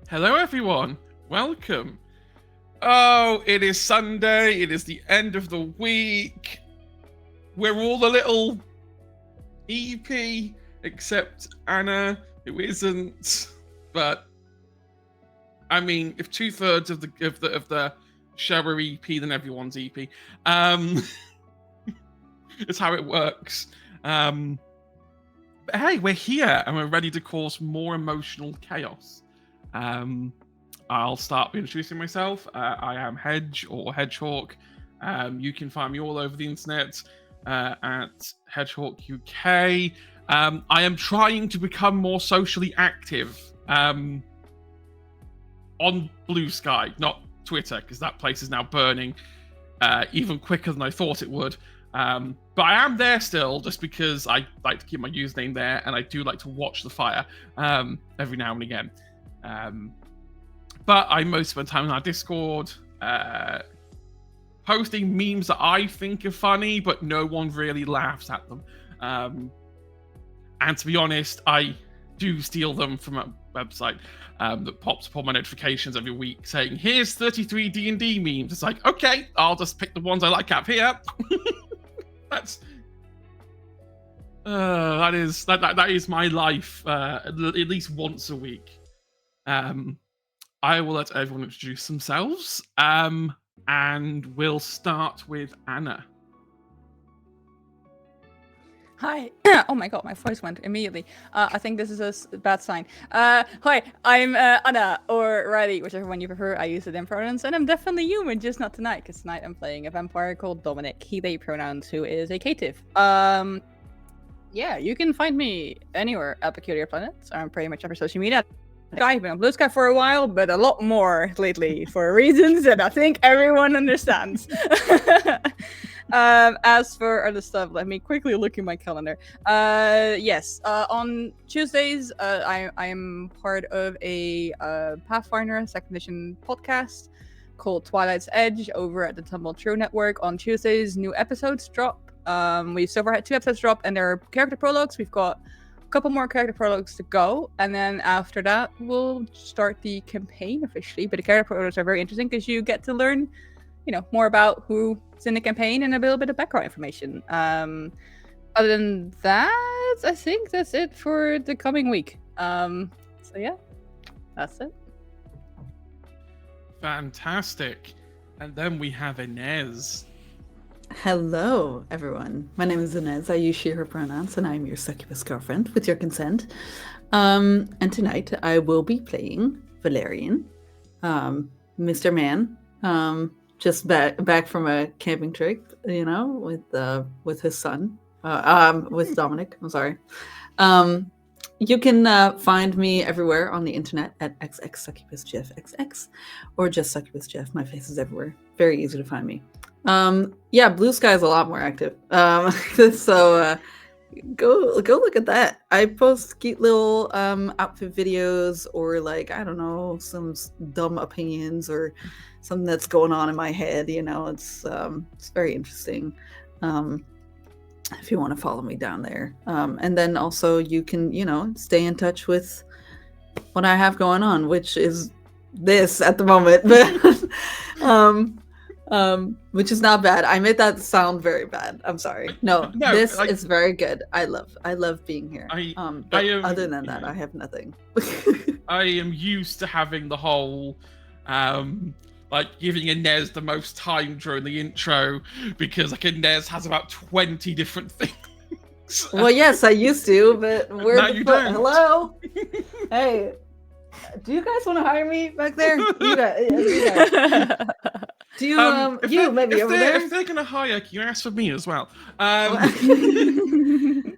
Hello, everyone. Welcome. Oh, it is Sunday. It is the end of the week. We're all a little EP, except Anna, who isn't. But I mean, if 2/3 of the show are EP, then everyone's EP. It's how it works. But hey, we're here and we're ready to cause more emotional chaos. I'll start by introducing myself. I am Hedge or Hedgehawk. You can find me all over the internet at Hedgehawk UK. I am trying to become more socially active on Blue Sky, not Twitter, because that place is now burning even quicker than I thought it would. But I am there still, just because I like to keep my username there, and I do like to watch the fire every now and again. But I most spend time on our Discord, posting memes that I think are funny, but no one really laughs at them. And to be honest, I do steal them from a website that pops up on my notifications every week saying, here's 33 D&D memes. It's like, okay, I'll just pick the ones I like out here. That is my life at least once a week. I will let everyone introduce themselves, and we'll start with Anna. Hi. Oh my god, my voice went immediately. I think this is a bad sign. Hi, I'm Anna, or Riley, whichever one you prefer. I use the them pronouns, and I'm definitely human, just not tonight, because tonight I'm playing a vampire called Dominic, he, they pronouns, who is a caitiff. Yeah, you can find me anywhere at Peculiar Planets. I'm pretty much every social media. I've been on Blue Sky for a while, but a lot more lately for reasons that I think everyone understands. As for other stuff, let me quickly look in my calendar. Yes, on Tuesdays, I'm part of a Pathfinder 2nd edition podcast called Twilight's Edge over at the Tumble True Network. On Tuesdays, new episodes drop. We've so far had 2 episodes drop, and they're character prologues. We've got couple more character prologues to go, and then after that we'll start the campaign officially. But the character prologues are very interesting because you get to learn, more about who's in the campaign and a little bit of background information. Other than that, I think that's it for the coming week. So yeah, that's it. Fantastic. And then we have Inez. Hello, everyone. My name is Inez. I use she, her pronouns, and I'm your succubus girlfriend, with your consent. And tonight I will be playing Valerian, Mr. Man, just back from a camping trip, with his son, with Dominic. I'm sorry. You can find me everywhere on the internet at xxsuccubusjeffxx, or just succubusjeff. My face is everywhere. Very easy to find me. Yeah, Blue Sky is a lot more active. So go look at that. I post cute little outfit videos, or I don't know, some dumb opinions or something that's going on in my head. It's very interesting. If you want to follow me down there, and then also you can stay in touch with what I have going on, which is this at the moment, but which is not bad. I made that sound very bad. I'm sorry. No, this is very good. I love being here. But other than that, I have nothing. I am used to having the whole giving Inez the most time during the intro, because Inez has about 20 different things. Well, yes, I used to, but where now you don't. Hello? Hey, do you guys want to hire me back there? You guys. Do you, maybe over there? If they're gonna hire, can you ask for me as well? Anyways,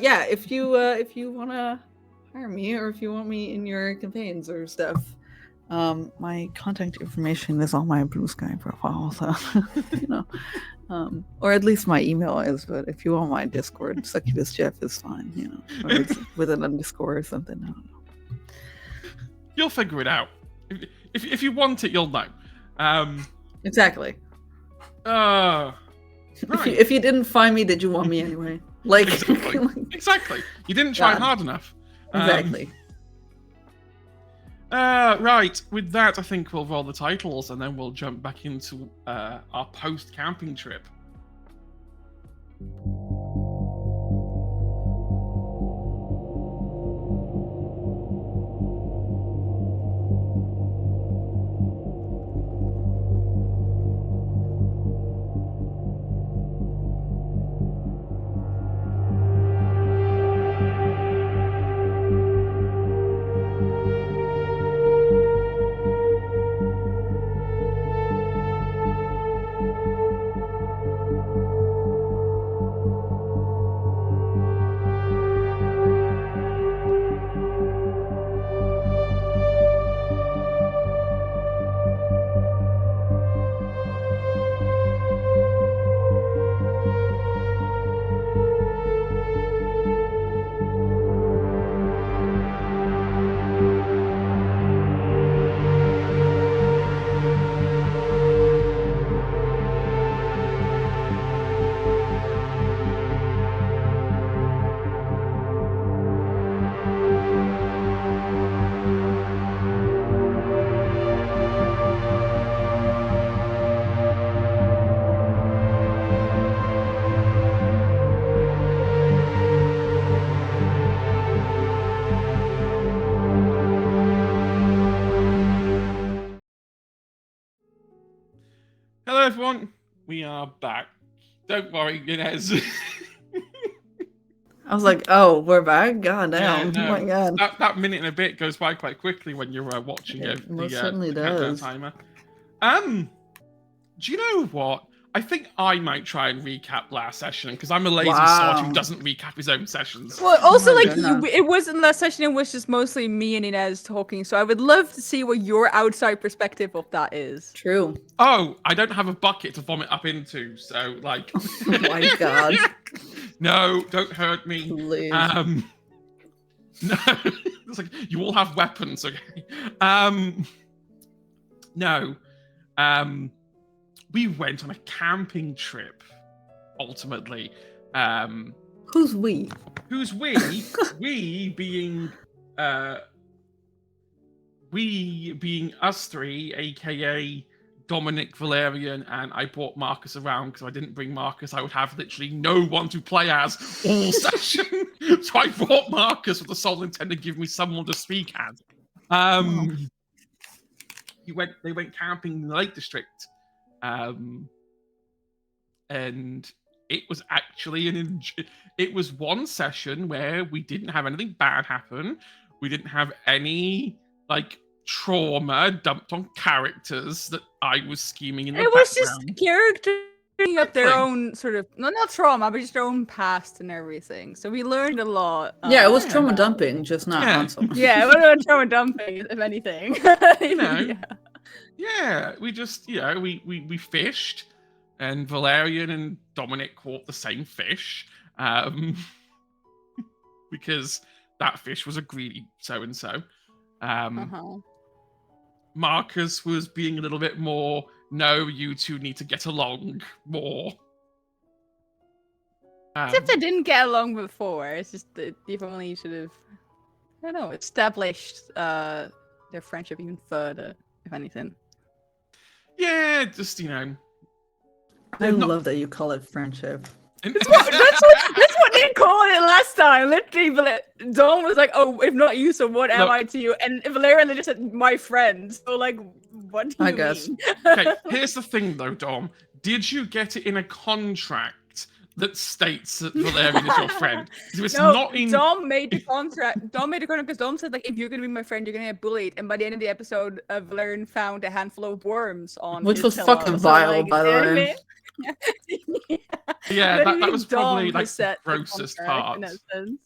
yeah, if you want to hire me, or if you want me in your campaigns or stuff, my contact information is on my Blue Sky profile, so or at least my email is. But if you want my Discord, succubusjeff is fine, or it's with an underscore or something. I don't know. You'll figure it out. If you want it, you'll know. Exactly. Right. If you didn't find me, did you want me anyway? Exactly. You didn't try hard enough. Exactly. Right. With that, I think we'll roll the titles and then we'll jump back into our post-camping trip. Hello, everyone. We are back. Don't worry, Inez. I was like, oh, we're back? God damn. Yeah, Oh my god. That minute and a bit goes by quite quickly when you're watching It most the certainly countdown does. timer. Do you know what? I think I might try and recap last session because I'm a lazy sod who Wow. doesn't recap his own sessions. Well, also, my like, goodness. it wasn't last session, it was just mostly me and Inez talking, so I would love to see what your outside perspective of that is. True. Oh, I don't have a bucket to vomit up into, so like. Oh my god. No, don't hurt me. Please. No, it's like you all have weapons, okay? No, we went on a camping trip. Ultimately, Who's we? who's we? we being us three, aka Dominic, Valerian, and I brought Marcus around because I didn't bring Marcus. I would have literally no one to play as all session. So I brought Marcus with the sole intent to give me someone to speak as. They went camping in the Lake District. And it was actually it was one session where we didn't have anything bad happen. We didn't have any like trauma dumped on characters that I was scheming in the It was background. just characters bringing up their Exactly. own sort of, not trauma, but just their own past and everything. So we learned a lot. Yeah, it was yeah. trauma dumping, just not Yeah. on someone. Yeah, it was trauma dumping, if anything. know. Yeah, we just we fished, and Valerian and Dominic caught the same fish, because that fish was a greedy so and so. Marcus was being a little bit more, no, you two need to get along more. Except they didn't get along before. It's just that you've only sort of, I don't know, established their friendship even further, if anything. Yeah, just I love that you call it friendship. That's what they called it last time. Literally, Dom was like, "Oh, if not you, so what am I to you?" And Valerian, they just said, "My friend." So, like, what do you mean? Okay, here's the thing, though, Dom. Did you get it in a contract that states that Valerian is your friend? If it's not in... Dom made the contract. Dom made the contract because Dom said, like, if you're gonna be my friend, you're gonna get bullied. And by the end of the episode, Valerian found a handful of worms on Which his was pillow. fucking So, vile, like, by the way. Yeah, that was probably Dom like the grossest part. in that sense.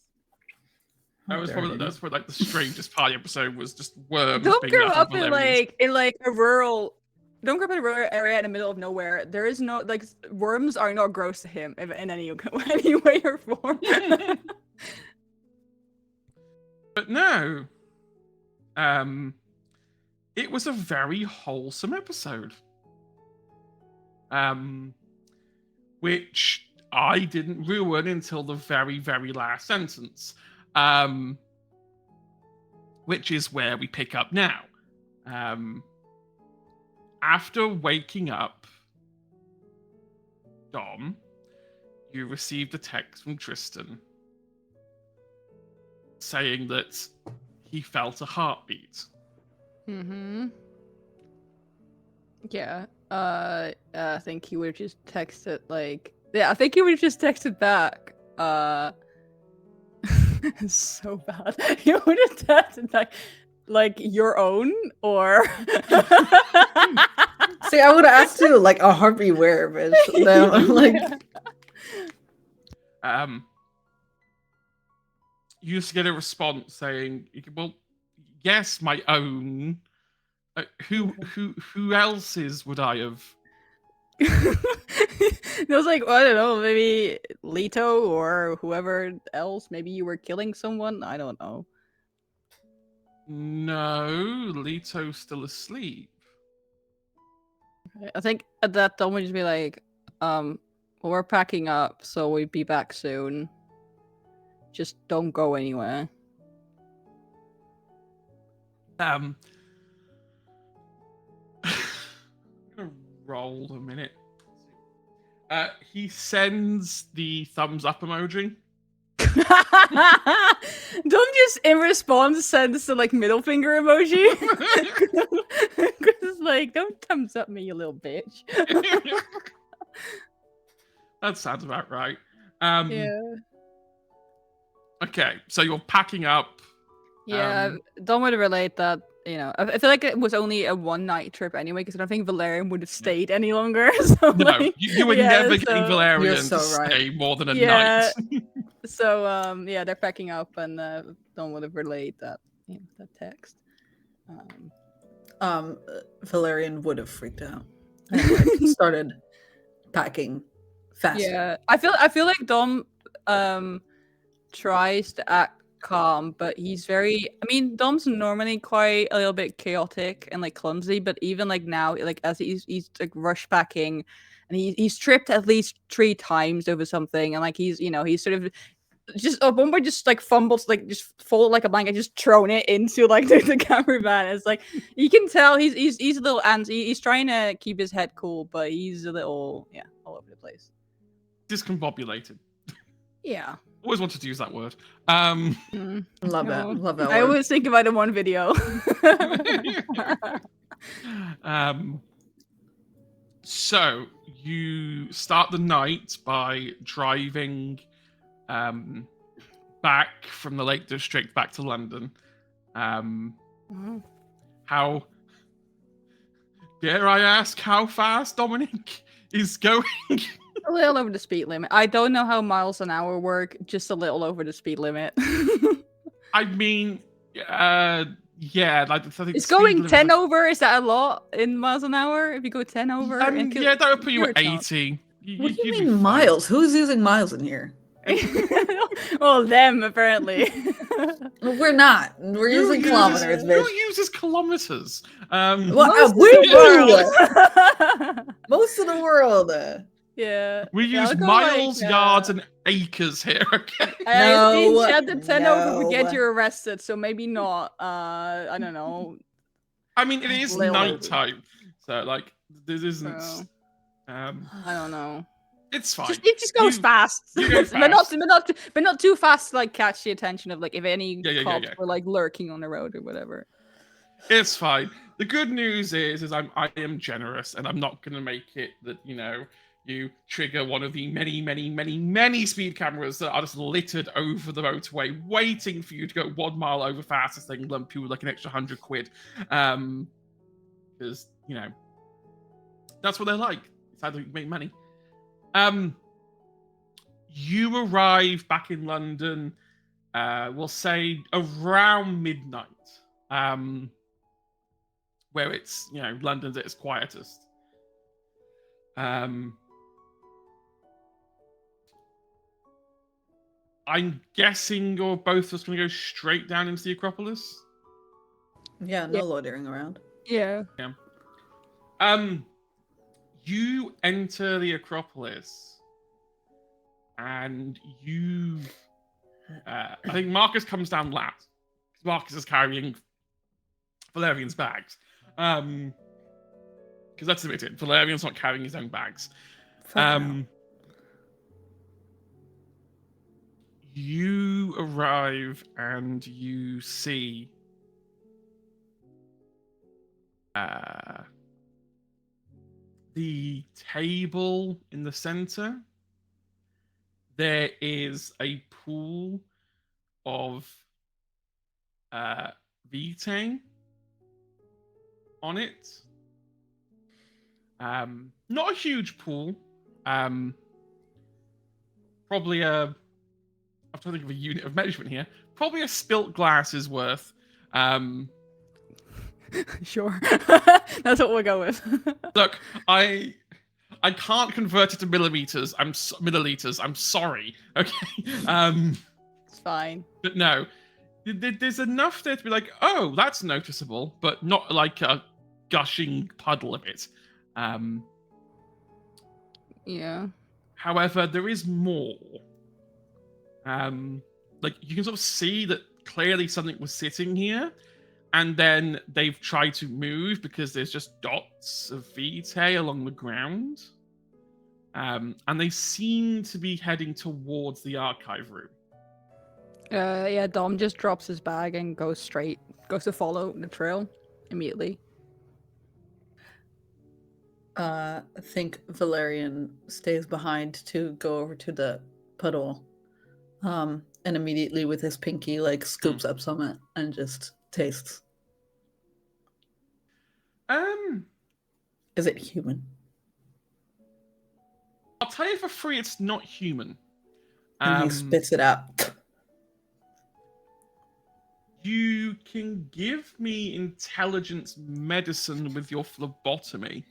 That's probably like the strangest part of the episode was just worms. Dom being grew left up on in Valerian's. a rural. Don't grew up in a rural area in the middle of nowhere. There is no worms are not gross to him in any way or form. But no, it was a very wholesome episode. Which I didn't ruin until the very, very last sentence. When which is where we pick up now. After waking up, Dom, you received a text from Tristan saying that he felt a heartbeat. Mm-hmm. Yeah. I think he would have just texted I think he would have just texted back. It's so bad. He would have texted back like your own or See, I would have asked you like a heartbeat where, but then I'm like, you just get a response saying, "Well, yes, my own. Who else's would I have?" It was like, well, I don't know, maybe Leto or whoever else. Maybe you were killing someone. I don't know. No, Leto's still asleep. I think at that time we'd just be like, well, we're packing up, so we'll be back soon. Just don't go anywhere. I'm gonna roll a minute. He sends the thumbs up emoji. Don't just in response sends the like middle finger emoji. It's like, don't thumbs up me, you little bitch. That sounds about right. Yeah. Okay, so you're packing up. Yeah, don't want to relate that. You know, I feel like it was only a one-night trip anyway, because I don't think Valerian would have stayed any longer. So, No, like, you were yeah, never so- getting Valerian You're to so right. stay more than a Yeah. night. So, yeah, they're packing up and don't want to relate that, that text. Valerian would have freaked out and like, started packing faster. Yeah, I feel like Dom tries to act calm, but he's very. I mean, Dom's normally quite a little bit chaotic and like clumsy, but even like now, like as he's like rush packing, and he's tripped at least 3 times over something, and like he's sort of just at one point just like fumbles, like just folded like a blanket, just thrown it into like the camera van. It's like you can tell he's a little antsy. He's trying to keep his head cool, but he's a little all over the place. Discombobulated. Yeah. Always wanted to use that word. Love that. Love that. I word. always think about it in one video. So you start the night by driving back from the Lake District back to London. How dare I ask how fast Dominic is going? A little over the speed limit. I don't know how miles an hour work, just a little over the speed limit. I mean, yeah, like I think It's speed going limit 10 was- over. Is that a lot in miles an hour? If you go 10 over? yeah, that would put you at you're not. 80. What do you you'd be mean fine. miles? Who's using miles in here? Well, them apparently. We're not. We're using kilometers, bitch. Who uses kilometers? Well, most of the world. Yeah. We Yeah, use I'll go, miles, like, yards, and acres here. Okay. No, Said the 10 over would get no. you arrested, so maybe not. I don't know. I mean, it is Little nighttime, so like this isn't. So, I don't know. It's fine. It just goes fast. you go but not too fast to like catch the attention of like if any cops yeah. were like lurking on the road or whatever. It's fine. The good news is I am generous, and I'm not going to make it that you trigger one of the many speed cameras that are just littered over the motorway, waiting for you to go 1 mile over fastest thing, lump you with like an extra £100. Because that's what they're like. It's how they make money. You arrive back in London, we'll say around midnight, where it's, London's at its quietest. I'm guessing you're both just going to go straight down into the Acropolis? Yeah, no loitering around. Yeah. You enter the Acropolis, and I think Marcus comes down last. Marcus is carrying Valerian's bags. Because let's admit it, Valerian's not carrying his own bags. Fuck no. You arrive and you see the table in the center. There is a pool of vitae on it. Not a huge pool. Probably I'm trying to think of a unit of measurement here. Probably a spilt glass's worth. Sure. That's what we'll go with. Look, I can't convert it to milliliters. Milliliters. I'm sorry. Okay. It's fine. But no, there's enough there to be like, oh, that's noticeable, but not like a gushing puddle of it. Yeah. However, there is more. Like you can sort of see that clearly something was sitting here, and then they've tried to move because there's just dots of vitae along the ground. And they seem to be heading towards the archive room. Yeah, Dom just drops his bag and goes to follow the trail immediately. I think Valerian stays behind to go over to the puddle. And immediately with his pinky, like, scoops up some of it and just tastes. Is it human? I'll tell you for free, it's not human. And he spits it out. You can give me intelligence medicine with your phlebotomy.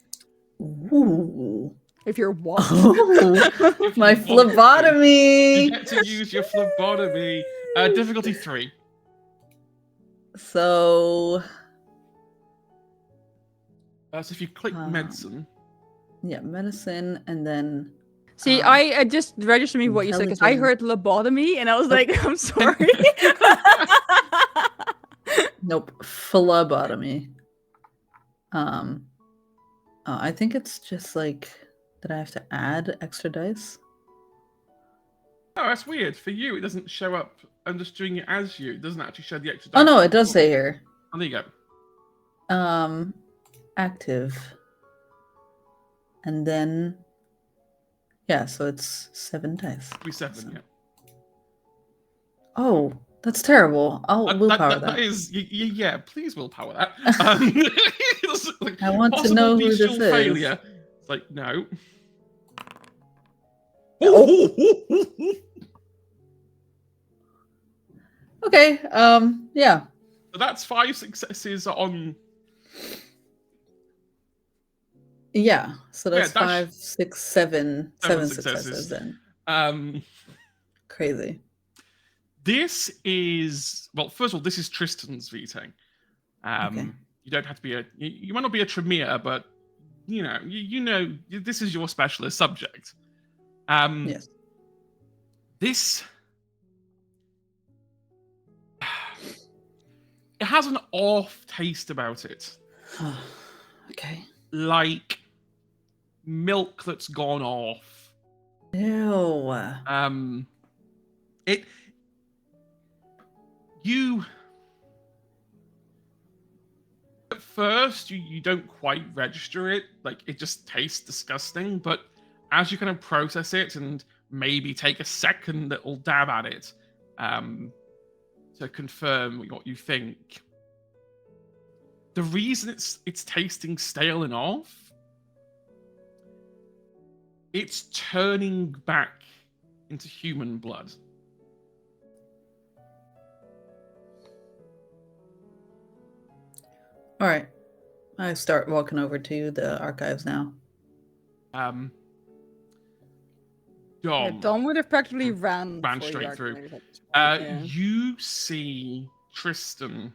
Ooh. If you're what? Oh, my phlebotomy! You get to use your phlebotomy. Difficulty 3. So if you click medicine. Yeah, medicine, and then... See, I just registered me what you said, because I heard lobotomy, and I was like, I'm sorry. Nope, phlebotomy. I think it's just like that I have to add extra dice. Oh, that's weird. For you, it doesn't show up. I'm just doing it as you. It doesn't actually show the extra dice. Oh no, it does say here. Oh, there you go. Active. And then yeah, so it's 7 dice. 7, yeah. Oh, that's terrible. I'll willpower that. That is, yeah, please willpower that. Like, I want to know who this is. Failure. It's like, no. Okay, yeah. So that's 5 successes on... Yeah, so that's 5, 6, 7 successes then. Crazy. This is, well, first of all, this is Tristan's vitae. Okay. You don't have to be you might not be a Tremere, but you know, this is your specialist subject. Yes. This, it has an off taste about it. Okay. Like milk that's gone off. Ew. At first you don't quite register it, like it just tastes disgusting, but as you kind of process it and maybe take a second little dab at it to confirm what you think, the reason it's tasting stale and off, it's turning back into human blood. All right. I start walking over to the archives now. Dom. Yeah, Dom would have practically ran straight through. Yeah. You see Tristan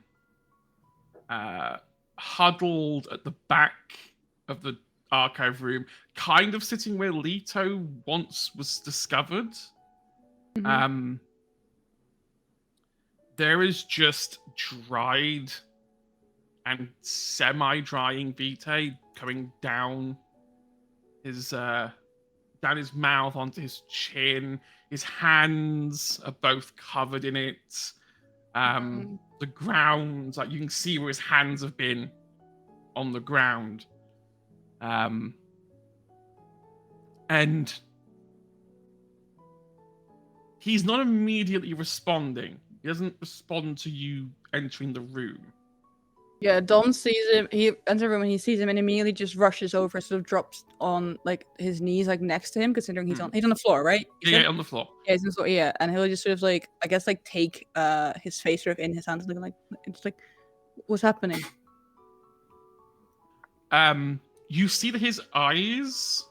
huddled at the back of the archive room, kind of sitting where Leto once was discovered. Mm-hmm. there is just dried and semi-drying vitae coming down his mouth onto his chin. His hands are both covered in it. The ground, like you can see where his hands have been on the ground. And he's not immediately responding. He doesn't respond to you entering the room. Yeah, Dom sees him. He enters the room and he sees him and immediately just rushes over, sort of drops on like his knees, like next to him, considering he's on the floor, right? Yeah, on the floor. Yeah, he's on the floor. Yeah, and he'll just sort of like, I guess, like take his face sort of in his hands, looking like, it's like, what's happening? You see that his eyes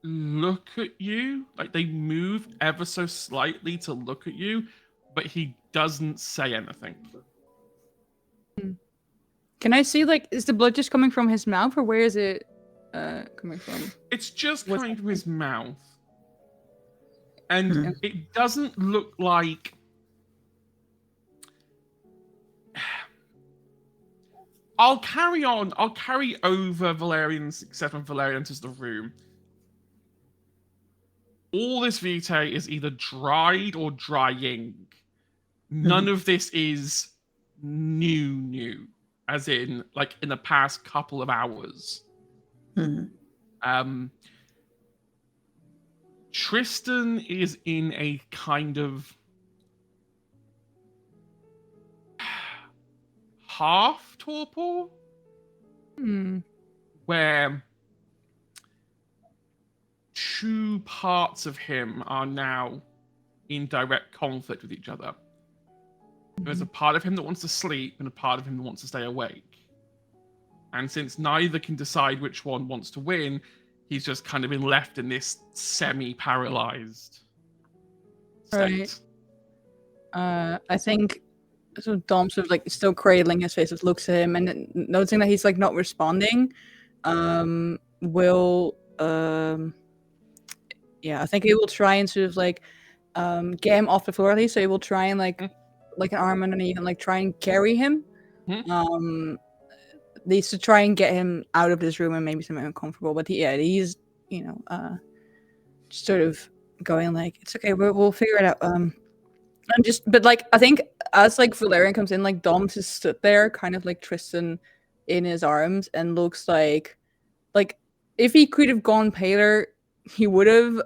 look at you, like they move ever so slightly to look at you, but he doesn't say anything. Can I see, like, is the blood just coming from his mouth, or where is it coming from? It's just coming from his mouth. And it doesn't look like... I'll carry over Valerian's, except when Valerian enters the room. All this vitae is either dried or drying. None of this is new, as in, like, in the past couple of hours. Tristan is in a kind of half torpor, where two parts of him are now in direct conflict with each other. There's a part of him that wants to sleep and a part of him that wants to stay awake. And since neither can decide which one wants to win, he's just kind of been left in this semi-paralyzed state. Right. I think sort of Dom sort of like still cradling his face, just looks at him and noticing that he's like not responding. I think he will try and sort of like get him off the floor at least. So he will try and like an arm underneath and like try and carry him. Needs to try and get him out of this room and maybe something uncomfortable. But he's just sort of going like, it's okay, we'll figure it out. But like I think as like Valerian comes in, like Dom just stood there, kind of like Tristan in his arms, and looks like if he could have gone paler, he would have.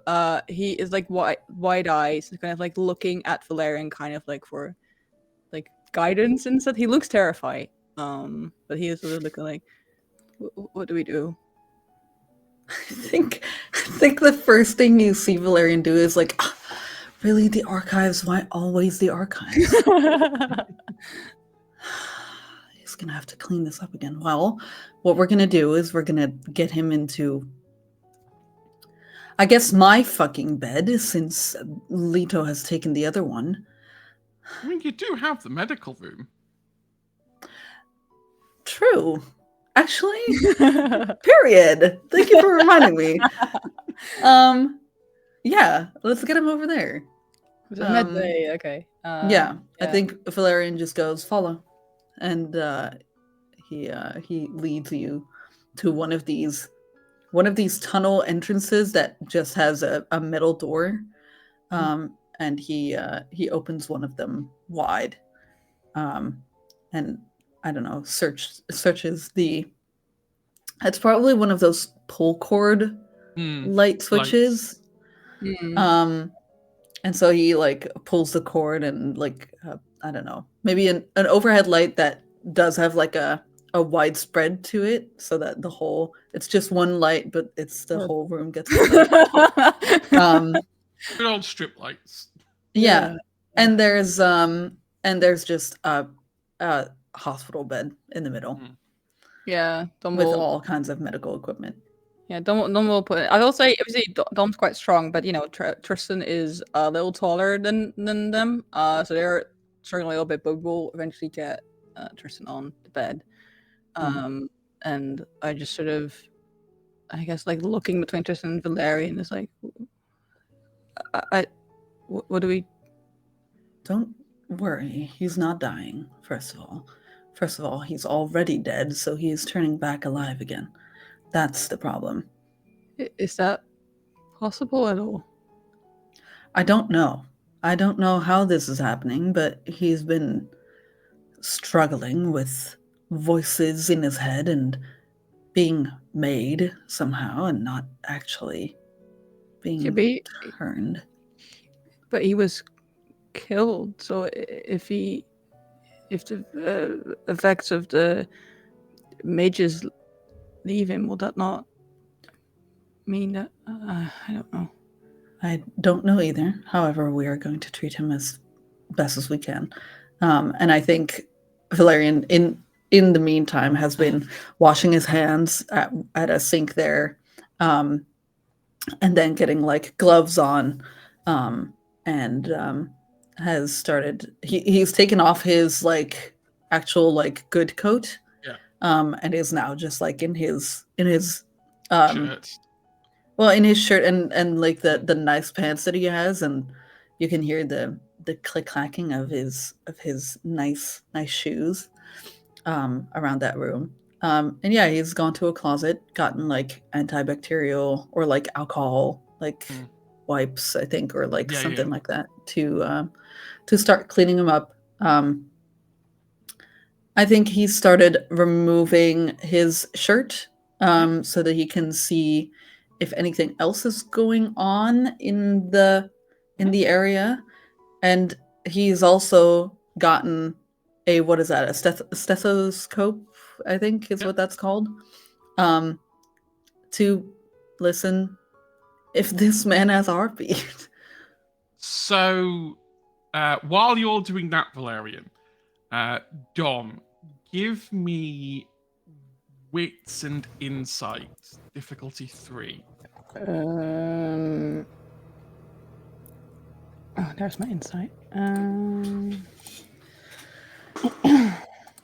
He is like wide eyes, kind of like looking at Valerian, kind of like for like guidance and stuff. He looks terrified. But he is sort of looking like, what do we do? I think the first thing you see Valerian do is like, really, the archives? Why always the archives? He's gonna have to clean this up again. Well, what we're gonna do is we're gonna get him into, I guess, my fucking bed, since Leto has taken the other one. I mean, you do have the medical room. True. Actually, period. Thank you for reminding me. Yeah, let's get him over there. Okay. Yeah, I think Valerian just goes, follow. And he leads you to one of these tunnel entrances that just has a metal door. And he opens one of them wide. And I don't know, searches the... It's probably one of those pull cord light switches. And so he like pulls the cord and like I don't know, maybe an overhead light that does have like a widespread to it, so that it's just one light, but it's the whole room gets good old strip lights. Yeah. And there's just a hospital bed in the middle. Yeah, with all kinds of medical equipment. Yeah, Dom will put it. I will say, obviously, Dom's quite strong, but Tristan is a little taller than them, so they're certainly a little bit, but we'll eventually get Tristan on the bed. And I just sort of, I guess, like looking between Tristan and Valerian is like, what do we? worry. He's not dying, first of all. First of all, he's already dead, so he is turning back alive again. That's the problem. Is that possible at all? I don't know. I don't know how this is happening, but he's been struggling with voices in his head and being made somehow and not actually being turned. But he was killed, so if the effects of the mages leave him, will that not mean that I don't know. I don't know either. However, we are going to treat him as best as we can. And I think Valerian, in the meantime, has been washing his hands at a sink there, and then getting like gloves on, and has started. He's taken off his like actual like good coat, and is now just like in his Shirt. well, in his shirt and like the nice pants that he has, and you can hear the click clacking of his nice shoes around that room. And yeah, he's gone to a closet, gotten like antibacterial or like alcohol like wipes, I think, or like something like that to start cleaning him up. I think he started removing his shirt so that he can see if anything else is going on in the area, and he's also gotten a what is that, a stethoscope, I think is what that's called, to listen if this man has a heartbeat. So while you're doing that, Valerian, Dom, give me wits and insights, difficulty 3. Oh, there's my insight.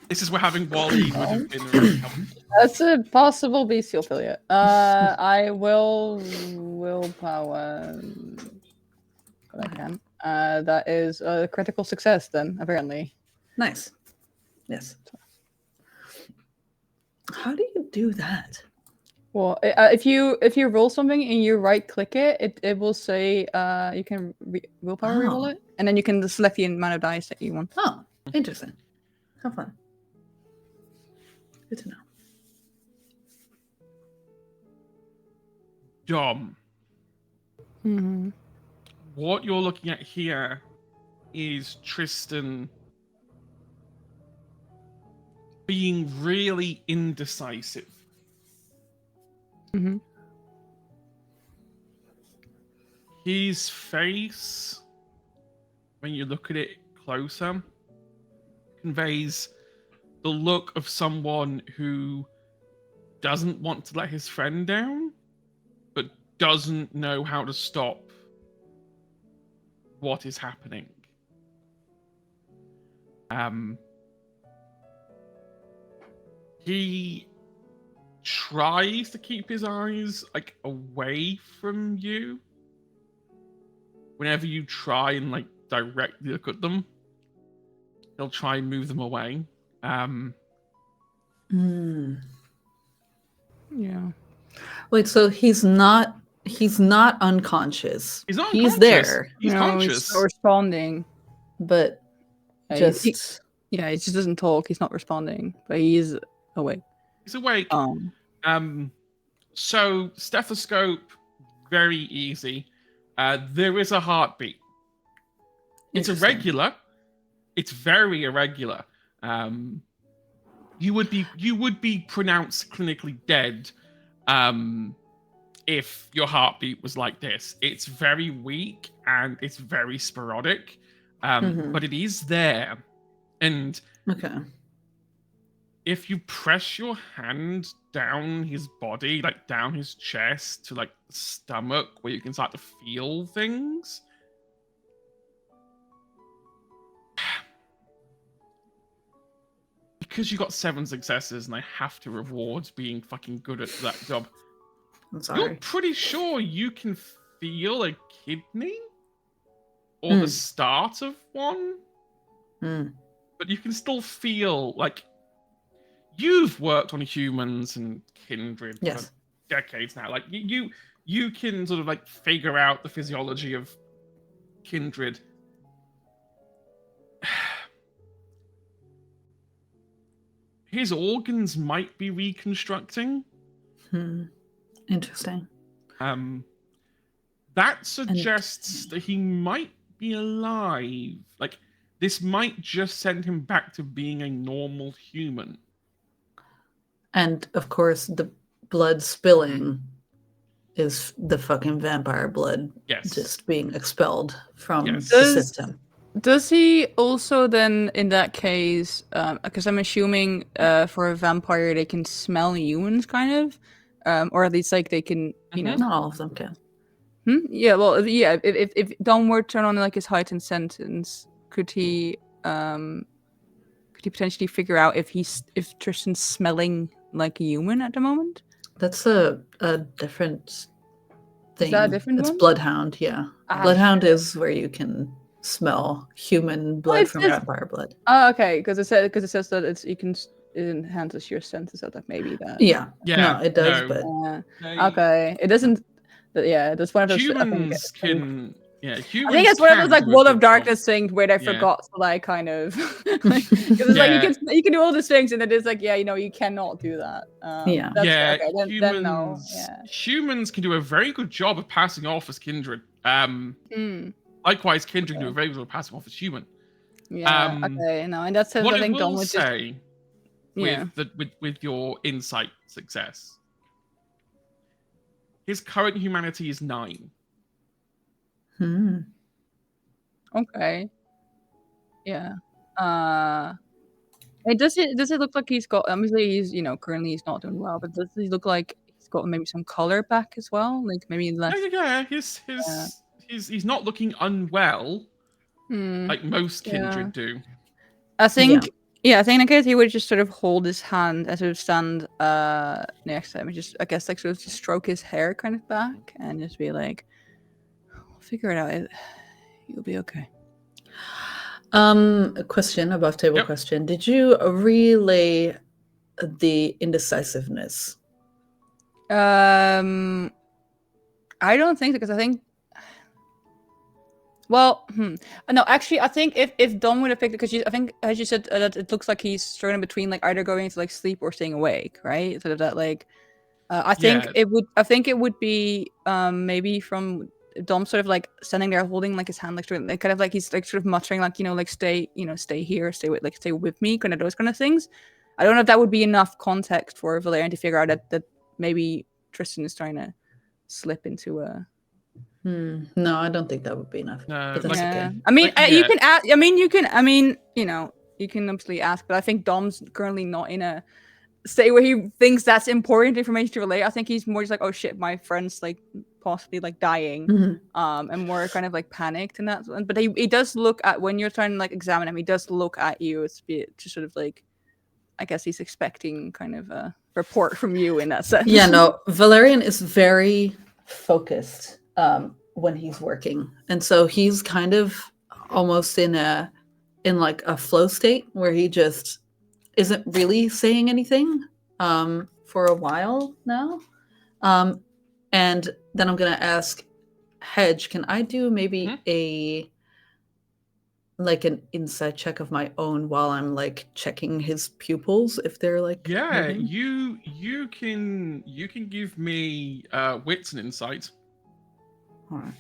This is where having Wally would have been really helpful. That's a possible bestial affiliate. I will willpower what I can. That is a critical success then, apparently. Nice. Yes. How do you do that? Well, if you roll something and you right click it, it will say you can willpower reroll it, and then you can select the amount of dice that you want. Oh, interesting. How fun. Good to know. Dom. Mm-hmm. What you're looking at here is Tristan being really indecisive. Mm-hmm. His face, when you look at it closer, conveys the look of someone who doesn't want to let his friend down, but doesn't know how to stop what is happening. He tries to keep his eyes like away from you. Whenever you try and like directly look at them, he'll try and move them away. Yeah. Wait, so he's not unconscious. He's not He's unconscious. there. He's conscious. He's responding. But just he just doesn't talk. He's not responding, but he is awake. He's awake. So stethoscope, very easy. There is a heartbeat. It's irregular. It's very irregular. You would be pronounced clinically dead if your heartbeat was like this. It's very weak and it's very sporadic, but it is there. And if you press your hand down his body, like down his chest to like the stomach where you can start to feel things, because you got 7 successes and I have to reward being fucking good at that job. I'm sorry. You're pretty sure you can feel a kidney? Or the start of one? Mm. but you can still feel like you've worked on humans and kindred Yes. for decades now. Like you can sort of like figure out the physiology of kindred. His organs might be reconstructing. Interesting. That suggests that he might be alive. Like, this might just send him back to being a normal human. And of course, the blood spilling is the fucking vampire blood just being expelled from the system. Does he also then, in that case, because I'm assuming for a vampire they can smell humans, kind of, or at least like they can, you know. Not all of them can. Yeah, well, yeah. If Dom were to turn on like his heightened sentence, could he potentially figure out if Tristan's smelling like a human at the moment? That's a different thing. Is that a different It's one? Bloodhound, yeah. Bloodhound is where you can smell human blood from vampire blood. Oh, okay, because it says that it enhances your senses, so that maybe that. Yeah. No, it does, but okay, it doesn't. Yeah, that's one of those. Humans can. Yeah, humans. I think it's one of those like World of Darkness things where they forgot to like kind of. Because it's like you can do all these things, and it is like you cannot do that. Humans can do a very good job of passing off as kindred. Likewise, kindred can do a very good job of passing off as human. Yeah. Okay. No, and that's what I think Dom would say. With your insight success. His current humanity is 9. Okay. Yeah. Does it look like he's got? Obviously, he's currently he's not doing well, but does he look like he's got maybe some color back as well? Like maybe less. Yeah. He's not looking unwell, like most kindred do. I think. Yeah, I think in case he would just sort of hold his hand and sort of stand next to him, just I guess like sort of just stroke his hair kind of back and just be like, "We'll figure it out. You'll be okay." A question, above table question. Did you relay the indecisiveness? I don't think so, because I think. Well, no, actually, I think if Dom would have picked it, because I think, as you said, that it looks like he's struggling between like either going to like sleep or staying awake, right? Sort of that like, I think it would be maybe from Dom sort of like standing there holding like his hand like kind of like he's like sort of muttering like like stay here, stay with me, kind of those kind of things. I don't know if that would be enough context for Valerian to figure out that maybe Tristan is trying to slip into a. No, I don't think that would be enough. But that's okay. I mean, you can ask. You can obviously ask, but I think Dom's currently not in a state where he thinks that's important information to relay. I think he's more just like, oh shit, my friend's like possibly like dying, and more kind of like panicked in that. But he does look at when you're trying to like examine him. He does look at you. It's just sort of like, I guess he's expecting kind of a report from you in that sense. Yeah, no, Valerian is very focused when he's working, and so he's kind of almost in like a flow state where he just isn't really saying anything for a while now. And then I'm gonna ask Hedge, can I do maybe an insight check of my own while I'm like checking his pupils if they're like moving? you can give me wits and insight. All right.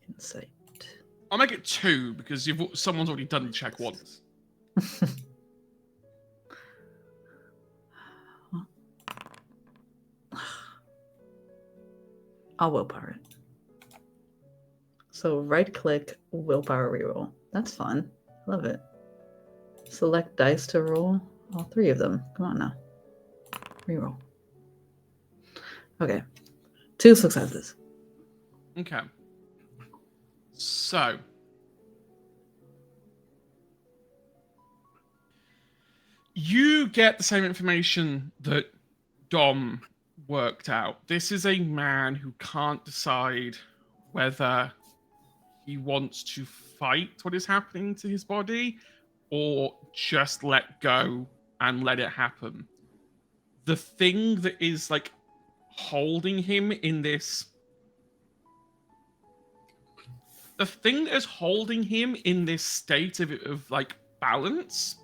Insight. I'll make it 2 because someone's already done the check once. I'll willpower it. So right click, willpower reroll. That's fun. Love it. Select dice to roll all 3 of them. Come on now. Reroll. Okay. 2 successes. Okay. So. You get the same information that Dom worked out. This is a man who can't decide whether he wants to fight what is happening to his body or just let go and let it happen. The thing that is like holding him in this, the thing that is holding him in this state of like balance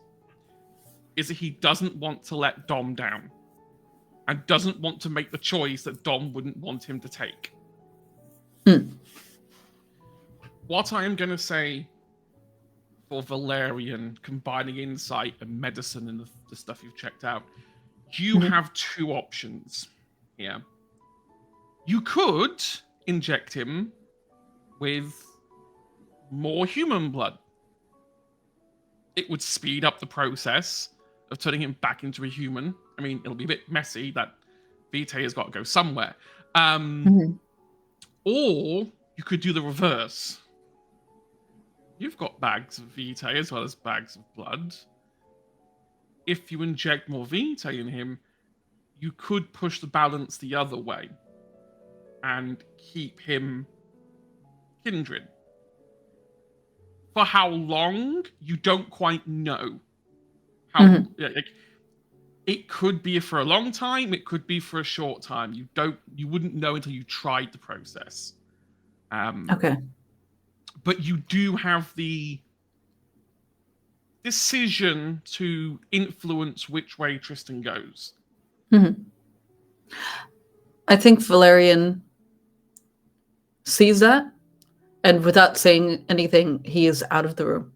is that he doesn't want to let Dom down and doesn't want to make the choice that Dom wouldn't want him to take. What I am going to say for Valerian, combining insight and medicine and the stuff you've checked out, you have two options here. You could inject him with more human blood. It would speed up the process of turning him back into a human. I mean, it'll be a bit messy. That Vitae has got to go somewhere. Or you could do the reverse. You've got bags of Vitae as well as bags of blood. If you inject more Vitae in him, you could push the balance the other way and keep him kindred. For how long, you don't quite know. Like, it could be for a long time, it could be for a short time. You wouldn't know until you tried the process. Okay. But you do have the decision to influence which way Tristan goes. I think Valerian sees that, and without saying anything, he is out of the room.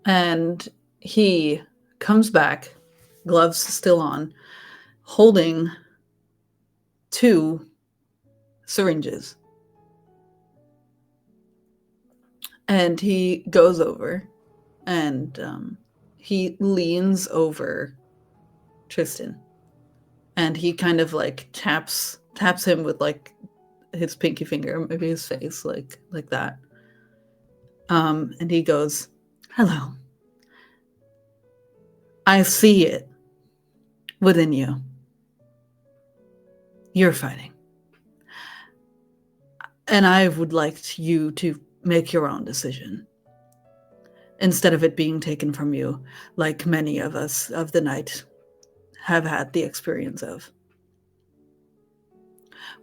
And he comes back, gloves still on, holding 2 syringes. And he goes over and he leans over Tristan. And he kind of like taps him with like his pinky finger, maybe his face, like that. And he goes, "Hello. I see it within you. You're fighting. And I would like you to make your own decision, instead of it being taken from you, like many of us of the night have had the experience of.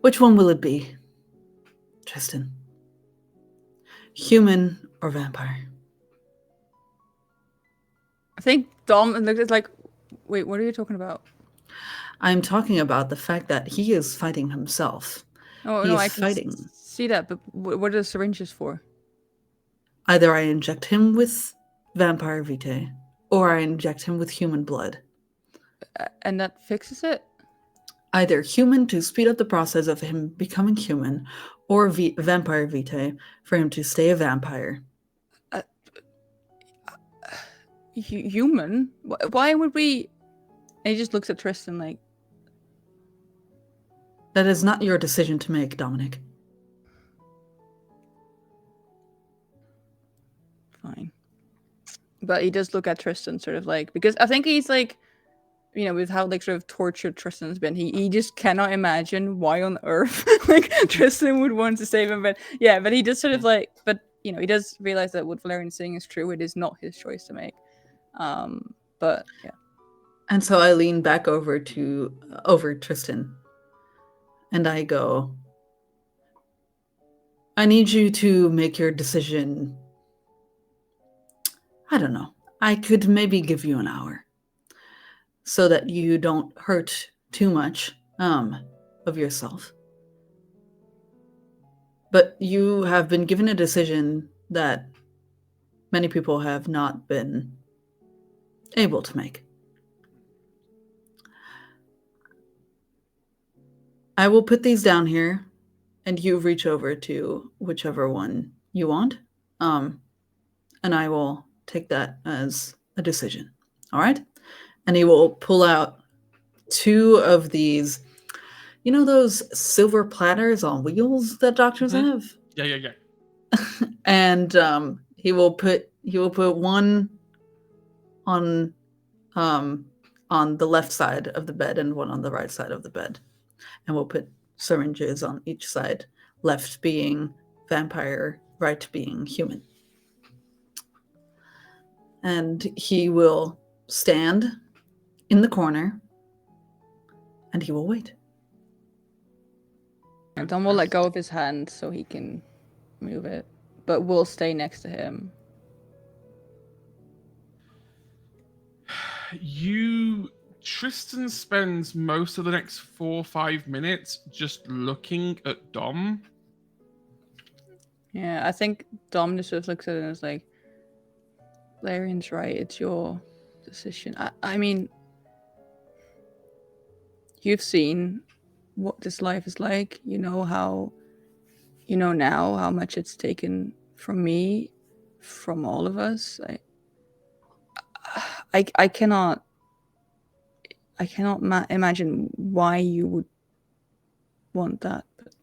Which one will it be, Tristan? Human or vampire?" I think Dom is like, wait, what are you talking about? I'm talking about the fact that he is fighting himself. Oh, He no, is I can fighting. see that, but what are the syringes for? Either I inject him with vampire vitae, or I inject him with human blood. And that fixes it? Either human to speed up the process of him becoming human, or vampire vitae for him to stay a vampire. Human? Why would we? And he just looks at Tristan like, That is not your decision to make, Dominic. fine. But he does look at Tristan sort of like, because I think he's like, you know, with how like sort of tortured Tristan's been, he just cannot imagine why on earth like Tristan would want to save him. But yeah, but he does sort of like, but you know, he does realize that what Valerian's saying is true. It is not his choice to make. But yeah. And so I lean back over Tristan, and I go, "I need you to make your decision. I don't know. I could maybe give you an hour, so that you don't hurt too much of yourself. But you have been given a decision that many people have not been able to make. I will put these down here, and you reach over to whichever one you want, and I will take that as a decision. All right?" And he will pull out 2 of these, you know, those silver platters on wheels that doctors have? Yeah. And he will put one on the left side of the bed and one on the right side of the bed. And we'll put syringes on each side, left being vampire, right being human. And he will stand in the corner and he will wait. And Dom will let go of his hand so he can move it, but we'll stay next to him. Tristan spends most of the next 4 or 5 minutes just looking at Dom. Yeah, I think Dom just sort of looks at it and is like, Larian's right, it's your decision. I mean, you've seen what this life is like. You know now how much it's taken from me, from all of us. I cannot imagine why you would want that, but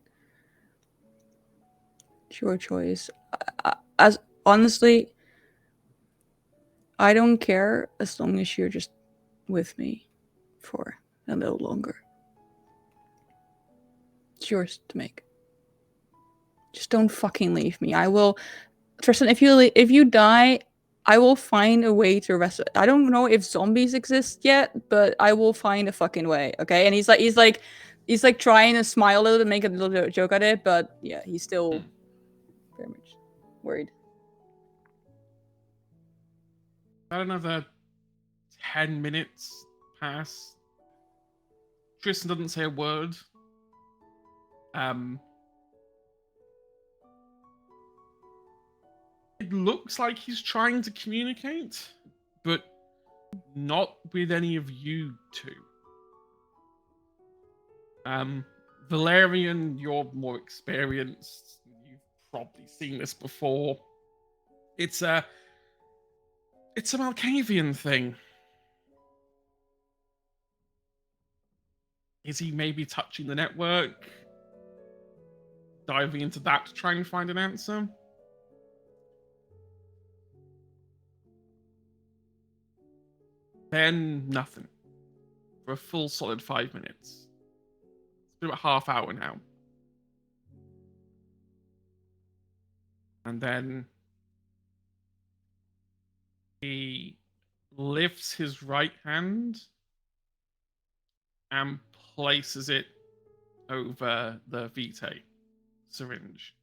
it's your choice. As honestly, I don't care as long as you're just with me for a little longer. It's yours to make. Just don't fucking leave me. I will, Tristan. If you die, I will find a way to rest. I don't know if zombies exist yet, but I will find a fucking way. Okay. And he's like trying to smile a little to make a little joke at it, but yeah, he's still very much worried. About another 10 minutes pass. Tristan doesn't say a word. It looks like he's trying to communicate, but not with any of you two. Valerian, you're more experienced. You've probably seen this before. It's a Malkavian thing. Is he maybe touching the network? Diving into that to try and find an answer? Then nothing. For a full solid 5 minutes. It's been about half hour now. And then he lifts his right hand and places it over the Vitae syringe.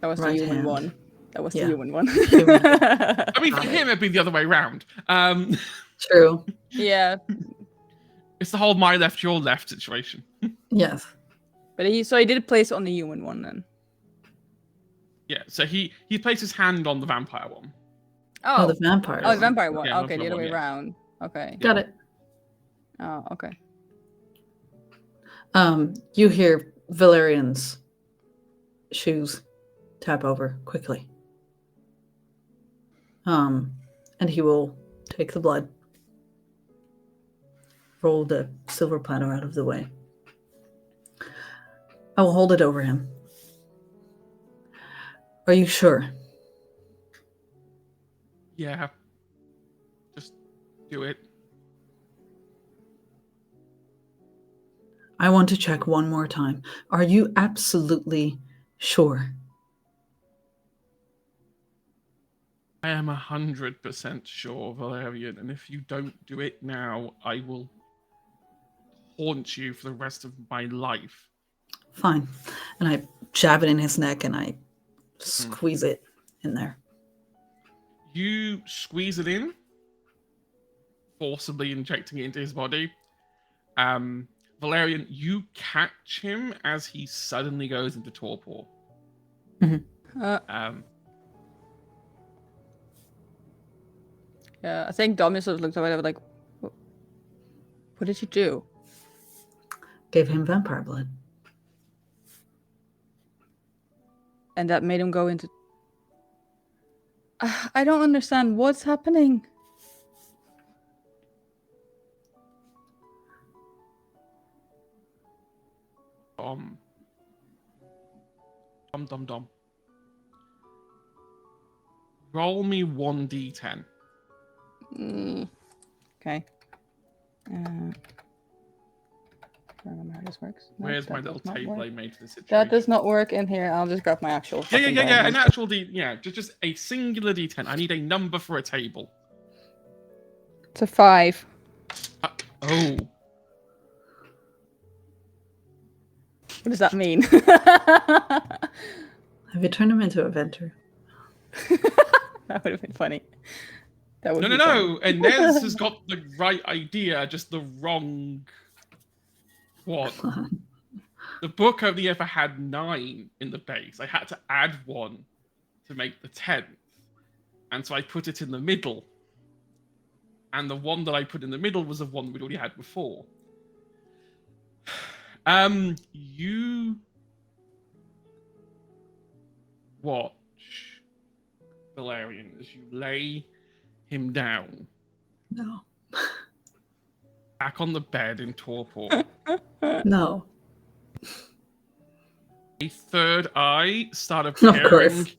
That was the human one. That was the human one. I mean, for him, it'd be the other way around. True. Yeah. It's the whole my left, your left situation. Yes. But he did place it on the human one then. Yeah, so he placed his hand on the vampire one. Oh, the vampire. Oh, the vampire one. Yeah, okay, the other way around. Okay. Got it. Oh, okay. You hear Valerian's shoes tap over quickly. And he will take the blood, roll the silver platter out of the way. I will hold it over him. Are you sure? Yeah. Just do it. I want to check one more time. Are you absolutely sure? I am 100% sure, Valerian, and if you don't do it now, I will haunt you for the rest of my life. Fine. And I jab it in his neck and I squeeze it in there. You squeeze it in, forcibly injecting it into his body. Valerian, you catch him as he suddenly goes into torpor. Yeah, I think Dom sort of looked at it like, what did you do? Gave him vampire blood. And that made him go into... I don't understand what's happening. Dom. roll me 1d10. Okay. I don't remember how this works. No, Where's that my little does not table work. I made for the situation? That does not work in here. I'll just grab my actual. Yeah, fucking an diamond. actual just a singular d10. I need a number for a table. It's a 5. Oh. What does that mean? Have you turned him into a venter? That would have been funny. That would No. Inez has got the right idea, just the wrong one. The book only ever had 9 in the base. I had to add 1 to make the 10th. And so I put it in the middle. And the one that I put in the middle was the one we'd already had before. You watch Valerian as you lay him down No. back on the bed in torpor. No. A third eye started Of appearing. course.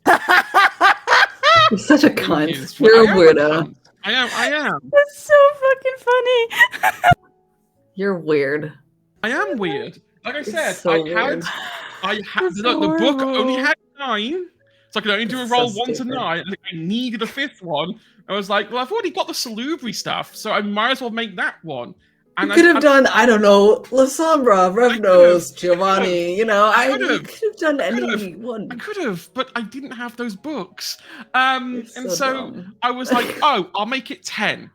You're such a cunt. Is- You're a I am weirdo. cunt. I am. That's so fucking funny. You're weird. I am weird. Like I said, so I weird. had That's look, the book only horrible. had 9, so I could only do a That's roll so 1 to stupid. 9. And I needed a 5th one. I was like, well, I've already got the salubri stuff, so I might as well make that one. And You could have done, I don't know, La Sombra, Revnos, I Giovanni, you could've. could have done any could've. one. I could have, but I didn't have those books. You're And so dumb. I was like, oh, I'll make it 10.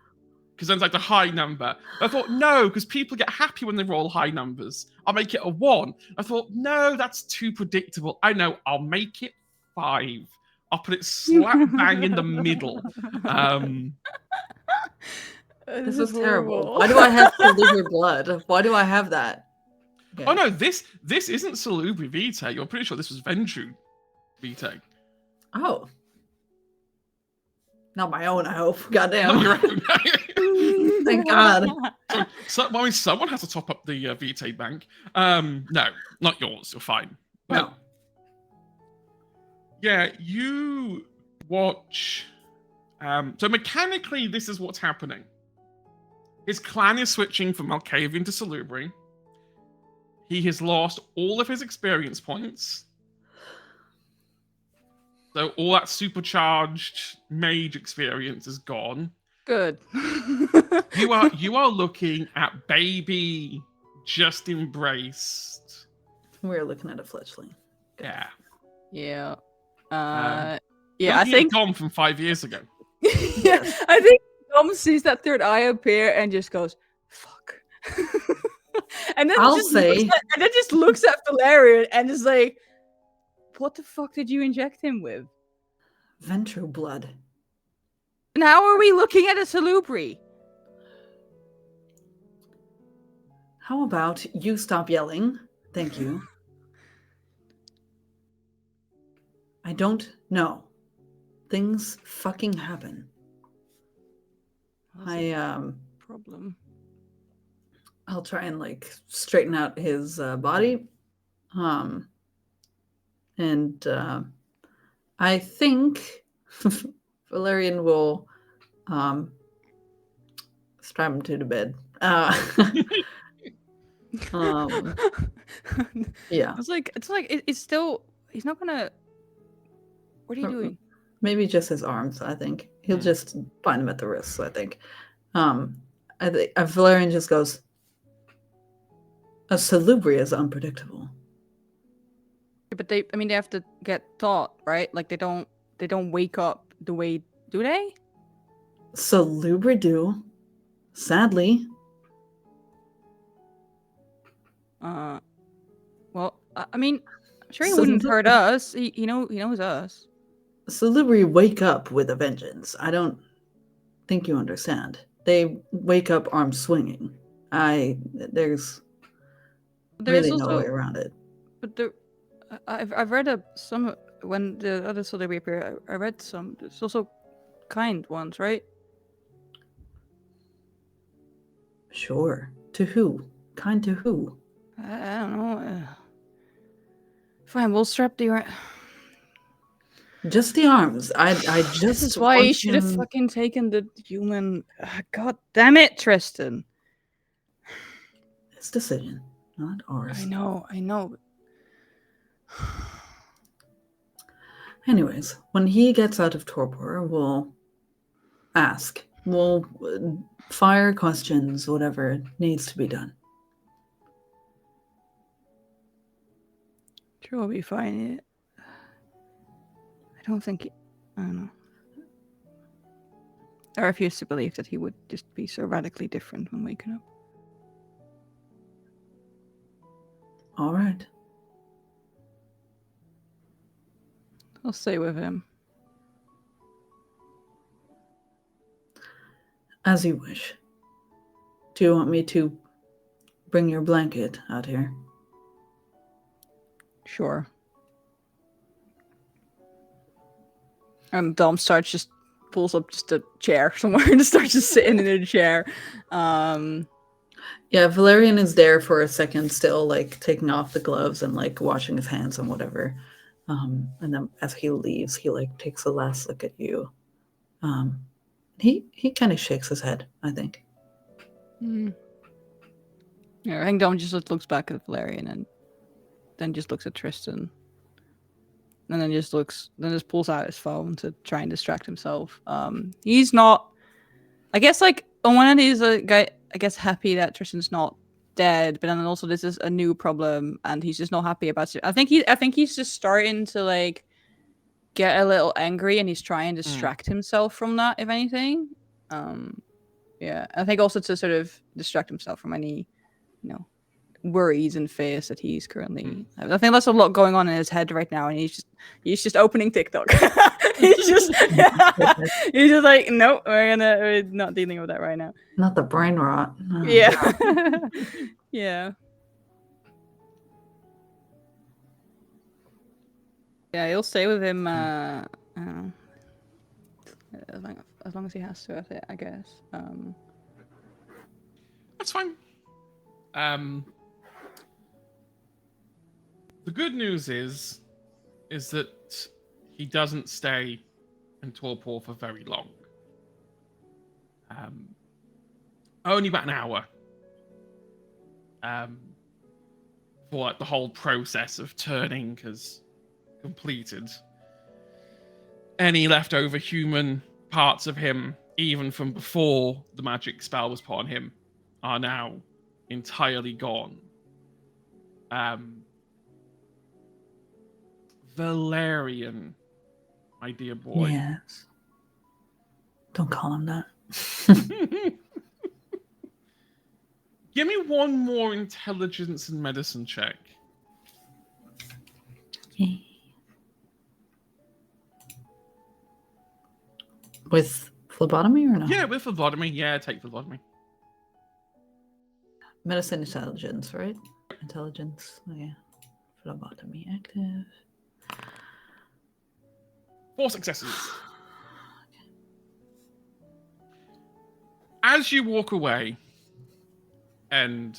Because then it's like the high number. I thought, no, because people get happy when they roll high numbers. I'll make it a 1. I thought, no, that's too predictable. I know, I'll make it 5. I'll put it slap bang in the middle. This is terrible. Why do I have salubri blood? Why do I have that? Okay. Oh no, this isn't Salubri Vitae. You're pretty sure this was Ventru Vitae. Oh. Not my own, I hope. Goddamn. Not your own. Thank God. So, well, I mean, someone has to top up the Vitae bank. No, not yours. You're fine. But, No. yeah, you watch. So mechanically, this is what's happening. His clan is switching from Malkavian to Salubri. He has lost all of his experience points. So all that supercharged mage experience is gone. Good. You are looking at baby just embraced. We're looking at a fledgling. Yeah. Yeah. Looking I at think. Dom from 5 years ago. Yeah, I think Dom sees that third eye appear and just goes, "Fuck," and then just looks at Valerian and is like, "What the fuck did you inject him with?" Ventru blood. And how are we looking at a salubri? How about you stop yelling? Thank you. I don't know. Things fucking happen. Problem. I'll try and straighten out his body. And I think Valerian will strap him to the bed. Yeah. It's still. He's not gonna. What are you doing? Maybe just his arms. I think he'll just bind him at the wrists. I think. I think Valerian just goes. A salubri is unpredictable. But they have to get taught, right? Like they don't wake up the way, do they? Salubri do. Sadly. Well, I mean, I'm sure he wouldn't hurt us. He knows us. Salubri wake up with a vengeance. I don't think you understand. They wake up arms swinging. There's really no way around it. But I've read some when the other Salubri appear. I read some. There's also kind ones, right? Sure. To who? Kind to who? I don't know. Fine, we'll strap the. Just the arms. I just This is why he should have him... fucking taken the human. God damn it, Tristan. His decision, not ours. I know. Anyways, when he gets out of torpor, we'll ask. We'll fire questions, whatever needs to be done. Sure, we'll be fine. I don't know. I refuse to believe that he would just be so radically different when waking up. All right. I'll stay with him. As you wish. Do you want me to bring your blanket out here? Sure. And Dom just pulls up just a chair somewhere and starts just sitting in a chair. Yeah, Valerian is there for a second still, like taking off the gloves and like washing his hands and whatever. And then as he leaves, he like takes a last look at you. He kind of shakes his head, I think. Yeah, I think Dom just looks back at Valerian and then just looks at Tristan. And then just pulls out his phone to try and distract himself. He's not, I guess, like on one hand he's a guy, I guess, happy that Tristan's not dead, but then also this is a new problem and he's just not happy about it. I think he's just starting to like get a little angry and he's trying to distract himself from that, if anything. Yeah, I think also to sort of distract himself from any, worries and fears that he's currently. I think there's a lot going on in his head right now, and he's just opening TikTok. he's just like, no, we're not dealing with that right now. Not the brain rot. No. Yeah. Yeah. Yeah, he'll stay with him as long as he has to, I guess. That's fine. The good news is that he doesn't stay in torpor for very long. Only about an hour. For like, the whole process of turning has completed. Any leftover human parts of him, even from before the magic spell was put on him, are now entirely gone. Valerian, my dear boy. Yes. Don't call him that. Give me one more intelligence and medicine check. Okay. With phlebotomy or no? Yeah, with phlebotomy. Yeah, take phlebotomy. Medicine intelligence, right? Intelligence. Oh, yeah. Phlebotomy active. 4 successes. As you walk away and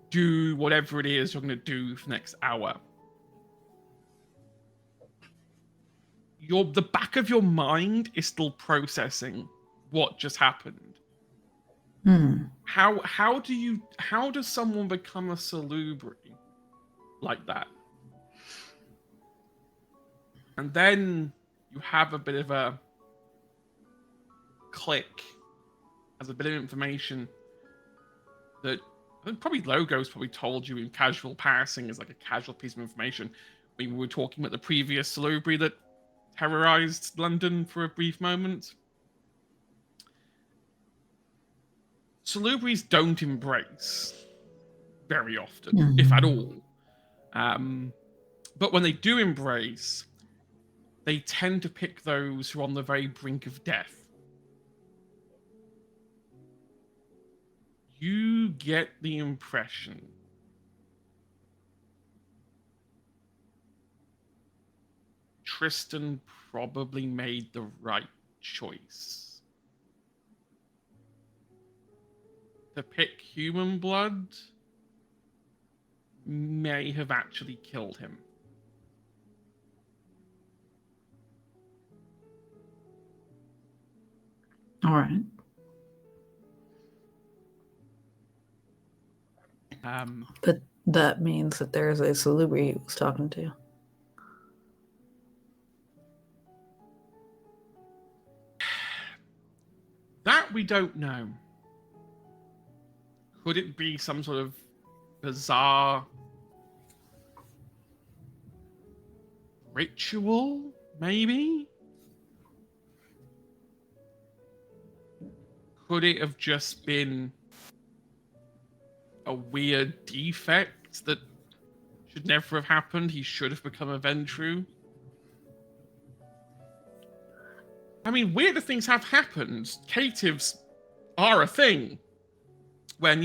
do whatever it is you're going to do for the next hour, the back of your mind is still processing what just happened. How does someone become a salubri like that? And then you have a bit of a click as a bit of information that I think probably Logo's probably told you in casual passing as like a casual piece of information. We were talking about the previous salubri that terrorized London for a brief moment. Salubris don't embrace very often, if at all. But when they do embrace, they tend to pick those who are on the very brink of death. You get the impression Tristan probably made the right choice. To pick human blood may have actually killed him. All right. But that means that there's a celebrity he was talking to. That we don't know. Could it be some sort of bizarre ritual, maybe? Could it have just been a weird defect that should never have happened? He should have become a Ventru? I mean, weirder things have happened. Caitives are a thing. When,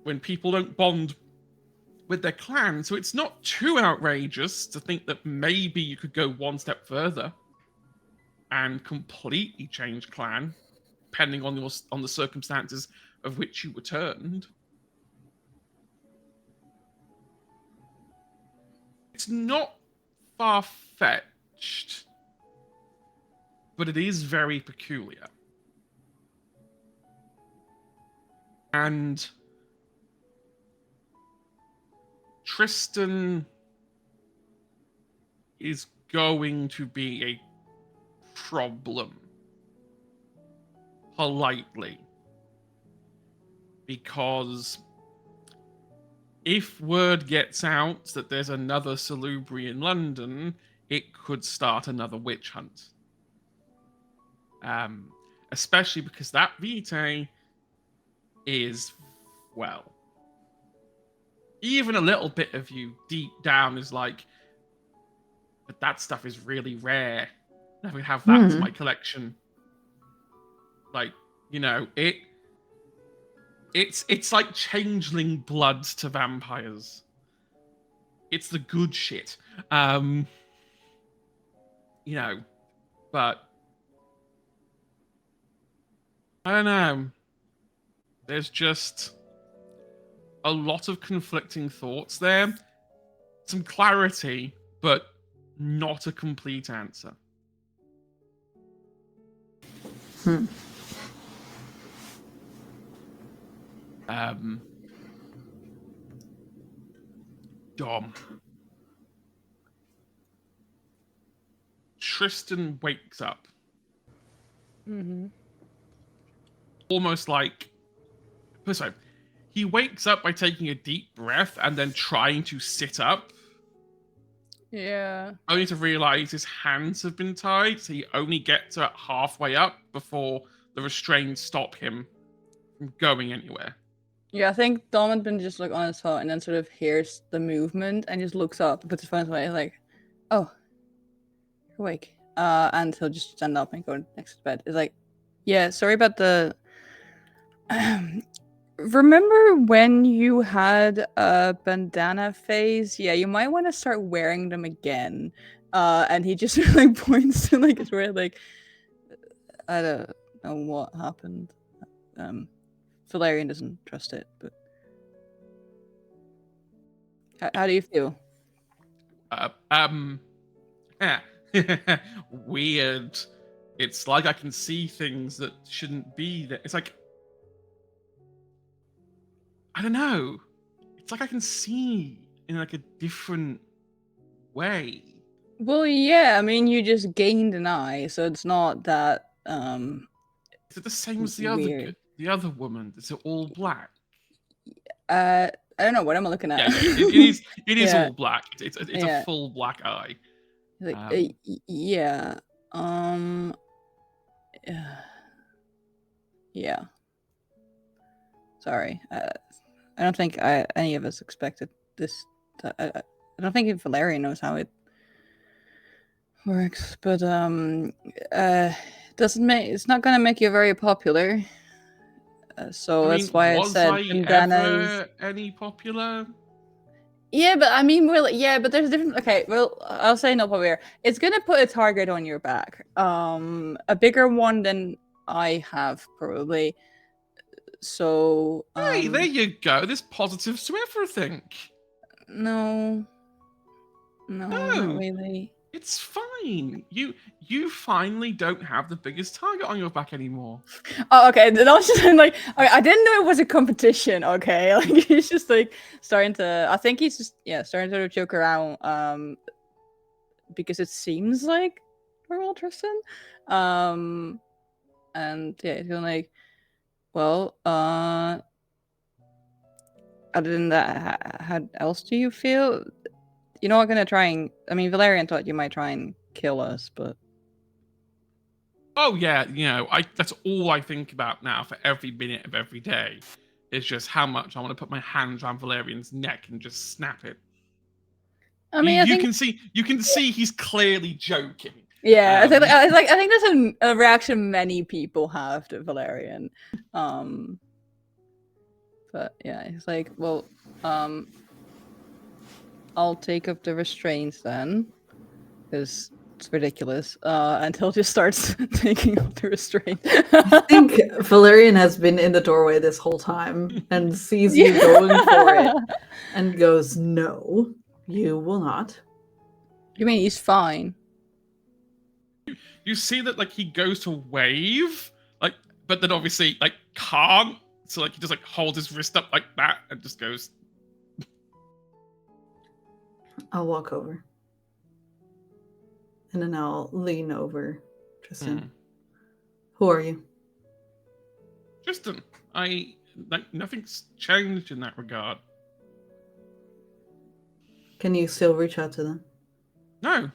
when people don't bond with their clan. So it's not too outrageous to think that maybe you could go one step further and completely change clan, depending on the circumstances of which you were turned. It's not far-fetched, but it is very peculiar. And Tristan is going to be a problem, politely, because if word gets out that there's another Salubri in London, it could start another witch hunt. Especially because that Vitae is, well, even a little bit of you deep down is like, but that stuff is really rare. Let me have that to my collection. Like, it's like changeling blood to vampires. It's the good shit. But I don't know. There's just a lot of conflicting thoughts there. Some clarity, but not a complete answer. Dom. Tristan wakes up. Mm-hmm. Almost like... Sorry. He wakes up by taking a deep breath and then trying to sit up. Yeah. Only to realize his hands have been tied, so he only gets halfway up before the restraints stop him from going anywhere. Yeah, I think Dom had been just like on his phone and then sort of hears the movement and just looks up, puts his phone away, like, oh, you're awake. And he'll just stand up and go next to bed. It's like, yeah, sorry about the... Remember when you had a bandana phase? Yeah, you might want to start wearing them again. And he just like points to like his where like, I don't know what happened. Valerian doesn't trust it, but how do you feel? Weird. It's like I can see things that shouldn't be there. It's like, I don't know. It's like I can see in like a different way. Well, yeah, I mean, you just gained an eye, so it's not that Is it the same as the other woman? Is it all black? I don't know. What am I looking at? Yeah, it is all black. It's Yeah. a full black eye. Like, yeah. Yeah. Sorry. I don't think any of us expected this. I don't think even Valerian knows how it works, but it's not gonna make you very popular. So that's why I said bandanas. Ever any popular? Yeah, but I mean, but there's a different. Okay, well, I'll say no popular. It's gonna put a target on your back. A bigger one than I have probably. So. Hey, there you go. There's positives to everything. No, not really. It's fine. You finally don't have the biggest target on your back anymore. Oh, okay. Then I was just like, I didn't know it was a competition. Okay, like he's just like starting to. I think he's just starting to joke around. Because it seems like normal Tristan. And yeah, he's going like, well, other than that, how else do you feel? You're not gonna try and. I mean, Valerian thought you might try and kill us, but. Oh yeah, that's all I think about now for every minute of every day. Is just how much I want to put my hands around Valerian's neck and just snap it. I mean, you can see he's clearly joking. Yeah, I think that's a reaction many people have to Valerian. But yeah, he's like, well, I'll take up the restraints then, because it's ridiculous. And he'll just starts taking up the restraint. I think Valerian has been in the doorway this whole time and sees you going for it and goes, "No, you will not." You mean he's fine? You see that like he goes to wave, like, but then obviously like can't. So like he just like holds his wrist up like that and just goes. I'll walk over. And then I'll lean over Tristan. Who are you? Tristan, nothing's changed in that regard. Can you still reach out to them? No.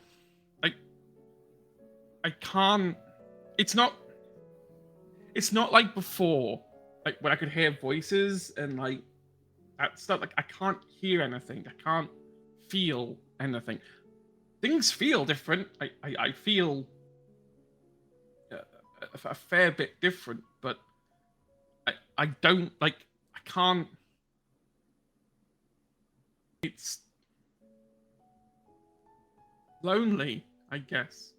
I can't. It's not like before, like when I could hear voices and like that stuff. Like I can't hear anything. I can't feel anything. Things feel different. I feel a fair bit different, but I don't like. I can't. It's lonely, I guess.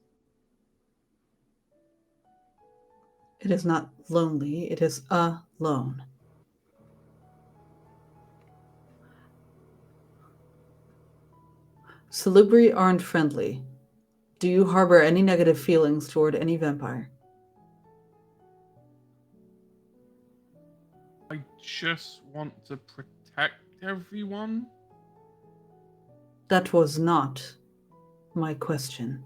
It is not lonely, it is alone. Salubri aren't friendly. Do you harbor any negative feelings toward any vampire? I just want to protect everyone. That was not my question.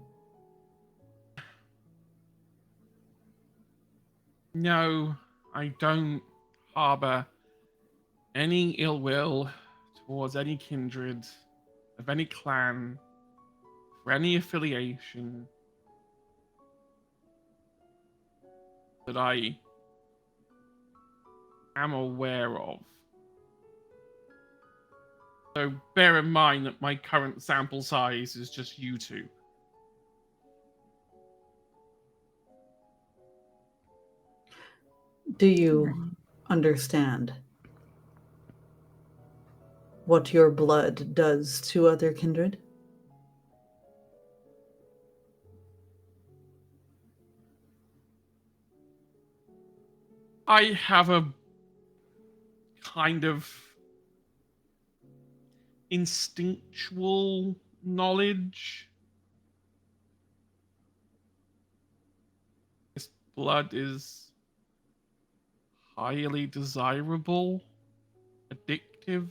No, I don't harbor any ill will towards any kindred of any clan for any affiliation that I am aware of. So bear in mind that my current sample size is just you two. Do you understand what your blood does to other kindred? I have a kind of instinctual knowledge. This blood is highly desirable, addictive.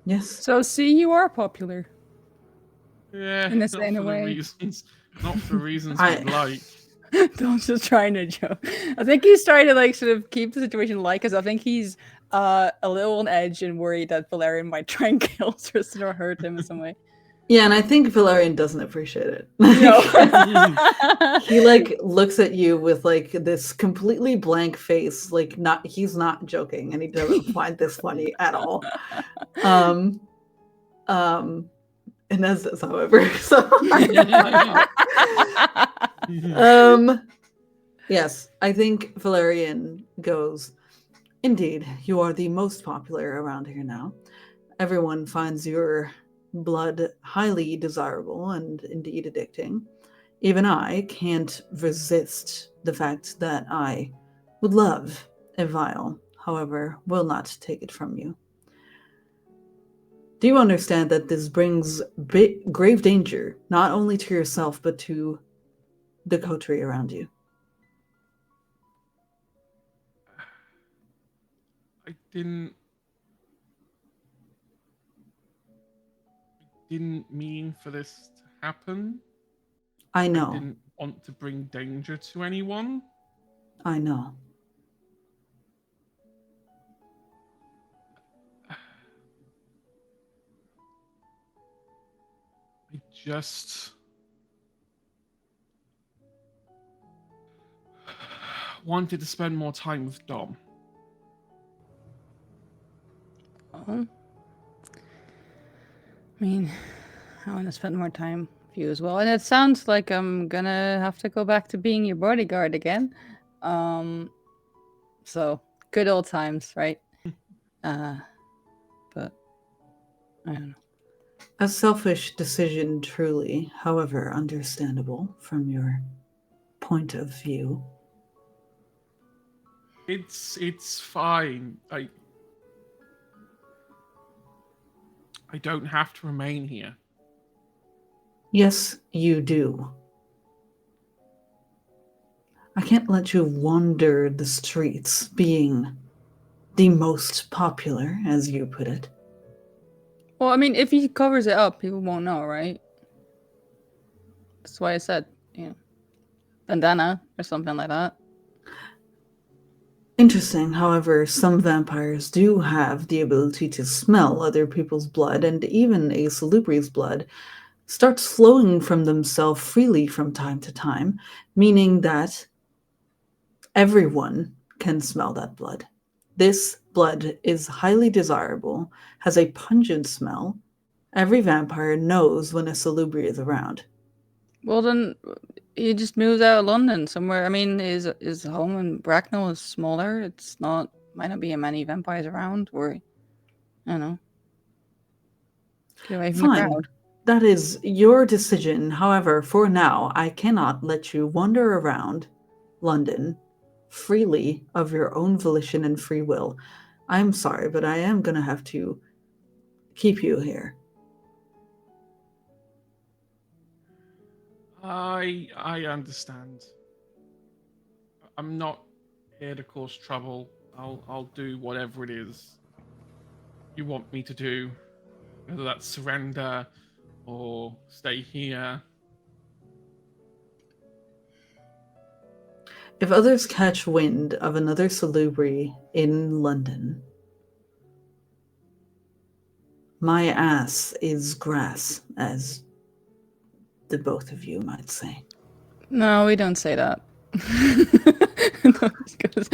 Yes. So see, you are popular. Yeah, In a not certain for way. the reasons, not for reasons we'd like. Don's just trying to joke. I think he's trying to like sort of keep the situation light because I think he's a little on edge and worried that Valerian might try and kill Tristan or hurt him in some way. Yeah, and I think Valerian doesn't appreciate it. No. He like looks at you with like this completely blank face, like he's not joking, and he doesn't find this funny at all. And as does, however. So yes, I think Valerian goes, indeed, you are the most popular around here now. Everyone finds your blood highly desirable and indeed addicting. Even I can't resist the fact that I would love a vial, however, will not take it from you. Do you understand that this brings grave danger, not only to yourself, but to the coterie around you? I didn't mean for this to happen. I I know. didn't want to bring danger to anyone. I know. I just wanted to spend more time with Dom. Well, I mean, I want to spend more time with you as well. And it sounds like I'm gonna have to go back to being your bodyguard again. So good old times, right? But I don't know. A selfish decision, truly, however understandable from your point of view. It's fine. I don't have to remain here. Yes, you do. I can't let you wander the streets being the most popular, as you put it. Well, I mean, if he covers it up, people won't know, right? That's why I said, bandana or something like that. Interesting, however, some vampires do have the ability to smell other people's blood, and even a salubrious blood starts flowing from themselves freely from time to time, meaning that everyone can smell that blood. This blood is highly desirable, has a pungent smell. Every vampire knows when a salubri is around. Well, then he just moves out of London somewhere. I mean, his home in Bracknell is smaller. It's not might not be many vampires around, or I don't know. Get away from the Fine. crowd. That is your decision. However, for now, I cannot let you wander around London freely of your own volition and free will. I'm sorry, but I am going to have to keep you here. I understand. I'm not here to cause trouble. I'll do whatever it is you want me to do, whether that's surrender or stay here. If others catch wind of another salubri in London, my ass is grass, as the both of you might say. No, we don't say that. No, just 'cause-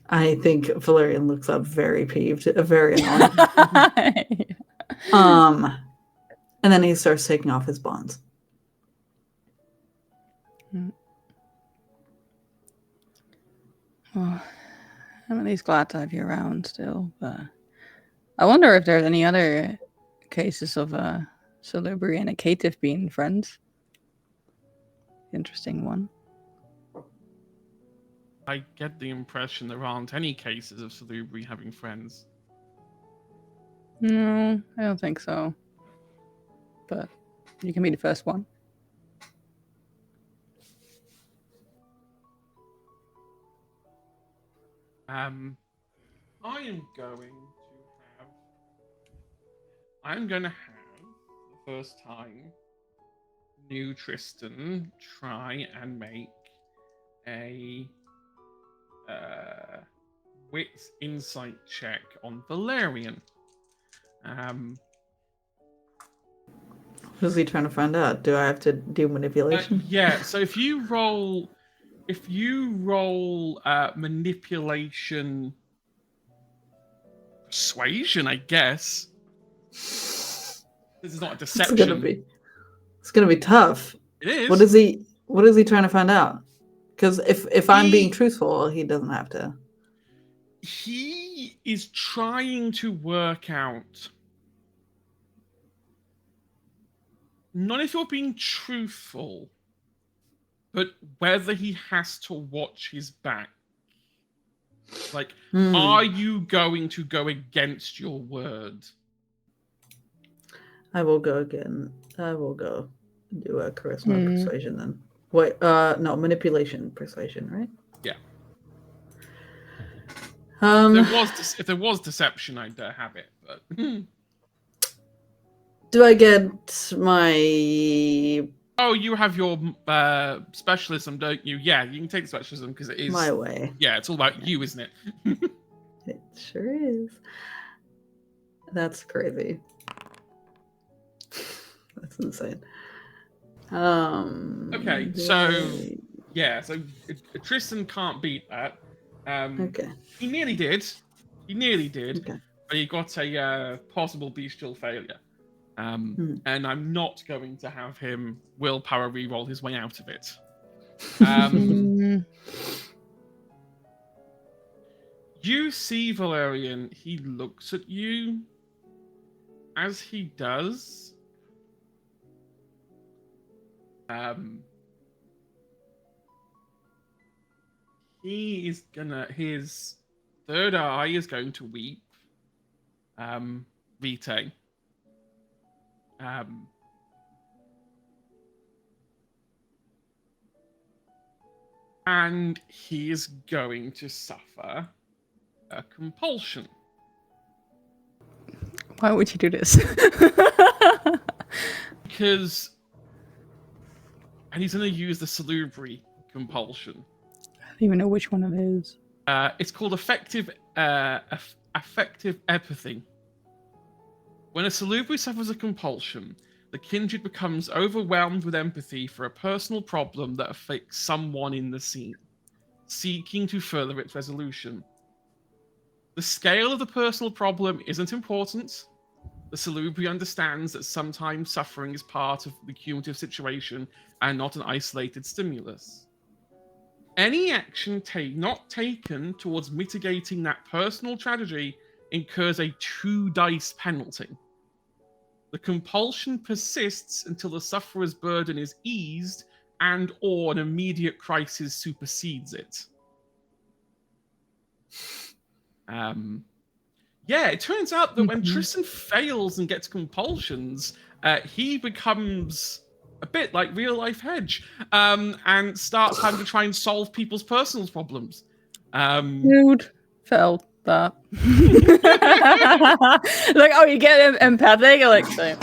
I think Valerian looks up very peeved, very annoyed. And then he starts taking off his bonds. Well, I'm at least glad to have you around still, but I wonder if there's any other cases of Salubri and a caitiff being friends. Interesting one. I get the impression there aren't any cases of Salubri having friends. No, I don't think so. But you can be the first one. I'm going to have the first time new Tristan try and make a wits insight check on Valerian. Who's he trying to find out? Do I have to do manipulation? Yeah. So if you roll manipulation, persuasion, I guess. This is not a deception. It's gonna be tough. It is. What is he trying to find out? Because if I'm being truthful, he doesn't have to. He is trying to work out, not if you're being truthful, but whether he has to watch his back. Like, Hmm. are you going to go against your word? I will go again. I will go do a charisma persuasion then. Wait, no, manipulation persuasion, right? Yeah. If If there was deception, I'd have it. But do I get my oh, you have your specialism, don't you? Yeah, you can take the specialism because it is my way? Yeah, it's all about you, isn't it? It sure is. That's crazy. That's insane. Okay, so yeah, so Tristan can't beat that. Okay. He nearly did. He nearly did, Okay. but he got a possible bestial failure. And I'm not going to have him willpower re-roll his way out of it. You see, Valerian, he looks at you. As he does, his third eye is going to weep. Vitae. And he is going to suffer a compulsion. Why would you do this? Because, and he's going to use the salubri compulsion. I don't even know which one it is. It's called affective empathy. When a salubri suffers a compulsion, the kindred becomes overwhelmed with empathy for a personal problem that affects someone in the scene, seeking to further its resolution. The scale of the personal problem isn't important. The salubri understands that sometimes suffering is part of the cumulative situation and not an isolated stimulus. Any action not taken towards mitigating that personal tragedy incurs a 2 dice penalty. The compulsion persists until the sufferer's burden is eased and/or an immediate crisis supersedes it. Yeah, it turns out that when Tristan fails and gets compulsions, he becomes a bit like real life Hedge, and starts having to try and solve people's personal problems. Dude, felt that. Like, oh, you get empathic? Like, same.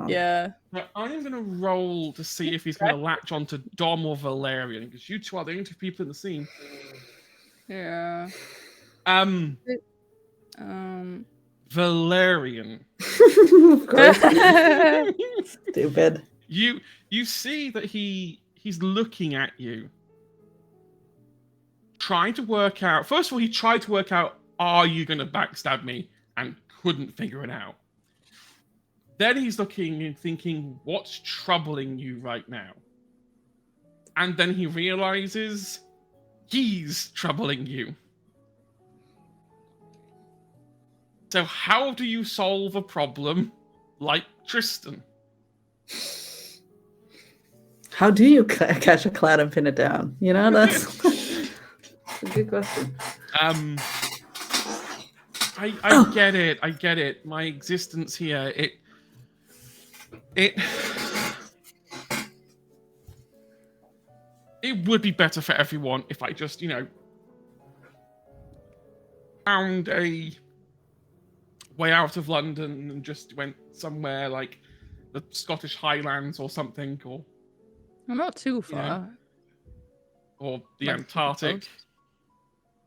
Yeah. But I'm going to roll to see if he's going to latch onto Dom or Valerian, because you two are the only two people in the scene. Yeah. Valerian. Of course. Stupid. You see that he's looking at you, trying to work out. First of all, he tried to work out, are you going to backstab me, and couldn't figure it out. Then he's looking and thinking, what's troubling you right now? And then he realizes he's troubling you. So how do you solve a problem like Tristan? How do you catch a cloud and pin it down? You know, that's a good question. I get it. I get it. My existence here, it would be better for everyone if I just, found a way out of London and just went somewhere like the Scottish Highlands or something, or I'm not too far. Or the Like, Antarctic.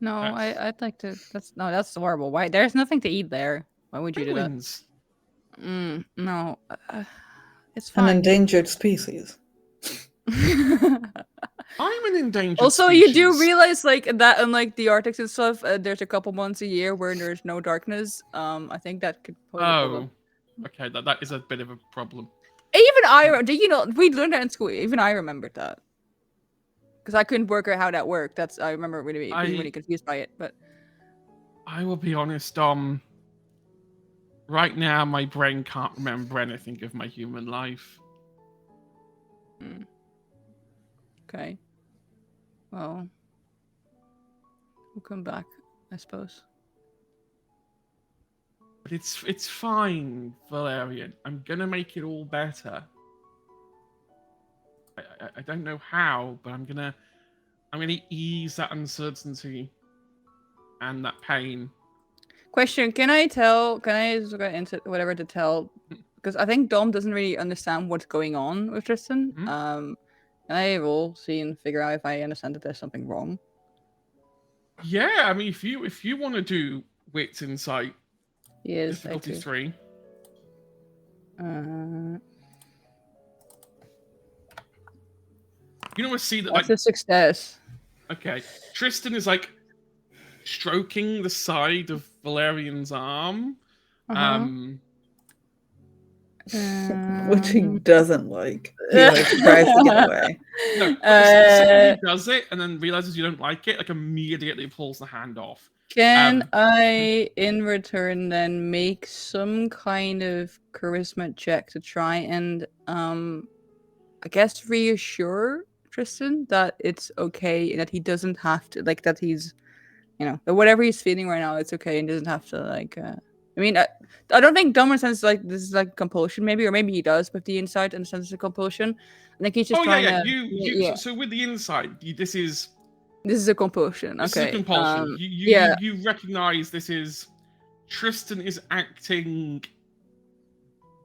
No, I'd like to. That's horrible. Why? There's nothing to eat there. Why would you Penguins. do that? No, it's fine. An endangered species. I'm an endangered Also, species. you do realize, like, that unlike the Arctic and stuff, there's a couple months a year where there's no darkness. I think that could pose a problem. Okay, that is a bit of a problem. Even do you know, we learned that in school. Even I remembered that. Because I couldn't work out how that worked. I remember being really confused by it. But I will be honest, right now my brain can't remember anything of my human life. Okay. Well, We'll come back, I suppose. But it's fine, Valerian. I'm gonna make it all better. I don't know how, but I'm gonna ease that uncertainty and that pain. Question: Can I just go into whatever to tell? Because I think Dom doesn't really understand what's going on with Tristan. Can I roll, see, and figure out if I understand that there's something wrong? Yeah, I mean, if you want to do wits insight, Yes, difficulty 3. You know, I see that That's like a success. okay, Tristan is like stroking the side of Valerian's arm. Which he doesn't like. He like tries to get away. No, but the second he does it and then realizes you don't like it, like immediately pulls the hand off. Can I, in return, then make some kind of charisma check to try and, I guess, reassure Tristan that it's okay and that he doesn't have to, like, that he's, that whatever he's feeling right now, it's okay and doesn't have to, like, I mean, I don't think Dom understands like this is like compulsion, maybe, or maybe he does, but the insight understands it's a compulsion. I think he's just trying to. So with the insight, this is a compulsion. This okay. is a compulsion. You recognize this is Tristan is acting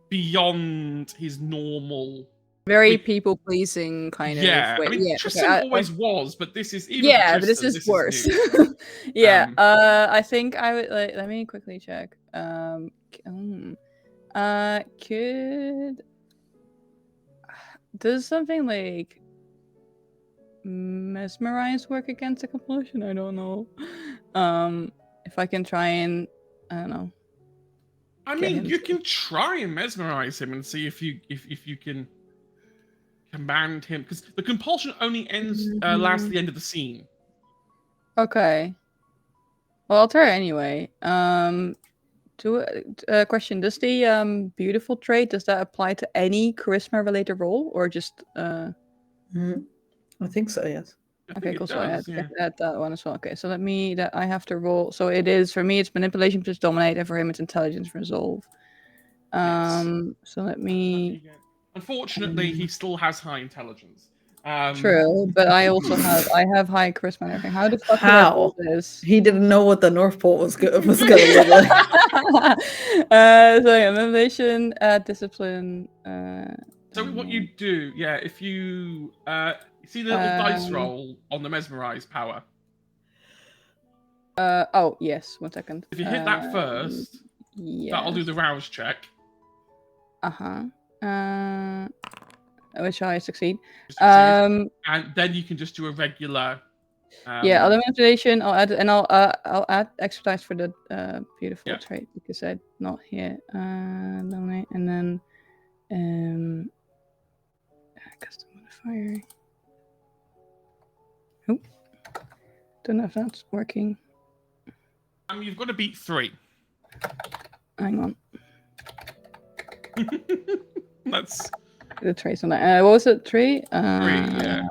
beyond his normal. Very people pleasing kind of. Yeah, way. I mean, Tristan always was, but this is even. Yeah, Tristan, but this is worse. Is yeah. I think I would like. Let me quickly check. Does something like mesmerize work against a compulsion? I don't know. If I can try and I don't know. I mean, you can try and mesmerize him and see if you can command him, because the compulsion only ends lasts the end of the scene. Okay. Well, I'll try anyway. Question: does the beautiful trait, does that apply to any charisma related role or just I think so, yes. Okay, cool. So I had that one as well. Okay, so I have to roll. So it is, for me, it's manipulation plus dominate, and for him it's intelligence resolve. So let me. Unfortunately, he still has high intelligence. True, but I also have high charisma and everything. How the fuck did I roll this? He didn't know what the North Pole was gonna look like. So yeah, manipulation, discipline. So what you do, if you see the little dice roll on the mesmerize power. Oh yes, 1 second. If you hit that first, that'll do the rouse check. Which I succeed. And then you can just do a regular. Other manipulation. I'll add extra dice for the beautiful trait because I'm not here. Dominate, and then custom modifier. Oh, don't know if that's working. You've got to beat 3. Hang on. That's the trace on that. What was it? 3? 3, yeah.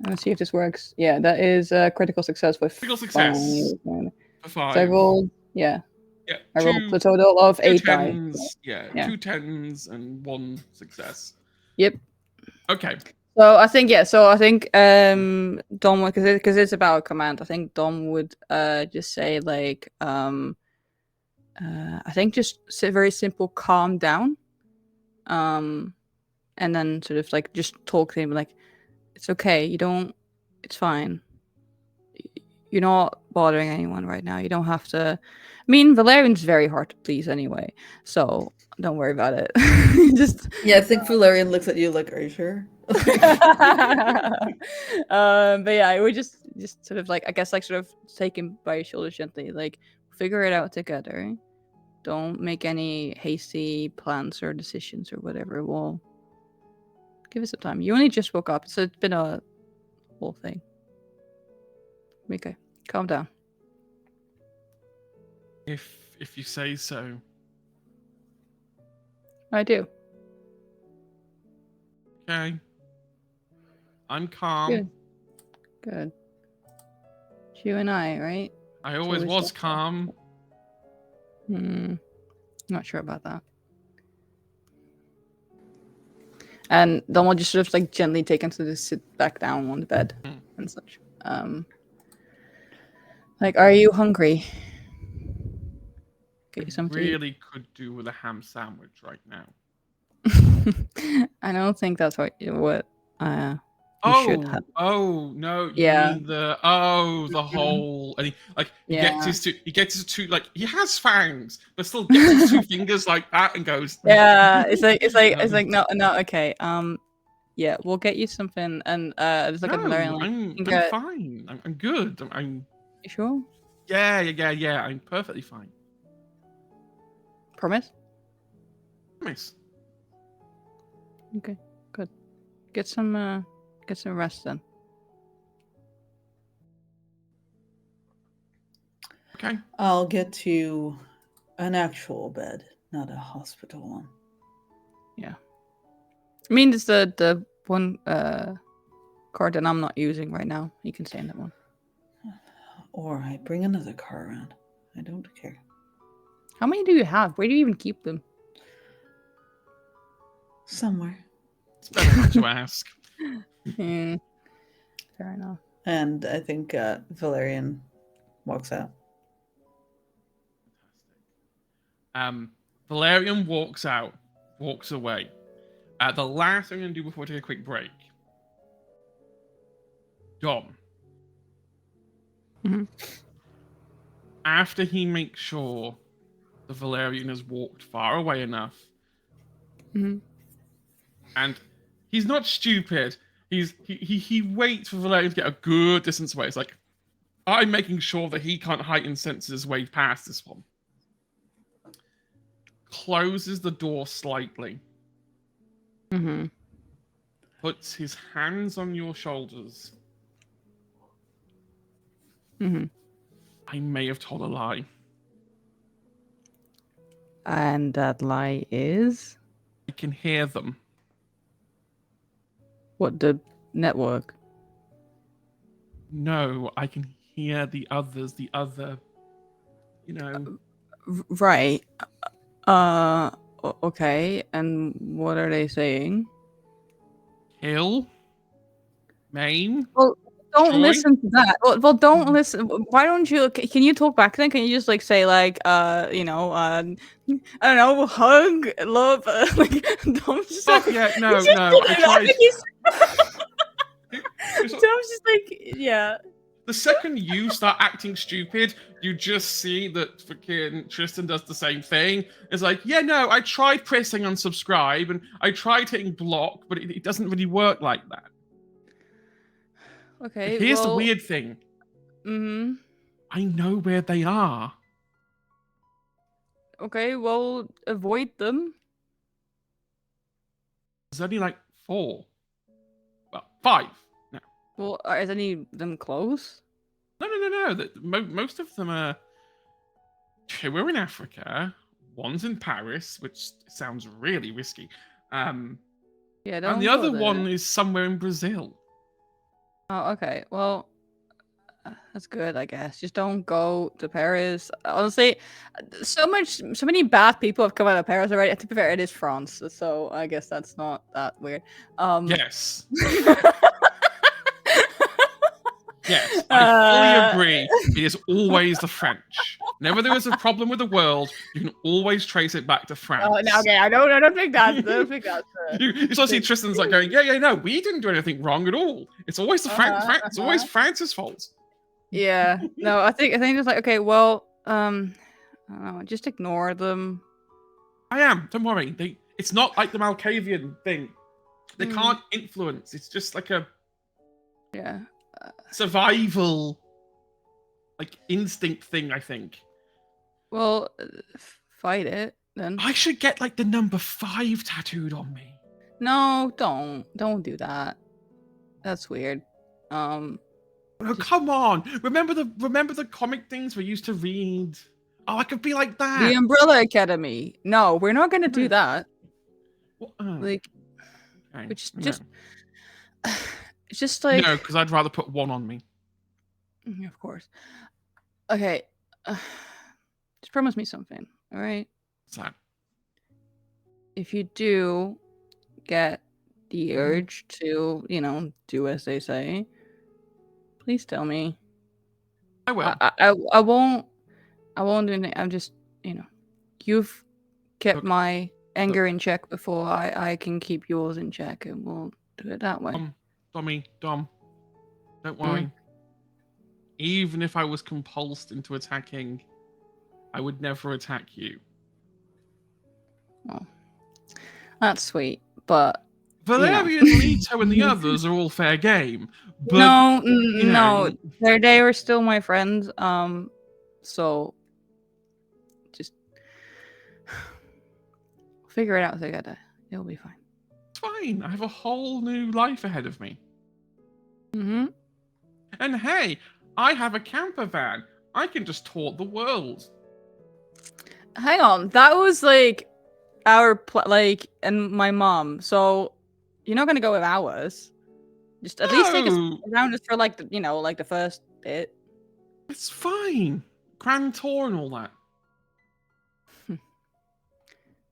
Let's see if this works. Yeah, that is a critical success with critical success. 5. So I rolled, Yeah. I rolled a total of 8 10s, dice. Yeah, 2 10s and 1 success. Yep. Okay. So I think Dom, because it's about command. I think Dom would just say like I think just say very simple, calm down, and then sort of like just talk to him like it's okay. It's fine. You're not bothering anyone right now. You don't have to. I mean, Valerian's very hard to please anyway, so don't worry about it. I think Valerian looks at you like, "Are you sure?" But yeah, I would just sort of like, I guess, like sort of take him by your shoulder gently, like figure it out together. Don't make any hasty plans or decisions or whatever. We'll give it some time. You only just woke up, so it's been a whole thing. Okay, calm down. If you say so. I do. Okay. I'm calm. Good. You and I, right? I always always was calm. Not sure about that. And then we'll just sort of like gently take him to sit back down on the bed and such. Like, are you hungry? Get you something. Really could do with a ham sandwich right now. I don't think that's what you should have. Oh no! Yeah. You mean the whole and he gets his two like he has fangs, but still gets his two fingers like that and goes. Yeah, it's like no, okay. Yeah, we'll get you something, and there's like a Valerian. I'm fine. I'm good. I'm. You sure? Yeah. I'm perfectly fine. Promise? Promise. Okay, good. Get some rest then. Okay. I'll get to an actual bed, not a hospital one. Yeah. I mean, it's the one card that I'm not using right now. You can stay in that one. Or I bring another car around. I don't care. How many do you have? Where do you even keep them? Somewhere. It's better not to ask. Fair enough. And I think Valerian walks out. Valerian walks away. The last thing I'm going to do before we take a quick break. Dom. Mm-hmm. After he makes sure the Valerian has walked far away enough, and he's not stupid. He waits for Valerian to get a good distance away. It's like, I'm making sure that he can't heighten senses his way past this one. Closes the door slightly. Puts his hands on your shoulders. I may have told a lie. And that lie is? I can hear them. What, the network? No, I can hear the others, Right. Okay, and what are they saying? Kill? Maim? Well, don't Joy? listen to that. Well, don't listen. Why don't you? Can you talk back then? Can you just like say like I don't know, hug, love, like don't just. Oh, yeah, no. I tried. Dom's just like, yeah. The second you start acting stupid, you just see that freaking Tristan does the same thing. It's like, yeah, no, I tried pressing unsubscribe and I tried hitting block, but it doesn't really work like that. Okay. Here's the weird thing. I know where they are. Okay, well, avoid them. There's only like 4. Well, 5 now. Well, are any of them close? No. Most of them are. 2 are in Africa. 1's in Paris, which sounds really risky. Yeah, and the other one is somewhere in Brazil. Oh, okay. Well, that's good, I guess. Just don't go to Paris. Honestly, so many bad people have come out of Paris already. To be fair, it is France, so I guess that's not that weird. Yes. Yes, I fully agree. It is always the French. Whenever there is a problem with the world, you can always trace it back to France. Oh, no, okay, I don't think that's. I don't think that's. You sort of see Tristan's like going, yeah, no, we didn't do anything wrong at all. It's always the It's always France's fault. Yeah, no, I think it's like, okay, well, I don't know, just ignore them. I am. Don't worry. It's not like the Malkavian thing. They can't influence. It's just like a survival, like instinct thing. I think. Well, fight it then. I should get like the number 5 tattooed on me. No, don't do that. That's weird. Oh, come on! Remember the comic things we used to read? Oh, I could be like that. The Umbrella Academy. No, we're not gonna do that. What? Like, Okay. which just it's just like no, because I'd rather put 1 on me. Of course. Okay. Just promise me something, all right? What's that? If you do get the urge to, do as they say, please tell me. I will. I won't do anything. I'm just, you've kept Look, my anger in check before. I can keep yours in check, and we'll do it that way. Dom, don't worry. Mm. Even if I was compulsed into attacking, I would never attack you. Oh, that's sweet, but Valerian, Leto, and the others are all fair game. But, no, they were still my friends. So just figure it out together. It'll be fine. It's fine. I have a whole new life ahead of me. Mm-hmm. And hey, I have a camper van. I can just tour the world. Hang on, that was like our and my mom. So you're not gonna go with ours. Just at least take us around just for like the first bit. It's fine. Grand tour and all that.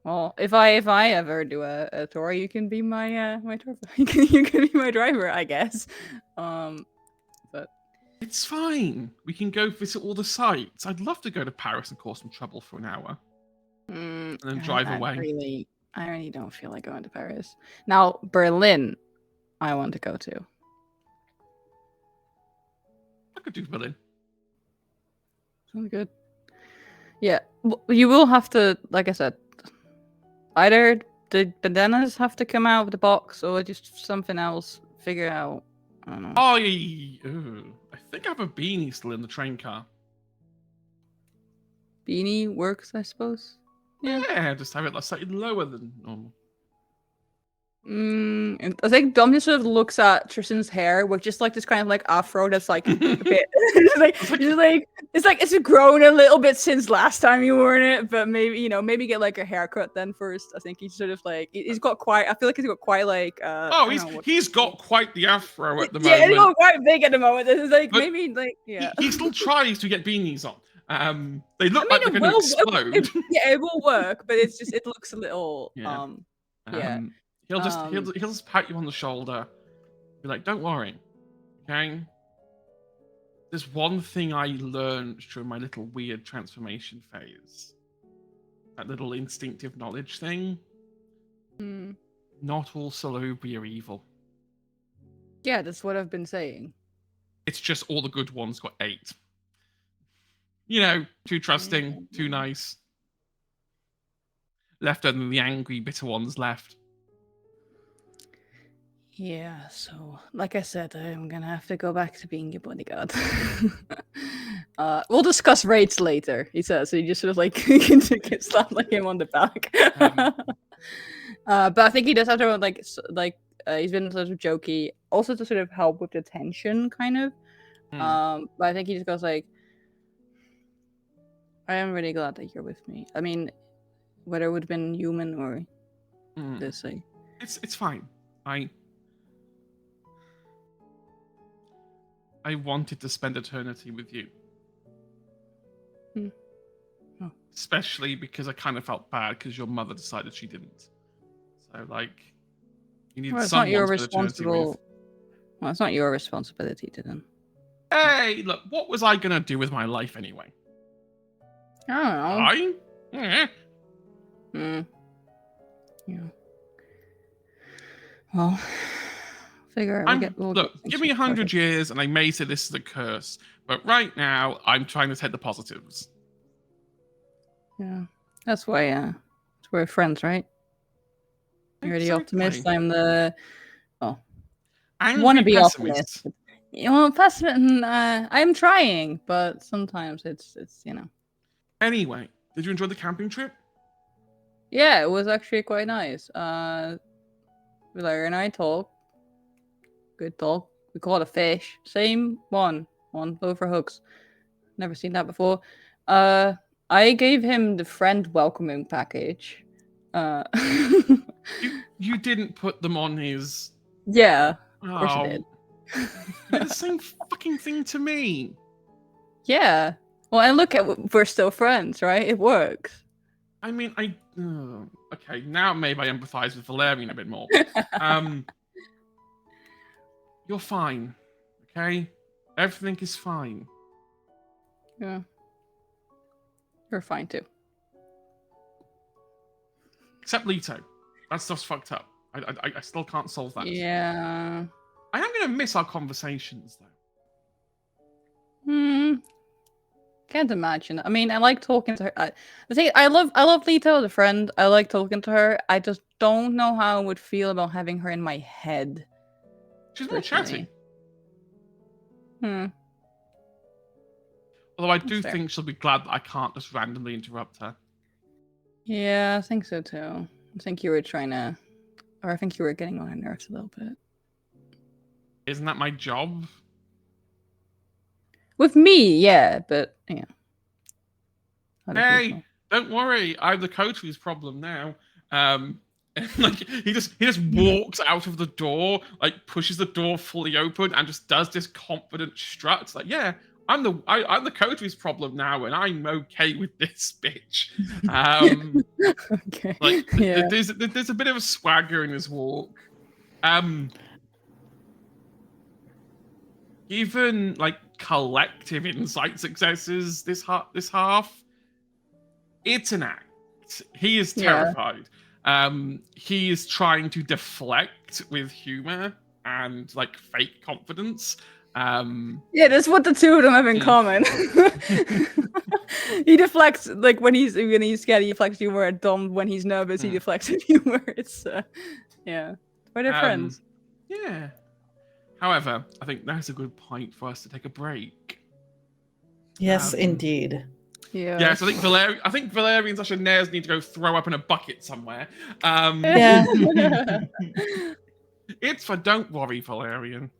Well, if I ever do a tour, you can be my my tour. You can be my driver, I guess. But it's fine. We can go visit all the sites. I'd love to go to Paris and cause some trouble for an hour, and then drive away. I really don't feel like going to Paris. Now, Berlin, I want to go to. I could do Berlin. Sounds good. Yeah, you will have to, like I said, either the bananas have to come out of the box or just something else. Figure out. I don't know. Oh, I think I have a beanie still in the train car. Beanie works, I suppose. Yeah, just have it slightly lower than normal. I think Dom just sort of looks at Tristan's hair with just like this kind of like afro that's like a bit it's grown a little bit since last time you wore it, but maybe get like a haircut then first. I think he's sort of like he's got quite. I feel like he's got quite like. He's got quite the afro at the moment. Yeah, he's got quite big at the moment. This is like but maybe like He still tries to get beanies on. They look like they're going to explode. It will work, but it looks a little He'll just pat you on the shoulder, be like, "Don't worry, okay? There's one thing I learned during my little weird transformation phase. That little instinctive knowledge thing. Not all Salubri are evil. Yeah, that's what I've been saying. It's just all the good ones got 8. Too trusting, too nice. Left only the angry, bitter ones left." Yeah, so like I said, I'm gonna have to go back to being your bodyguard. We'll discuss rates later, he says. So you just sort of like can slap like him on the back. But I think he does have to he's been sort of jokey, also to sort of help with the tension, kind of. But I think he just goes like, "I am really glad that you're with me. I mean, whether it would have been human or this thing, it's fine. I wanted to spend eternity with you. Oh. Especially because I kind of felt bad because your mother decided she didn't. So, you need someone to spend eternity with. Well, it's not your responsibility to them. Hey, look, what was I going to do with my life anyway? I don't know. Yeah. Well... Give me 100 years and I may say this is a curse, but right now I'm trying to take the positives. Yeah, that's why we're friends, right? You're the optimist. I'm the wannabe optimist. Pessimist. I'm trying, but sometimes it's. Anyway, did you enjoy the camping trip? Yeah, it was actually quite nice. Larry and I talked. Good talk. We caught a fish. Same one over hooks. Never seen that before. I gave him the friend welcoming package. You didn't put them on his. Yeah, of course you did. You did the same fucking thing to me. Yeah. Well, and look at we're still friends, right? It works. I mean, okay, now maybe I empathize with Valerian a bit more. You're fine, okay? Everything is fine. Yeah. You're fine too. Except Leto. That stuff's fucked up. I still can't solve that. Yeah. I am going to miss our conversations, though. Can't imagine. I mean, I like talking to her. The thing, I love Leto as a friend. I like talking to her. I just don't know how I would feel about having her in my head. She's more chatty. Hmm. Although I do fair. think she'll be glad that I can't just randomly interrupt her. Yeah, I think so too. I think you were trying to, or I think you were getting on her nerves a little bit. Isn't that my job? With me, yeah, but yeah. Other Hey, people. don't worry. I'm the coteries problem now. And like he just walks out of the door, like pushes the door fully open, and just does this confident strut. Like, yeah, I'm the coteries problem now, and I'm okay with this bitch. Okay. Like Yeah. there's a bit of a swagger in his walk. Given like collective insight successes this half, it's an act. He is terrified. He is trying to deflect with humor and like fake confidence. Yeah, that's what the two of them have in common. He deflects like when he's scared, he deflects humor at Dom. When he's nervous, he deflects humor. It's yeah, but they're friends. Yeah. However, I think that's a good point for us to take a break. Yes, indeed. Yeah. Yes, I think Valerian and Nares need to go throw up in a bucket somewhere. Yeah. It's for don't worry, Valerian.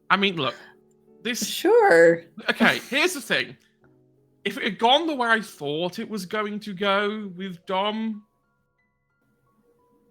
I mean, look, this. Sure. Okay, here's the thing. If it had gone the way I thought it was going to go with Dom,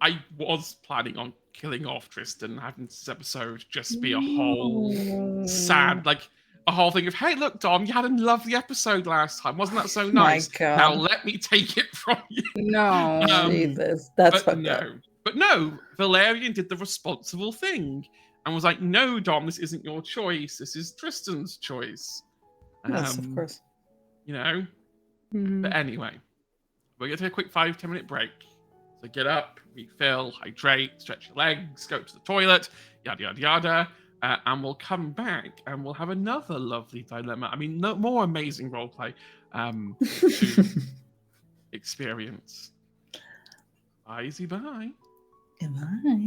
I was planning on killing off Tristan, having this episode just be a whole sad, like a whole thing of, hey, look, Dom, you had a lovely episode last time. Wasn't that so nice? My God. Now let me take it from you. No. Jesus, that's fucked up. But no, Valerian did the responsible thing and was like, no, Dom, this isn't your choice. This is Tristan's choice. Yes, of course. You know? But anyway, we're going to take a quick 5-10 minute break. So get up, refill, hydrate, stretch your legs, go to the toilet, yada, yada, yada. And we'll come back and we'll have another lovely dilemma. I mean, no more amazing roleplay to experience. Bye, bye. Goodbye.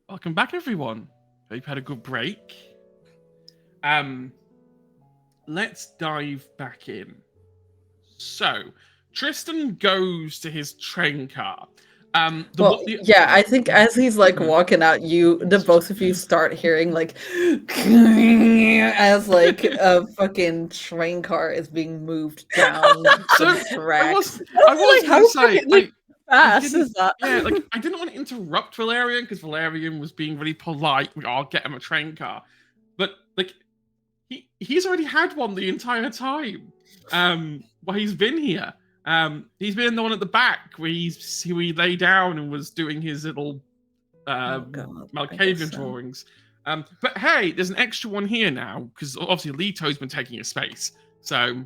Welcome back, everyone. Hope you had a good break. Let's dive back in. So, Tristan goes to his train car. I think as he's like walking out, the both of you start hearing like as like a fucking train car is being moved down the tracks. I was how fast is that? Yeah, like I didn't want to interrupt Valerian because Valerian was being really polite. I'll get him a train car, but like he's already had one the entire time. While he's been here. He's been the one at the back where he lay down and was doing his little Malkavian drawings. But hey, there's an extra one here now because obviously Leto's been taking his space. So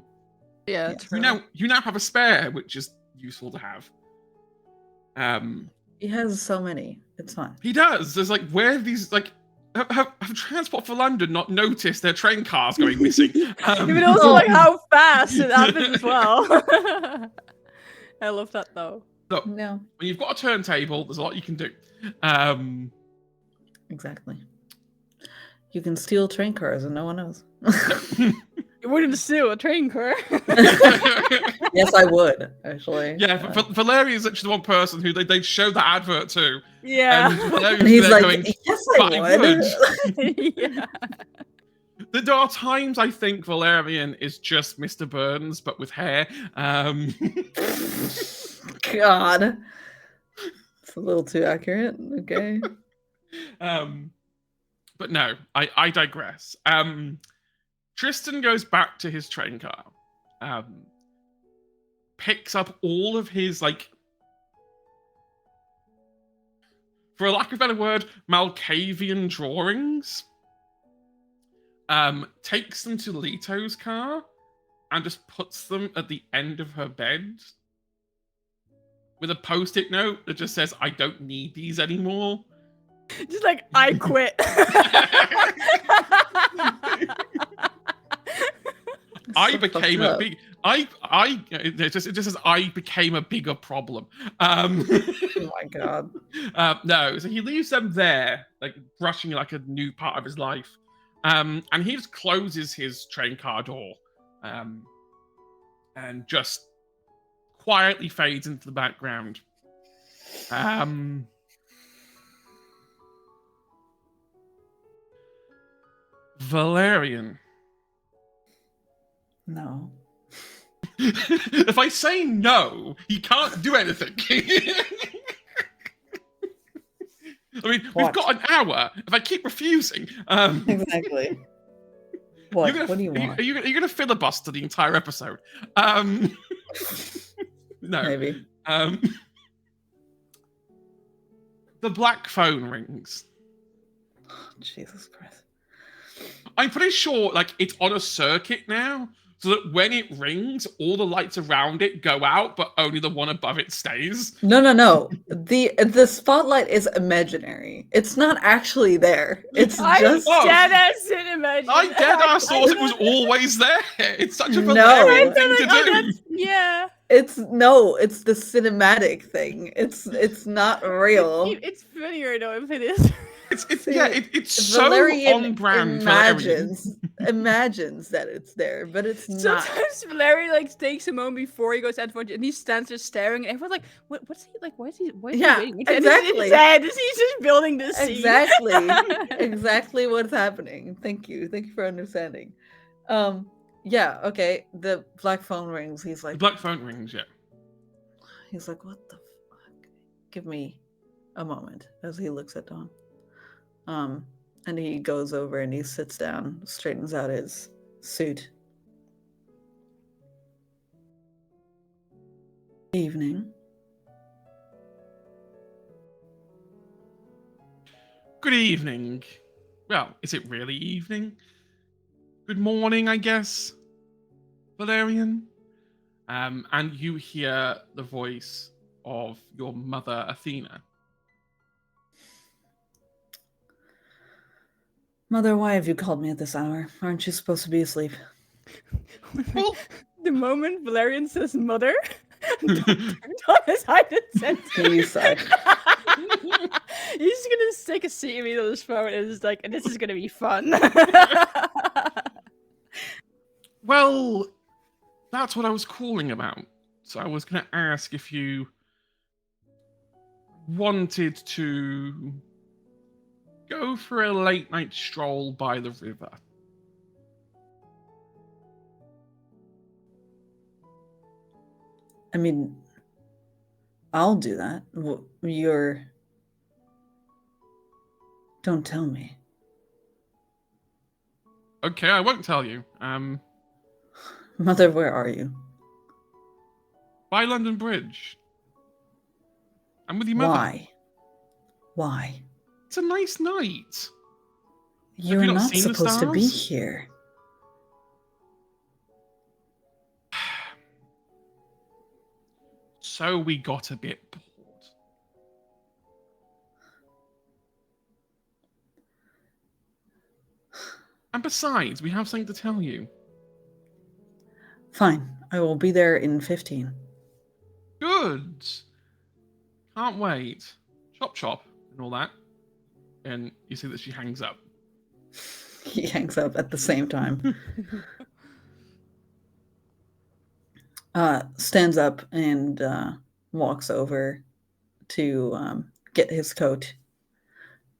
yeah, you now have a spare, which is useful to have. He has so many. It's fine. He does. There's like where these like. Have Transport for London not noticed their train cars going missing? But also like how fast it happens as well. I love that though. So, when you've got a turntable, there's a lot you can do. Exactly. You can steal train cars and no one knows. You wouldn't steal a train car. Yes, I would, actually. Yeah, Valerian is actually the one person who they show that advert to. Yeah. And he's like, going, yes, I would. Yeah. There are times I think Valerian is just Mr. Burns, but with hair. God. It's a little too accurate. Okay. But no, I digress. Tristan goes back to his train car, picks up all of his, like, for a lack of a better word, Malkavian drawings, takes them to Leto's car, and just puts them at the end of her bed with a post-it note that just says, I don't need these anymore. Just like, I quit. I became a big. It just says I became a bigger problem. Oh my god. No, so he leaves them there, like brushing like a new part of his life, and he just closes his train car door, and just quietly fades into the background. Valerian. No. If I say no, he can't do anything. I mean, we've got an hour. If I keep refusing, exactly. What do you want? Are you going to filibuster the entire episode? No. Maybe. The black phone rings. Oh, Jesus Christ. I'm pretty sure, like, it's on a circuit now, so that when it rings, all the lights around it go out, but only the one above it stays. No. The spotlight is imaginary. It's not actually there. It's just deadass in imaginary. I deadass thought it was always there. It's such a Valerian thing to do. Yeah. It's the cinematic thing. It's not real. It's funnier though if it is. It's so on brand. Imagines that it's there, but it's not. Sometimes Valerian takes a moment before he goes out and he stands there staring, and everyone's like, "What's he like? Why is he waiting?" Exactly. He's just building this scene. Exactly what's happening. Thank you for understanding. Yeah. Okay. The black phone rings. He's like, the black phone rings. Yeah. He's like, what the fuck? Give me a moment as he looks at Dawn. And he goes over and he sits down, straightens out his suit. Evening. Good evening. Well, is it really evening? Good morning, I guess, Valerian. And you hear the voice of your mother, Athena. Mother, why have you called me at this hour? Aren't you supposed to be asleep? Well, the moment Valerian says mother, Tom is hiding sense. He's like, he's gonna take a just see me on this phone and it's like, this is gonna be fun. Well, that's what I was calling about. So I was going to ask if you wanted to go for a late night stroll by the river. I mean, I'll do that. Don't tell me. Okay, I won't tell you. Mother, where are you? By London Bridge. I'm with your mother. Why? Why? It's a nice night. You're you not not seen the supposed to be stars? here. So we got a bit bored. And besides, we have something to tell you. Fine, I will be there in 15. Good. Can't wait. Chop chop and all that. And you see that she hangs up. He hangs up at the same time. Stands up and walks over to get his coat.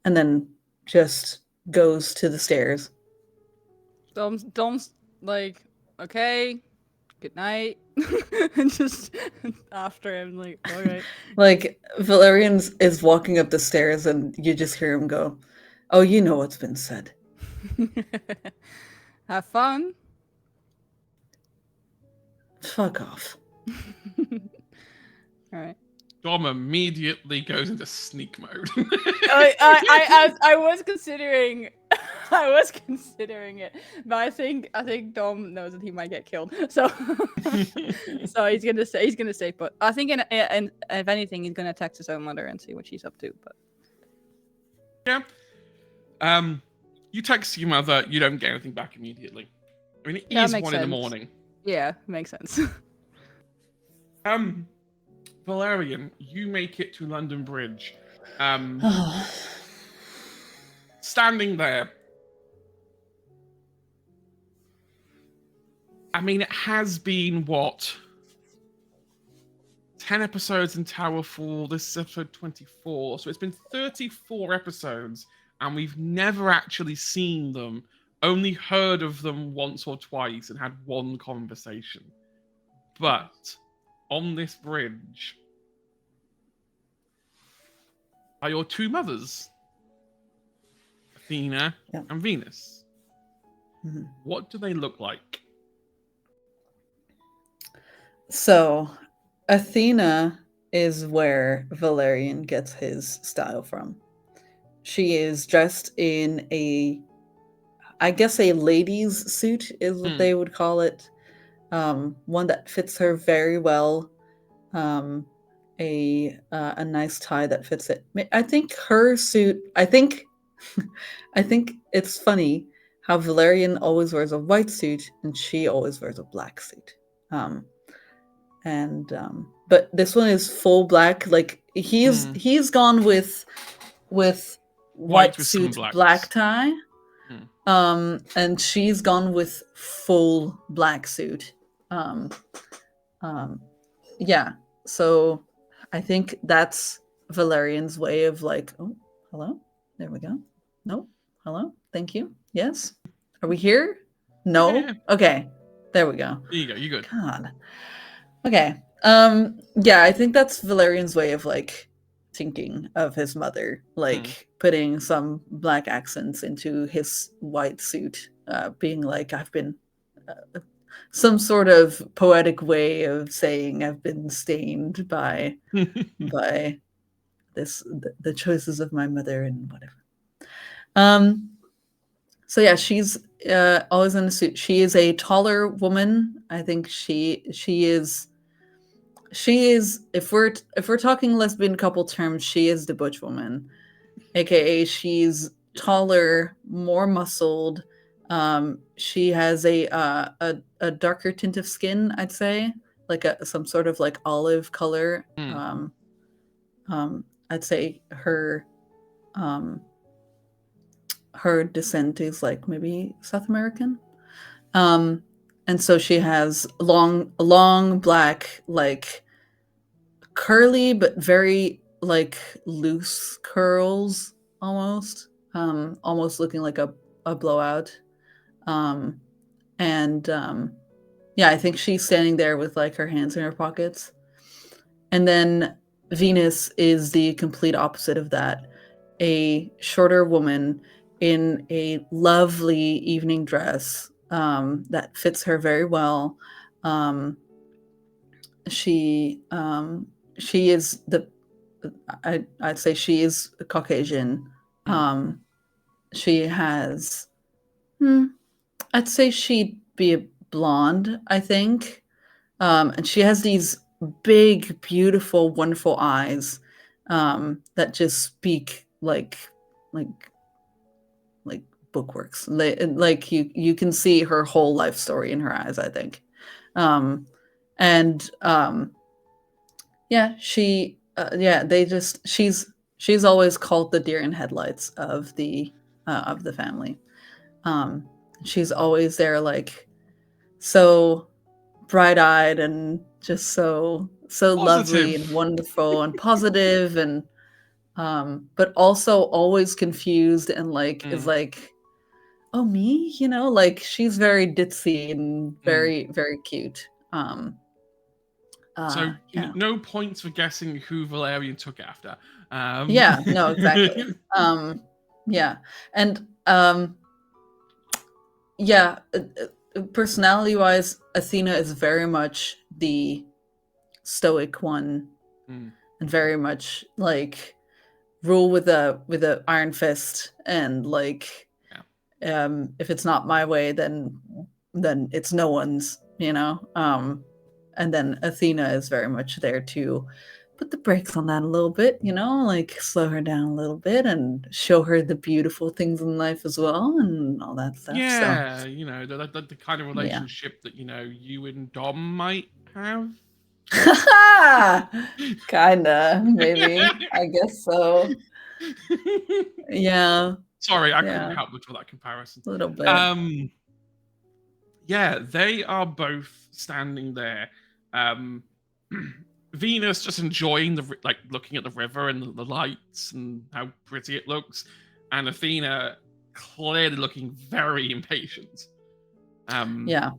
And then just goes to the stairs. Dom's like, okay, good night. And just after him, like, all right. Like, Valerian is walking up the stairs and you just hear him go, oh, you know what's been said. Have fun. Fuck off. All right. Dom immediately goes into sneak mode. I was considering it, but I think Dom knows that he might get killed, so so he's gonna stay put. I think and if anything, he's gonna text his own mother and see what she's up to. But yeah, you text your mother, you don't get anything back immediately. I mean, it That is makes 1 in the sense. morning. Yeah, makes sense. Valerian, you make it to London Bridge. Standing there. I mean, it has been, 10 episodes in Towerfall. This is episode 24. So it's been 34 episodes, and we've never actually seen them, only heard of them once or twice and had one conversation. But on this bridge are your two mothers, Athena and Venus. Mm-hmm. What do they look like? So, Athena is where Valerian gets his style from. She is dressed in I guess a lady's suit is what they would call it. One that fits her very well. A nice tie that fits it. I think her suit. I think it's funny how Valerian always wears a white suit and she always wears a black suit. But this one is full black. Like he's gone with white with suit, some black tie. And she's gone with full black suit. Yeah. So I think that's Valerian's way of like, oh, hello. There we go. No. Hello. Thank you. Yes. Are we here? No. Yeah. Okay. There we go. There you go. You're good. God. Okay. Yeah, I think that's Valerian's way of like thinking of his mother, like putting some black accents into his white suit, being like, I've been some sort of poetic way of saying I've been stained by by the choices of my mother and whatever. So yeah, she's always in a suit. She is a taller woman. I think she is if we're talking lesbian couple terms, she is the butch woman, aka she's taller, more muscled. She has a darker tint of skin, I'd say, like some sort of like olive color. I'd say her her descent is like maybe South American. And so she has long black, like curly but very like loose curls almost. Almost looking like a blowout. And yeah, I think she's standing there with like her hands in her pockets. And then Venus is the complete opposite of that. A shorter woman in a lovely evening dress that fits her very well. She is I'd say she is Caucasian. She has I'd say she'd be a blonde, I think. And she has these big, beautiful, wonderful eyes that just speak like bookworks. Like you can see her whole life story in her eyes, I think. Yeah, she's always called the deer in headlights of the family. She's always there, like so bright-eyed and just so lovely and wonderful and positive, and but also always confused and like is like, oh me, like she's very ditzy and very very cute. So no points for guessing who Valerian took after. Yeah, no, exactly. Yeah, and yeah, personality-wise, Athena is very much the stoic one, and very much like rule with a iron fist, and like if it's not my way, then it's no one's, and then Athena is very much there to put the brakes on that a little bit, like slow her down a little bit and show her the beautiful things in life as well and all that stuff. Yeah, so, the kind of relationship that, you and Dom might have. Kinda, maybe. I guess so. Yeah. Sorry, I couldn't help but draw that comparison. A little bit. Yeah, they are both standing there. Venus just enjoying looking at the river and the lights and how pretty it looks, and Athena clearly looking very impatient. Yeah.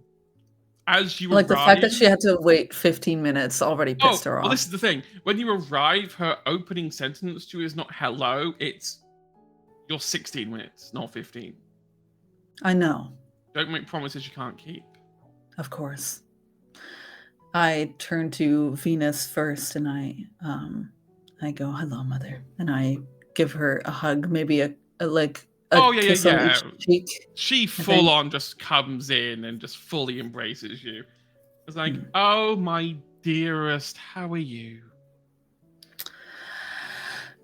As you like arrive, the fact that she had to wait 15 minutes already pissed her off. Well, this is the thing. When you arrive, her opening sentence to you is not hello, it's you're 16 minutes, not 15. I know. Don't make promises you can't keep. Of course. I turn to Venus first and I go, hello, mother. And I give her a hug, maybe a kiss on each cheek. She full on just comes in and just fully embraces you. It's like, oh, my dearest, how are you?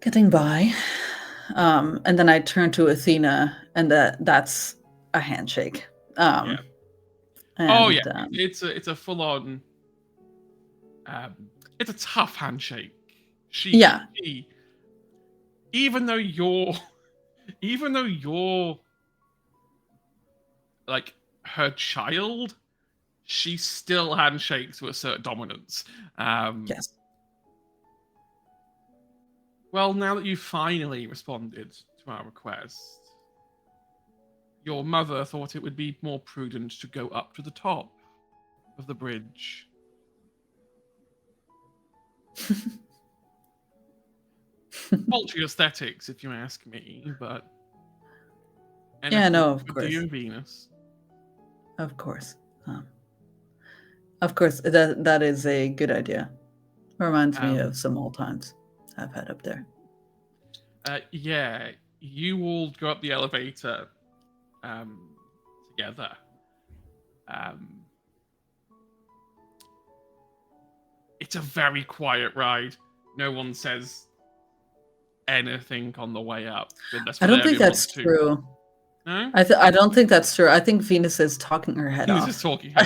Getting by. And then I turn to Athena, and that's a handshake. It's a full on. It's a tough handshake. She even though you're like her child, she still handshakes to assert dominance. Yes. Well, now that you've finally responded to our request, your mother thought it would be more prudent to go up to the top of the bridge. Paltry aesthetics, if you ask me, but of course. You and Venus. Of course. Of course, that is a good idea. Reminds me of some old times I've had up there. You all go up the elevator together. It's a very quiet ride. No one says anything on the way up. I don't think that's true. No? I don't think that's true. I think Venus is talking her head off. Venus is talking I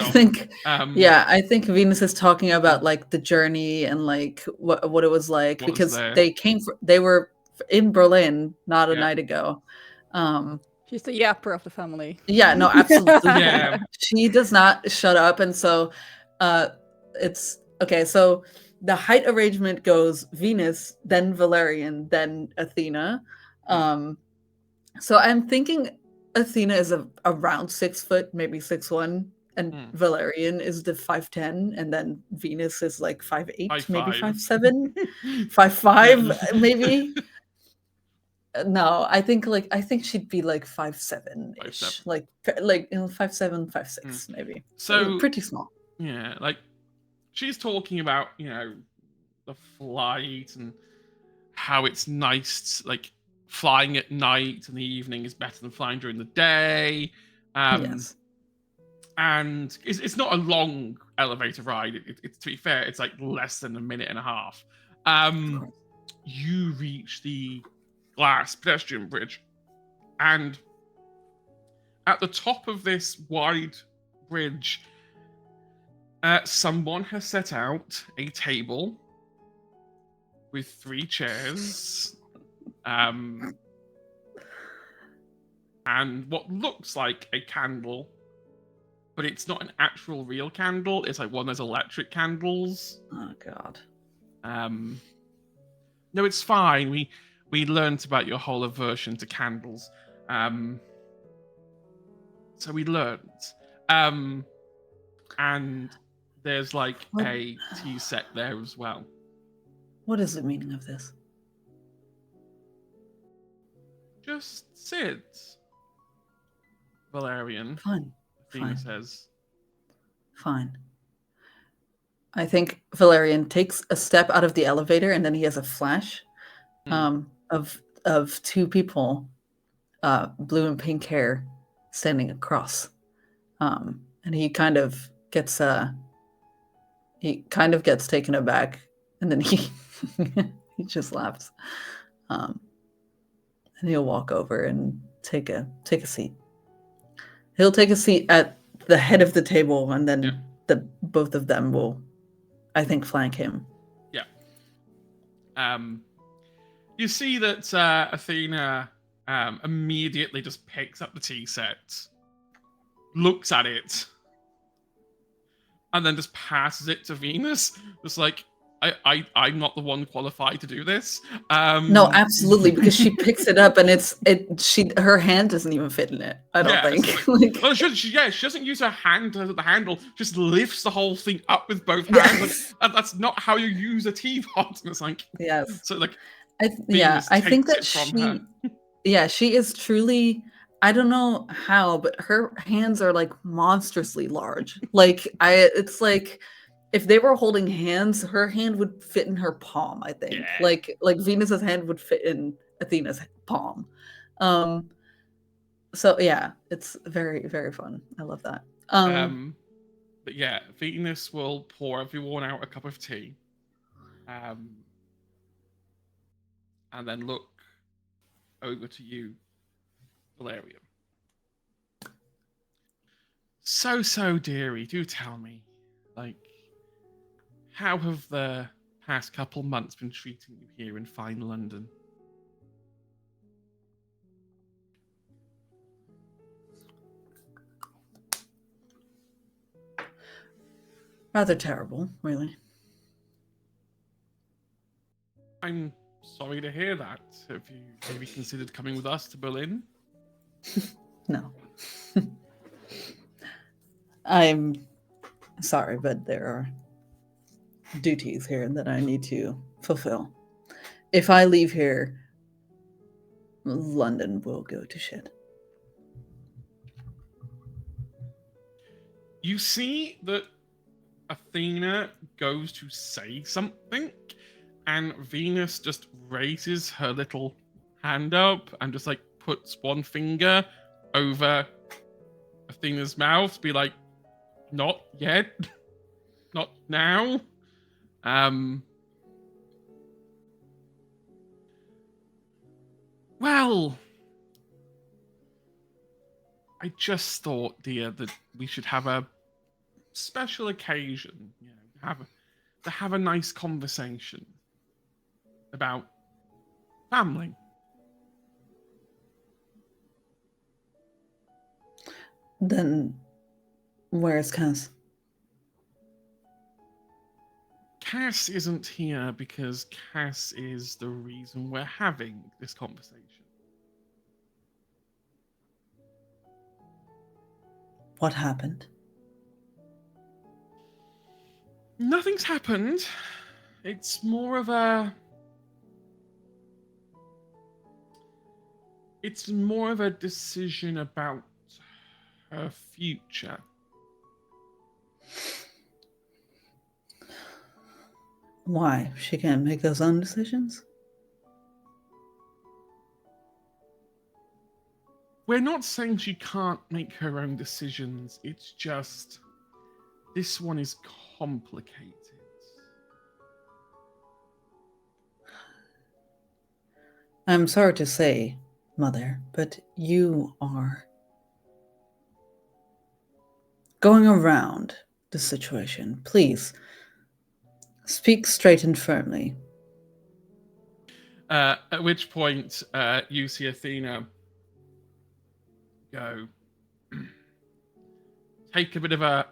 think Venus is talking about like the journey and like what it was like, because they were in Berlin not a night ago. She's the yapper of the family. Yeah, no, absolutely. Yeah. She does not shut up. And so it's okay. So the height arrangement goes Venus, then Valerian, then Athena. So I'm thinking Athena is around 6 foot, maybe 6'1", and Valerian is the 5'10", and then Venus is like 5'8", maybe 5'7", 5'5", maybe. No, I think she'd be like 5'7" ish, like 5'7", 5'6", maybe. So pretty small. Yeah, like she's talking about the flight and how it's nice, like flying at night in the evening is better than flying during the day. Yes. And it's not a long elevator ride. It's to be fair, it's like less than a minute and a half. You reach the glass pedestrian bridge, and at the top of this wide bridge, someone has set out a table with 3 chairs, and what looks like a candle, but it's not an actual real candle. It's like one of those electric candles. Oh God. No, it's fine. We learned about your whole aversion to candles. So we learned. And there's like a tea set there as well. What is the meaning of this? Just sit, Valerian. Fine. Athena says. Fine. I think Valerian takes a step out of the elevator, and then he has a flash of 2 people, blue and pink hair, standing across, and he kind of gets taken aback, and then he just laughs, and he'll walk over and take a seat. He'll take a seat at the head of the table, and then both of them will, I think, flank him. Yeah. You see that Athena immediately just picks up the tea set, looks at it, and then just passes it to Venus. Just like, I'm not the one qualified to do this. No, absolutely, because she picks it up and her hand doesn't even fit in it. I don't think. Well, she doesn't use her hand as the handle. Just lifts the whole thing up with both hands. Yes. Like, that's not how you use a teapot. And it's like, yes. So like, I think that she is truly. I don't know how, but her hands are like monstrously large. It's like if they were holding hands, her hand would fit in her palm, I think. Yeah. Like Venus's hand would fit in Athena's palm. So yeah, it's very, very fun. I love that. But yeah, Venus will pour everyone out a cup of tea. And then look over to you, Valerian. So, dearie, do tell me, like, how have the past couple months been treating you here in fine London? Rather terrible, really. I'm sorry to hear that. Have you maybe considered coming with us to Berlin? No. I'm sorry, but there are duties here that I need to fulfill. If I leave here, London will go to shit. You see that Athena goes to say something, and Venus just raises her little hand up and just like puts one finger over Athena's mouth, be like, not yet, not now. Well, I just thought, dear, that we should have a special occasion, to have a nice conversation about family. Then where's Cass? Cass isn't here because Cass is the reason we're having this conversation. What happened? Nothing's happened. It's more of a... It's more of a decision about her future. Why? She can't make those own decisions? We're not saying she can't make her own decisions. It's just... This one is complicated. I'm sorry to say, Mother, but you are going around the situation. Please, speak straight and firmly. At which point, you see Athena go, take a bit of a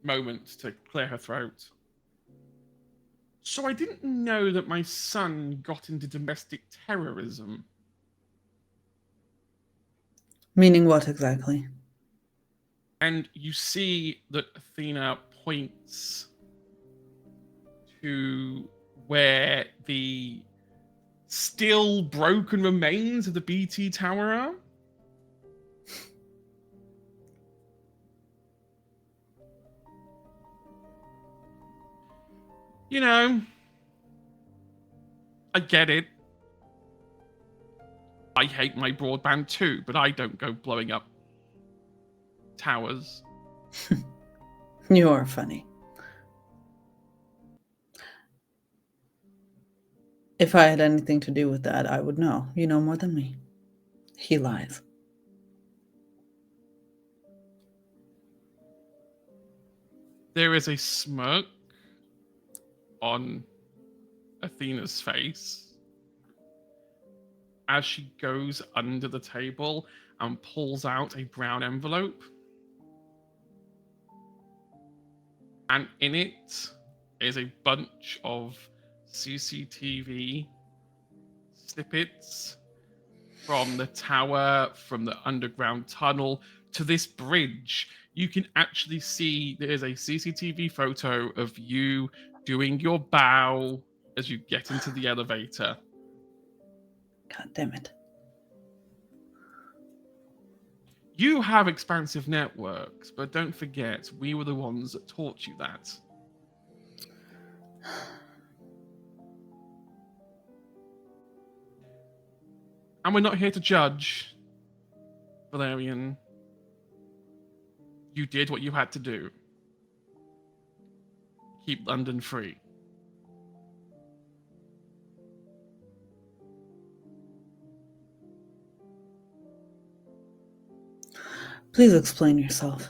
moment to clear her throat. So I didn't know that my son got into domestic terrorism. Meaning what exactly? And you see that Athena points to where the still broken remains of the BT tower are. You know, I get it. I hate my broadband too, but I don't go blowing up towers. You are funny. If I had anything to do with that, I would know. You know more than me. He lies. There is a smirk on Athena's face as she goes under the table and pulls out a brown envelope. And in it is a bunch of CCTV snippets from the tower, from the underground tunnel to this bridge. You can actually see there is a CCTV photo of you doing your bow as you get into the elevator. God damn it. You have expansive networks, but don't forget, we were the ones that taught you that. And we're not here to judge, Valerian. You did what you had to do. Keep London free. Please explain yourself.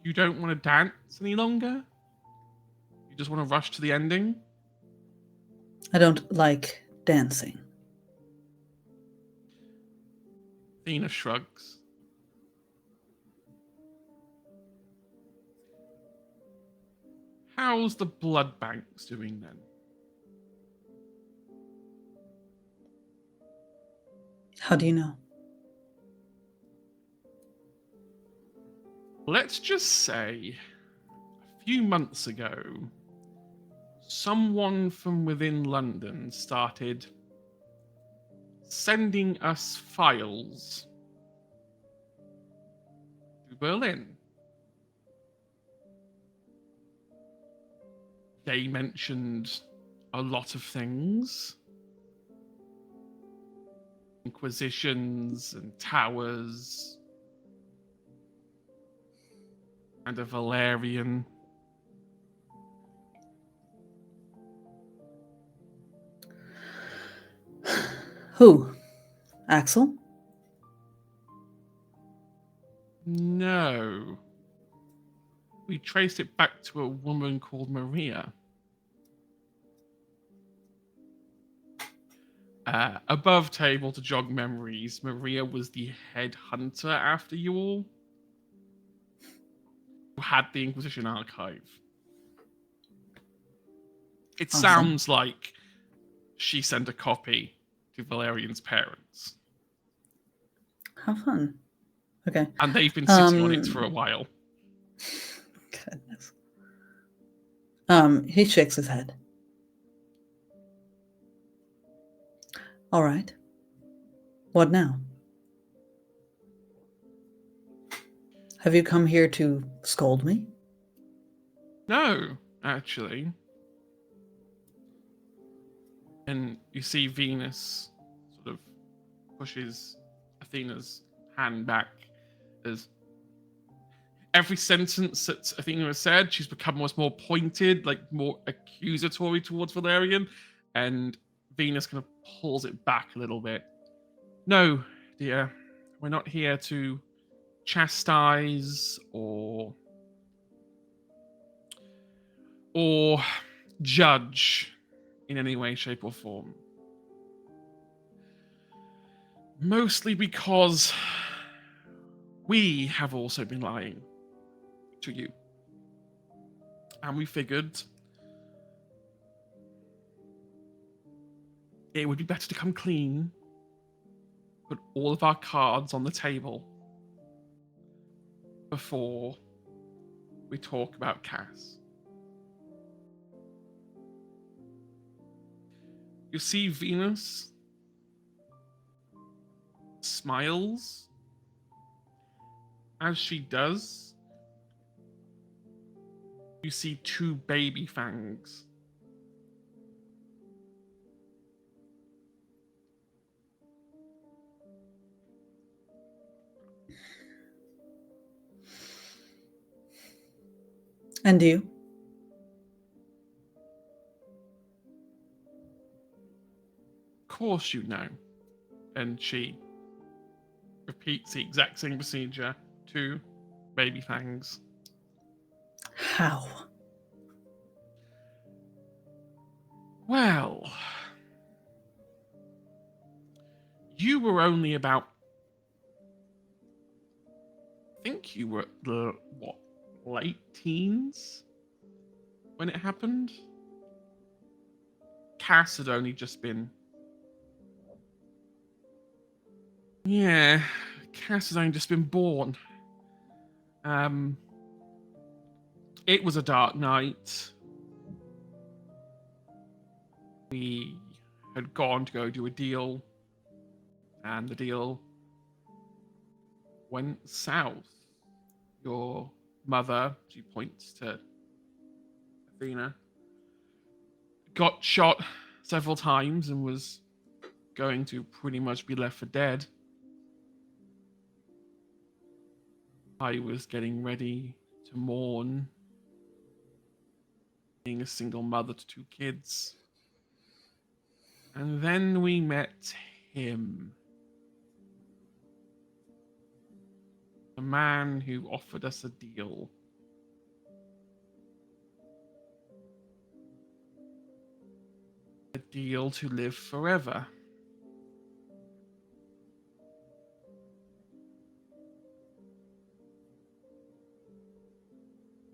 You don't want to dance any longer? You just want to rush to the ending? I don't like dancing. Athena shrugs. How's the blood banks doing then? How do you know? Let's just say, a few months ago, someone from within London started sending us files to Berlin. They mentioned a lot of things. Inquisitions and towers. And a Valerian. Who? Axel? No. We traced it back to a woman called Maria. Above table to jog memories, Maria was the head hunter after you all, who had the Inquisition archive. It Awesome. sounds like she sent a copy to Valerian's parents. How fun. Okay. And they've been sitting on it for a while. Goodness. He shakes his head. All right. What now? Have you come here to scold me? No, actually. And you see Venus sort of pushes Athena's hand back as every sentence that Athena has said, she's become much more pointed, like more accusatory towards Valerian, and Venus kind of pulls it back a little bit. No, dear, we're not here to chastise or judge in any way, shape, or form. Mostly because we have also been lying to you. And we figured it would be better to come clean, put all of our cards on the table before we talk about Cass. You see Venus smiles. As she does, you see two baby fangs. And you? Of course you know. And she repeats the exact same procedure. Two baby fangs. How? Well, you were only about, I think you were the, late teens when it happened? Cass had only just been... Yeah, Cass has only just been born. It was a dark night. We had gone to go do a deal, and the deal went south. Your mother, she points to Athena, got shot several times and was going to pretty much be left for dead. I was getting ready to mourn, being a single mother to two kids. And then we met him. The man who offered us a deal. A deal to live forever.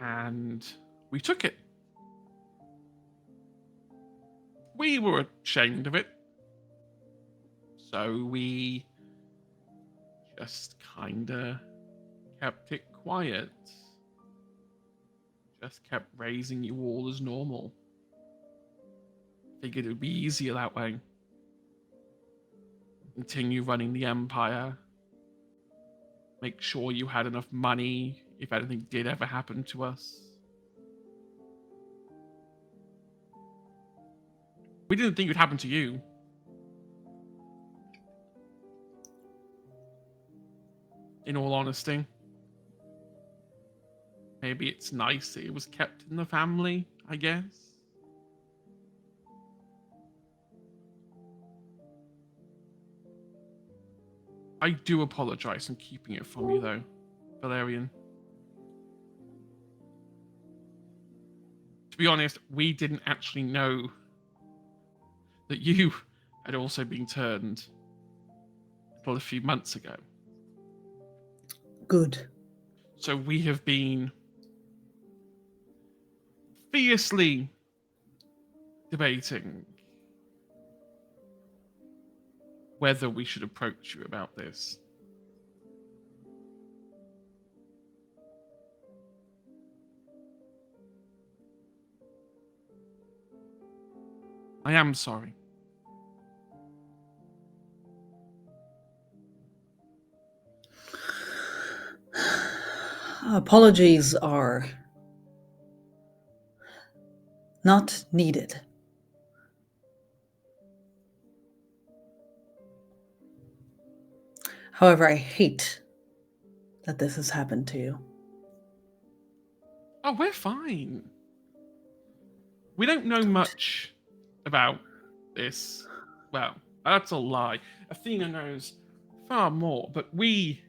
And we took it. We were ashamed of it. So we just kinda kept it quiet. Just kept raising you all as normal. Figured it would be easier that way. Continue running the empire. Make sure you had enough money if anything did ever happen to us. We didn't think it would happen to you. In all honesty. Maybe it's nice that it was kept in the family, I guess. I do apologize for keeping it from you, though, Valerian. To be honest, we didn't actually know that you had also been turned until a few months ago. Good. So we have been fiercely debating whether we should approach you about this. I am sorry. Apologies are not needed. However, I hate that this has happened to you. Oh, we're fine. We don't know much about this. Well, that's a lie. Athena knows far more, but we've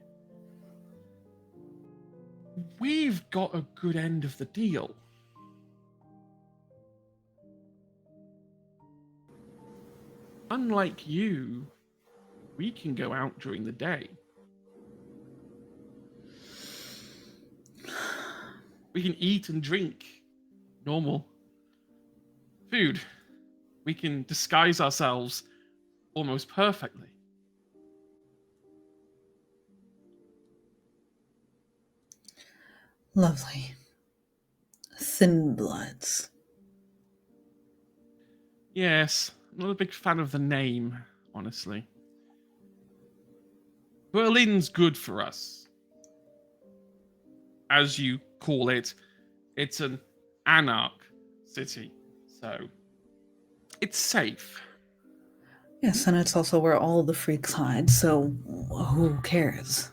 got a good end of the deal. Unlike you, we can go out during the day. We can eat and drink normal food. We can disguise ourselves almost perfectly. Lovely. Thin bloods. Yes, I'm not a big fan of the name, honestly. Berlin's good for us. As you call it, it's an anarch city, so it's safe. Yes, and it's also where all the freaks hide, so who cares?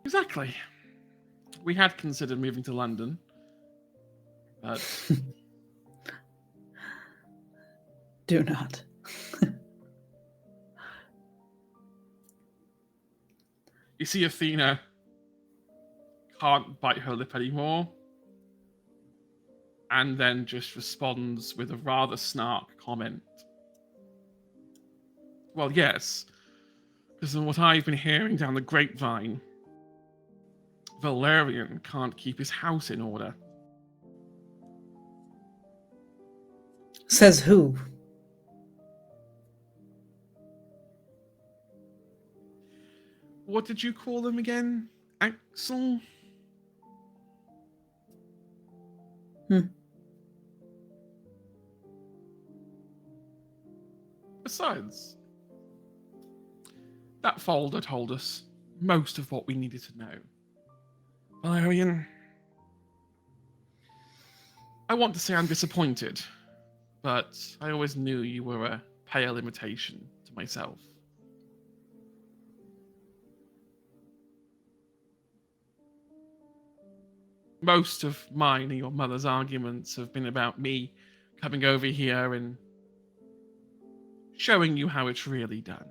Exactly. We had considered moving to London, but Do not. you see Athena can't bite her lip anymore, and then just responds with a rather snark comment. Well, yes, because of what I've been hearing down the grapevine, Valerian can't keep his house in order. Says who? What did you call them again? Axel? Besides, that folder told us most of what we needed to know. Valerian, I want to say I'm disappointed, but I always knew you were a pale imitation to myself. Most of mine and your mother's arguments have been about me coming over here and showing you how it's really done.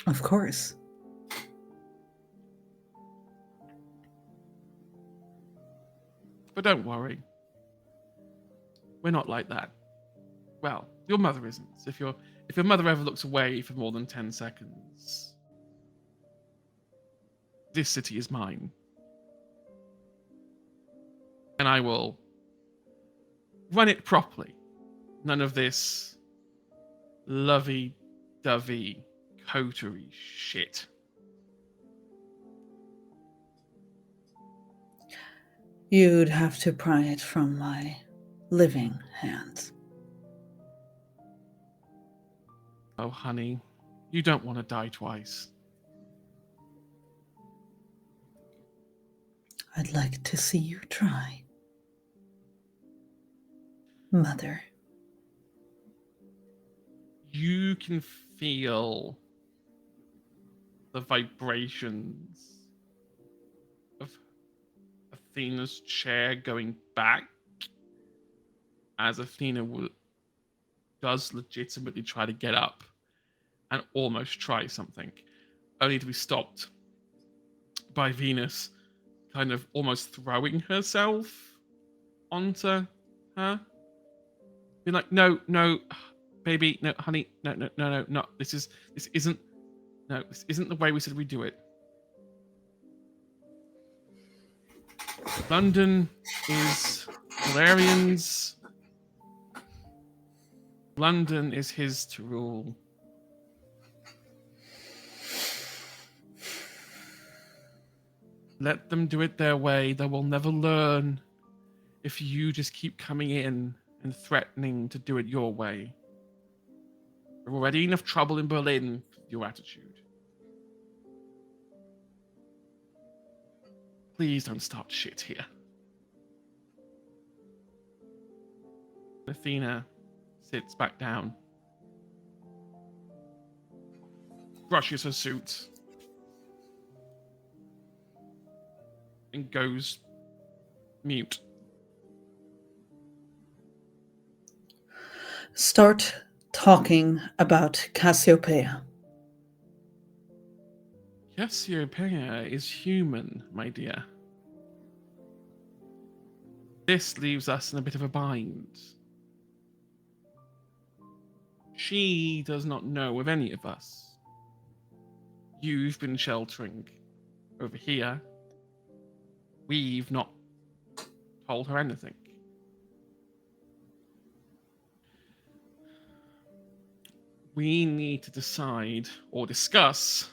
Of course. But don't worry. We're not like that. Well, your mother isn't. If your mother ever looks away for more than 10 seconds, this city is mine. And I will run it properly. None of this lovey-dovey coterie shit. You'd have to pry it from my living hands. Oh, honey, you don't want to die twice. I'd like to see you try. Mother. You can feel the vibrations of Athena's chair going back as Athena does legitimately try to get up and almost try something, only to be stopped by Venus kind of almost throwing herself onto Huh? Be like, no, baby, no, honey, no. This isn't the way we said we do it. London is Valerian's. London is his to rule. Let them do it their way. They will never learn if you just keep coming in and threatening to do it your way. There's already enough trouble in Berlin with your attitude. Please don't start shit here. Athena sits back down, brushes her suit, and goes mute. Start talking about Cassiopeia. Cassiopeia is human, my dear. This leaves us in a bit of a bind. She does not know of any of us. You've been sheltering over here. We've not told her anything. We need to decide or discuss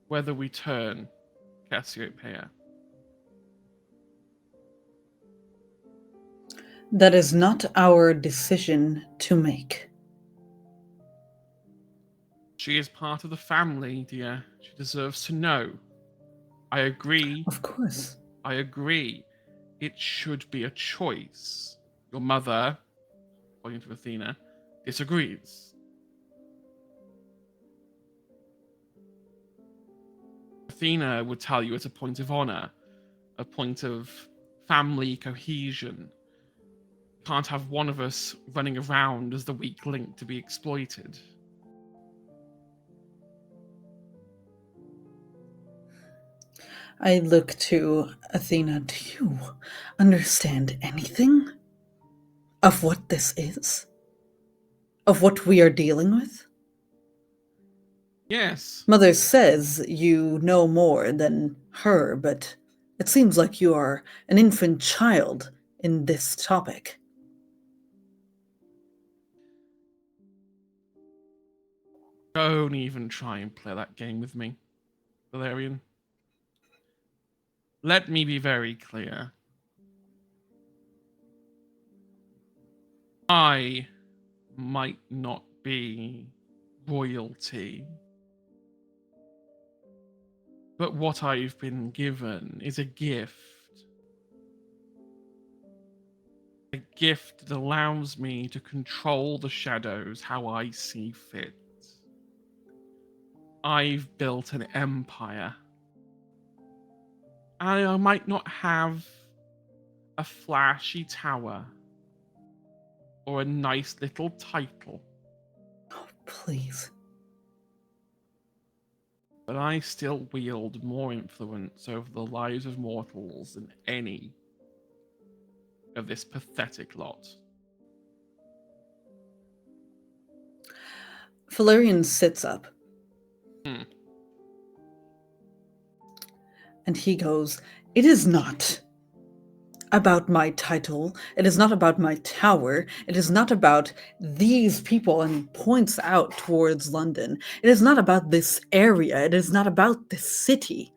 whether we turn Cassiopeia. That is not our decision to make. She is part of the family, dear. She deserves to know. I agree. Of course. I agree. It should be a choice. Your mother, according to Athena, disagrees. Athena would tell you it's a point of honor, a point of family cohesion. Can't have one of us running around as the weak link to be exploited. I look to Athena. Do you understand anything of what this is? Of what we are dealing with? Yes. Mother says you know more than her, but it seems like you are an infant child in this topic. Don't even try and play that game with me, Valerian. Let me be very clear. I might not be royalty, but what I've been given is a gift. A gift that allows me to control the shadows how I see fit. I've built an empire. I might not have a flashy tower or a nice little title, Oh, please. but I still wield more influence over the lives of mortals than any of this pathetic lot. Valerian sits up. And he goes, "It is not about my title. It is not about my tower. It is not about these people," and points out towards London. "It is not about this area. It is not about this city.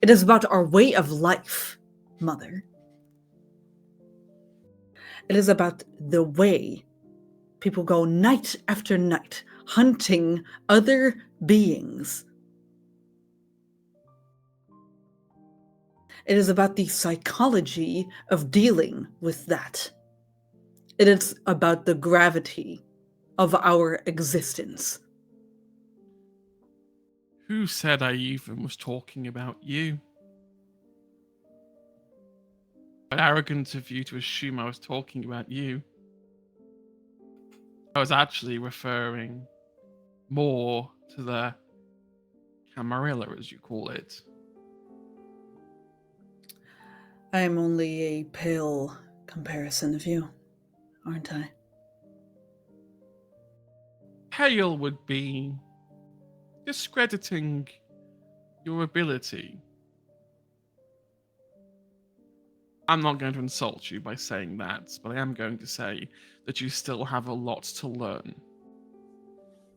It is about our way of life, Mother. It is about the way people go night after night hunting other beings. It is about the psychology of dealing with that. It is about the gravity of our existence." Who said I even was talking about you? But arrogant of you to assume I was talking about you. I was actually referring more to the Camarilla, as you call it. I'm only a pale comparison of you, aren't I? Pale would be discrediting your ability. I'm not going to insult you by saying that, but I am going to say that you still have a lot to learn.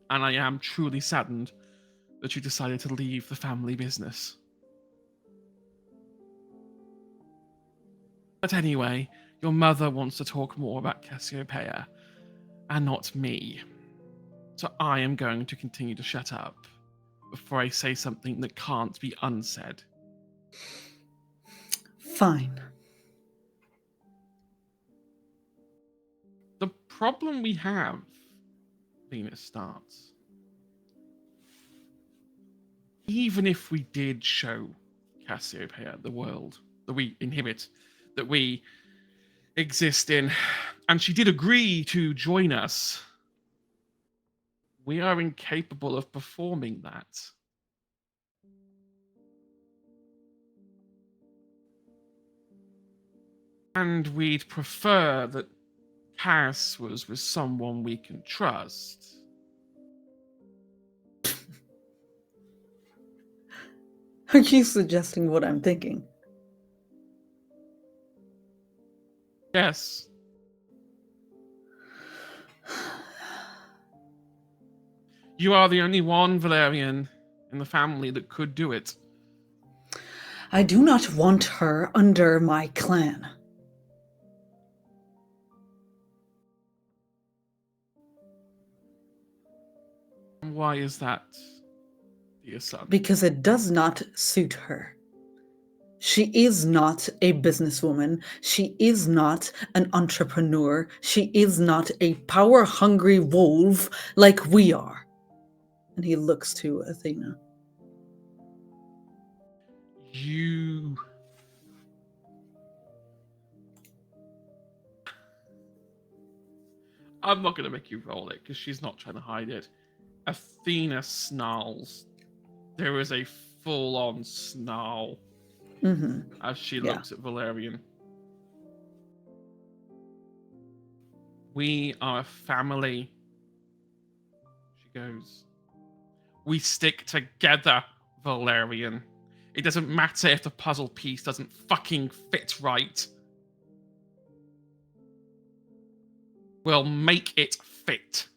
And I am truly saddened that you decided to leave the family business. But anyway, your mother wants to talk more about Cassiopeia, and not me. So I am going to continue to shut up before I say something that can't be unsaid. Fine. The problem we have, Venus starts, even if we did show Cassiopeia the world that we inhabit, that we exist in, and she did agree to join us, we are incapable of performing that. And we'd prefer that Cass was with someone we can trust. Are you suggesting what I'm thinking? Yes. You are the only one, Valerian, in the family that could do it. I do not want her under my clan. Why is that, dear son? Because it does not suit her. She is not a businesswoman. She is not an entrepreneur. She is not a power-hungry wolf like we are. And he looks to Athena. You... I'm not going to make you roll it, because she's not trying to hide it. Athena snarls. There is a full-on snarl as she looks at Valerian. We are a family, she goes. We stick together, Valerian. It doesn't matter if the puzzle piece doesn't fucking fit right. We'll make it fit.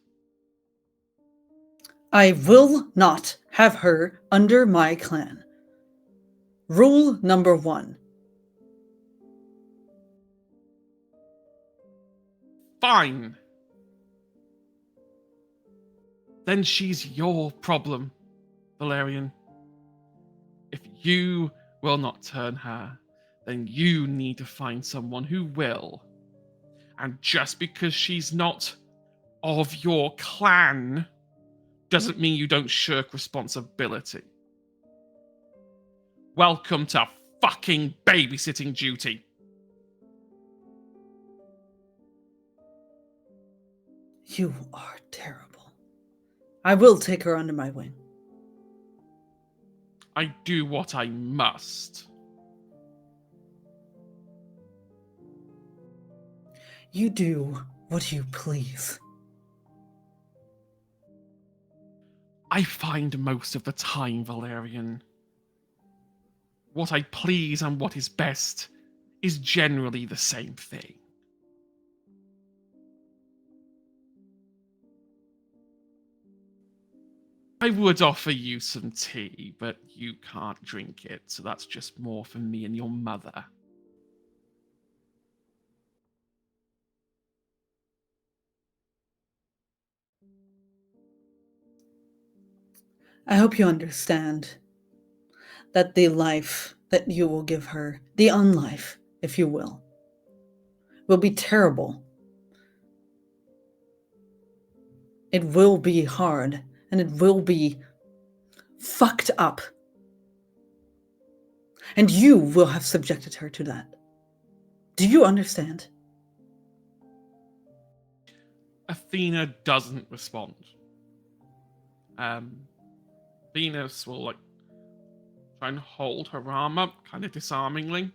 I will not have her under my clan. Rule number 1. Fine. Then she's your problem, Valerian. If you will not turn her, then you need to find someone who will. And just because she's not of your clan doesn't mean you don't shirk responsibility. Welcome to fucking babysitting duty. You are terrible. I will take her under my wing. I do what I must. You do what you please. I find most of the time, Valerian, what I please and what is best is generally the same thing. I would offer you some tea, but you can't drink it, so that's just more for me and your mother. I hope you understand that the life that you will give her, the unlife, if you will be terrible. It will be hard, and it will be fucked up. And you will have subjected her to that. Do you understand? Athena doesn't respond. Venus will try and hold her arm up, kind of disarmingly.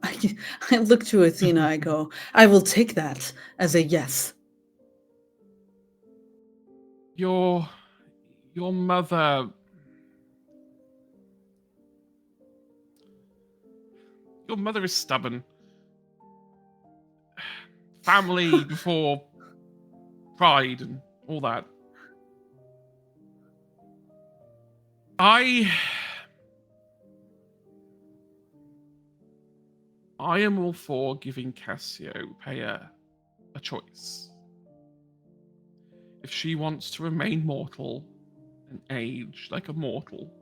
I look to Athena, I go, I will take that as a yes. Your mother... Your mother is stubborn. Family before pride and all that. I am all for giving Cassiopeia a choice. If she wants to remain mortal and age like a mortal,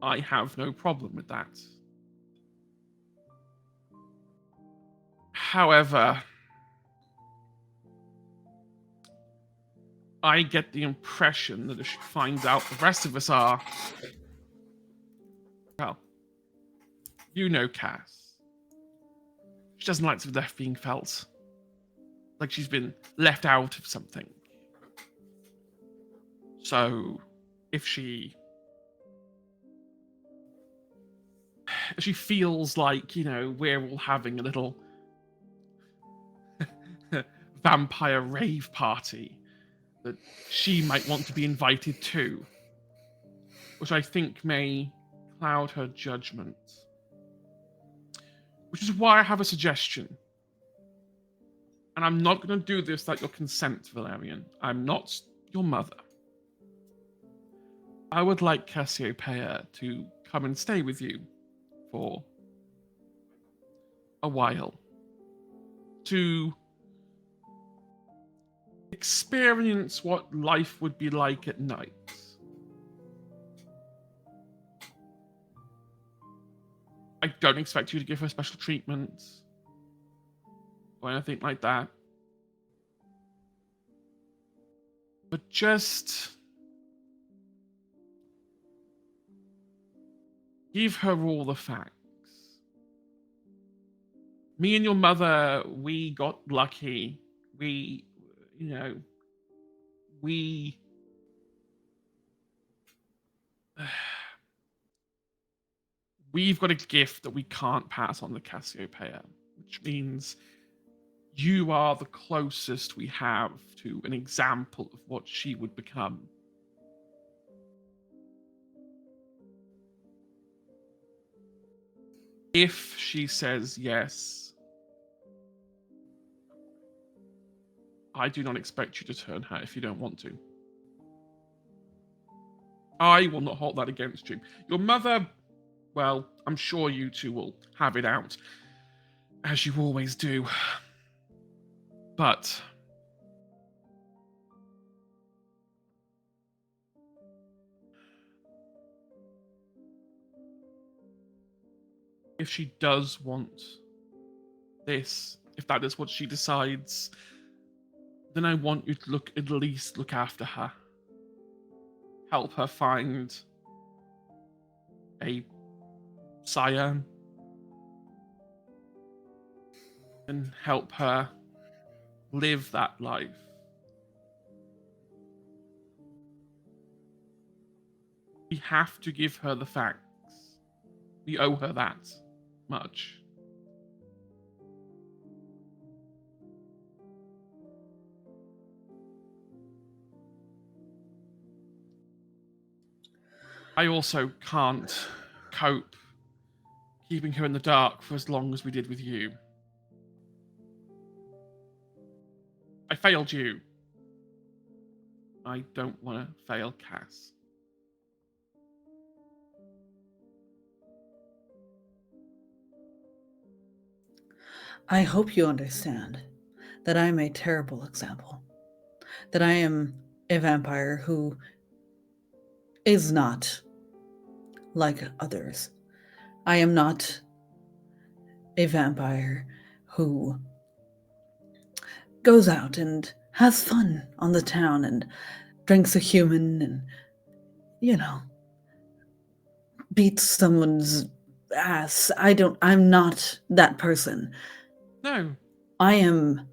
I have no problem with that. However, I get the impression that if she finds out the rest of us are... Well, you know Cass. She doesn't like the death being felt. Like she's been left out of something. So, if she feels like, we're all having a little vampire rave party that she might want to be invited to, which I think may cloud her judgment. Which is why I have a suggestion. And I'm not going to do this without your consent, Valerian. I'm not your mother. I would like Cassiopeia to come and stay with you for a while. To experience what life would be like at night. I don't expect you to give her special treatment or anything like that. But just give her all the facts. Me and your mother, we got lucky. We've got a gift that we can't pass on to Cassiopeia, which means you are the closest we have to an example of what she would become. If she says yes, I do not expect you to turn her if you don't want to. I will not hold that against you. Your mother, well, I'm sure you two will have it out, as you always do. But if she does want this, if that is what she decides, then I want you to at least look after her. Help her find a scion. And help her live that life. We have to give her the facts. We owe her that much. I also can't cope keeping her in the dark for as long as we did with you. I failed you. I don't want to fail Cass. I hope you understand that I am a terrible example. That I am a vampire who is not like others. I am not a vampire who goes out and has fun on the town and drinks a human and, beats someone's ass. I'm not that person. No. I am,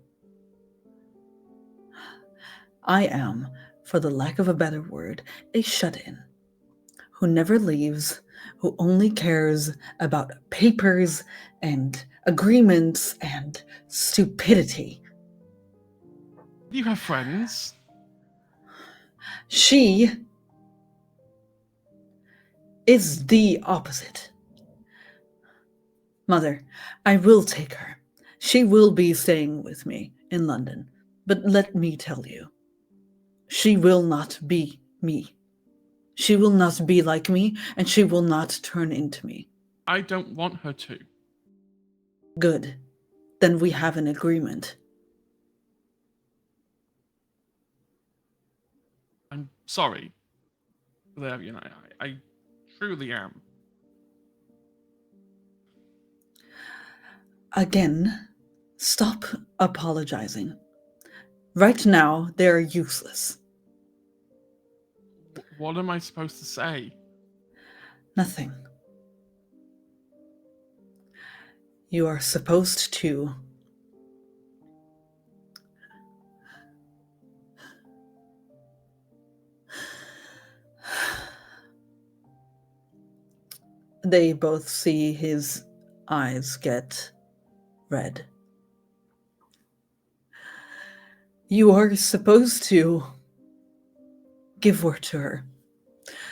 for the lack of a better word, a shut-in who never leaves, who only cares about papers and agreements and stupidity. You have friends. She is the opposite. Mother, I will take her. She will be staying with me in London. But let me tell you, she will not be me. She will not be like me, and she will not turn into me. I don't want her to. Good. Then we have an agreement. I'm sorry, Valerian. I truly am. Again, stop apologizing. Right now, they're useless. What am I supposed to say? Nothing. You are supposed to They both see his eyes get red. You are supposed to give word to her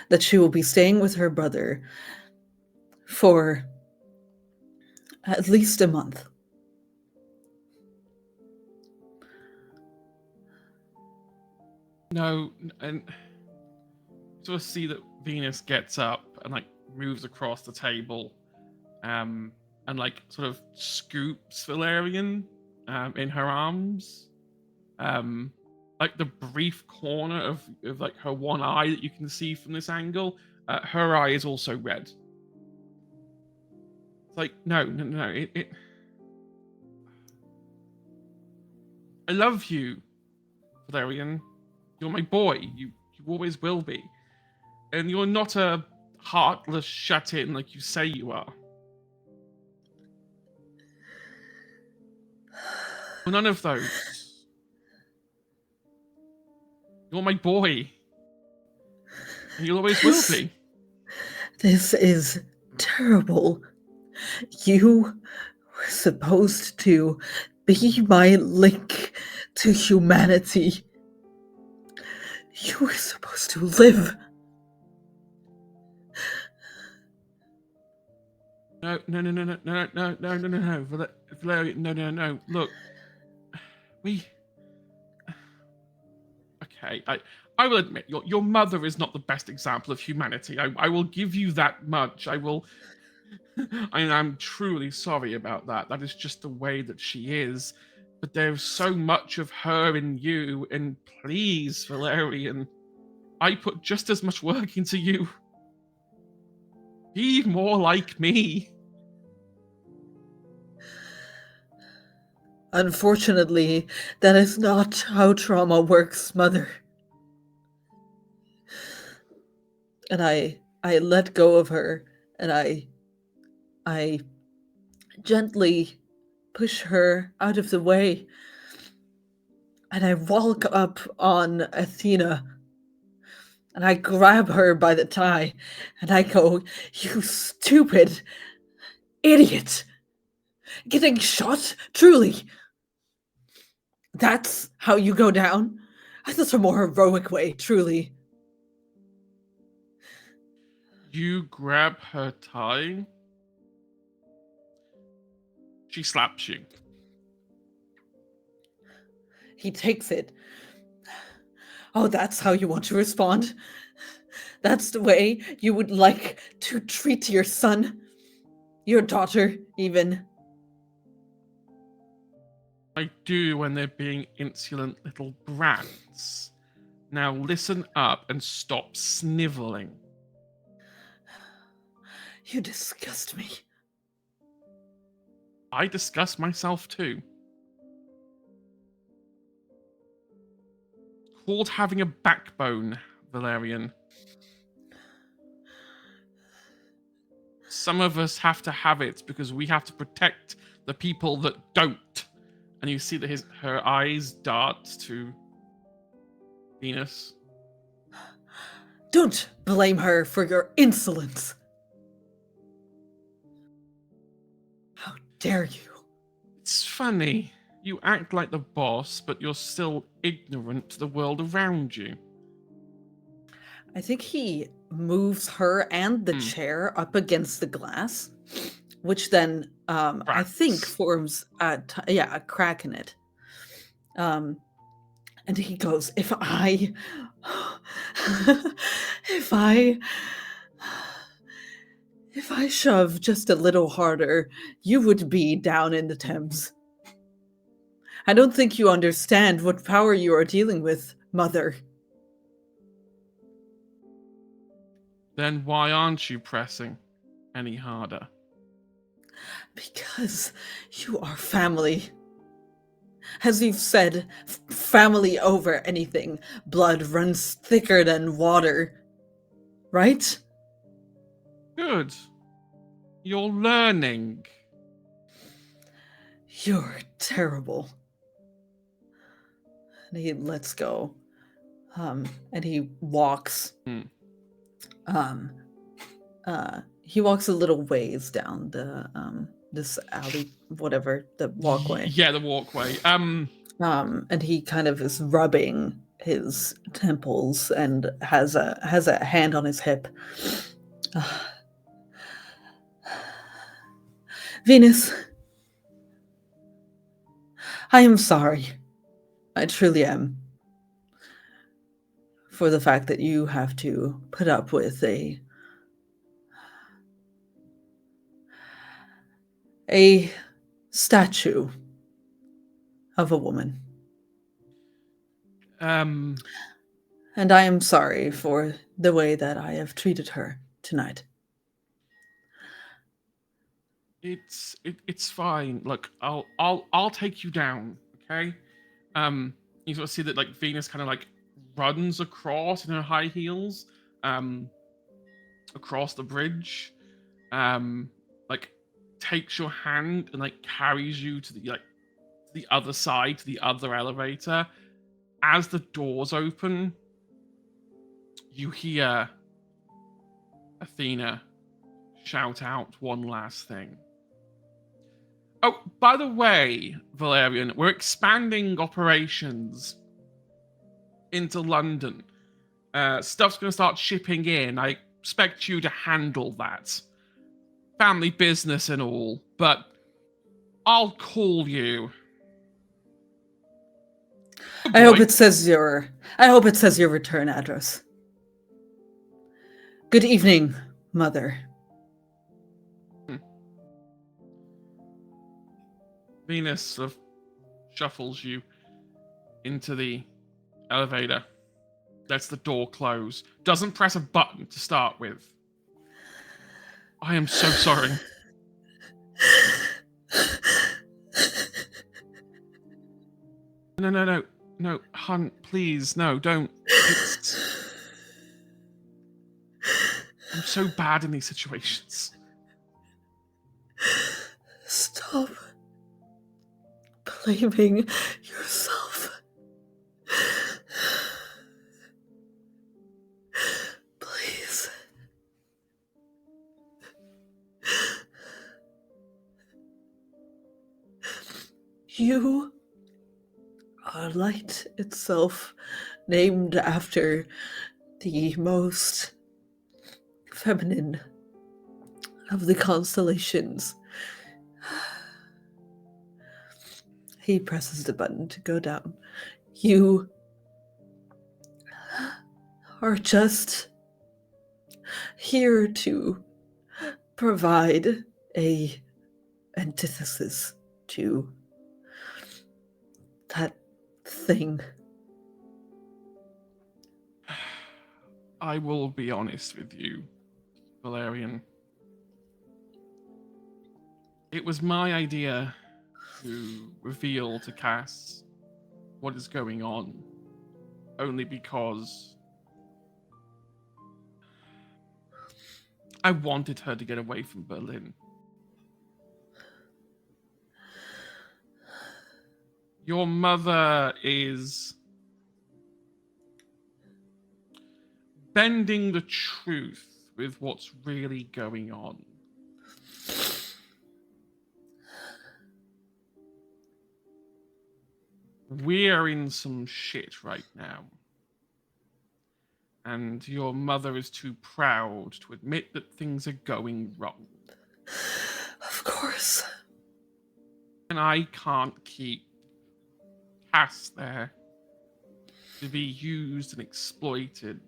that she will be staying with her brother for at least a month. No, and sort of see that Venus gets up and like moves across the table, and like sort of scoops Valerian in her arms. Like the brief corner of like her one eye that you can see from this angle, her eye is also red. It's like no. I love you, Valerian. You're my boy. You always will be. And you're not a heartless shut-in like you say you are. You're none of those. You're my boy. And you always will be. This is terrible. You were supposed to be my link to humanity. You were supposed to live. No. Valerian, no. Look, okay. I will admit your mother is not the best example of humanity. I will give you that much. I will. I'm truly sorry about that. That is just the way that she is. But there's so much of her in you, and please, Valerian, I put just as much work into you. Be more like me. Unfortunately, that is not how trauma works, Mother. And I let go of her, and I gently push her out of the way, and I walk up on Athena, and I grab her by the tie, and I go, "You stupid idiot! Getting shot? Truly? That's how you go down? That's a more heroic way, truly." You grab her tie. She slaps you. He takes it. "Oh, that's how you want to respond? That's the way you would like to treat your son? Your daughter, even?" I do when they're being insolent little brats. Now listen up and stop sniveling. You disgust me. I disgust myself too. Called having a backbone, Valerian. Some of us have to have it because we have to protect the people that don't. And you see that her eyes dart to Venus. Don't blame her for your insolence. dare you? It's funny. You act like the boss, but you're still ignorant to the world around you. I think he moves her and the chair up against the glass, which then I think Cracks. forms a crack in it. And he goes, if I shove just a little harder, you would be down in the Thames. I don't think you understand what power you are dealing with, Mother. Then why aren't you pressing any harder? Because you are family. As you've said, family over anything. Blood runs thicker than water. Right? Good. You're learning. You're terrible. And he lets go. And he walks. He walks a little ways down the this alley, whatever, the walkway. Yeah, the walkway. And he kind of is rubbing his temples and has a hand on his hip. Venus, I am sorry. I truly am. For the fact that you have to put up with a statue of a woman. Um, And I am sorry for the way that I have treated her tonight. It's fine. Look, I'll take you down, okay? You sort of see that like Venus kind of like runs across in her high heels, across the bridge, like takes your hand and like carries you to the other side, to the other elevator. As the doors open, you hear Athena shout out one last thing. Oh, by the way, Valerian, we're expanding operations into London. Stuff's going to start shipping in. I expect you to handle that. Family business and all, but I'll call you. I hope it says your return address. Good evening, Mother. Venus sort of shuffles you into the elevator. Lets the door close. Doesn't press a button to start with. I am so sorry. No, hun, please, no, don't. I'm so bad in these situations. Stop blaming yourself. Please. You are light itself, named after the most feminine of the constellations. He presses the button to go down. You are just here to provide a antithesis to that thing. I will be honest with you, Valerian. It was my idea to reveal to Cass what is going on, only because I wanted her to get away from Berlin. Your mother is bending the truth with what's really going on. we're in some shit right now. And your mother is too proud to admit that things are going wrong. Of course. And I can't keep Cass there to be used and exploited.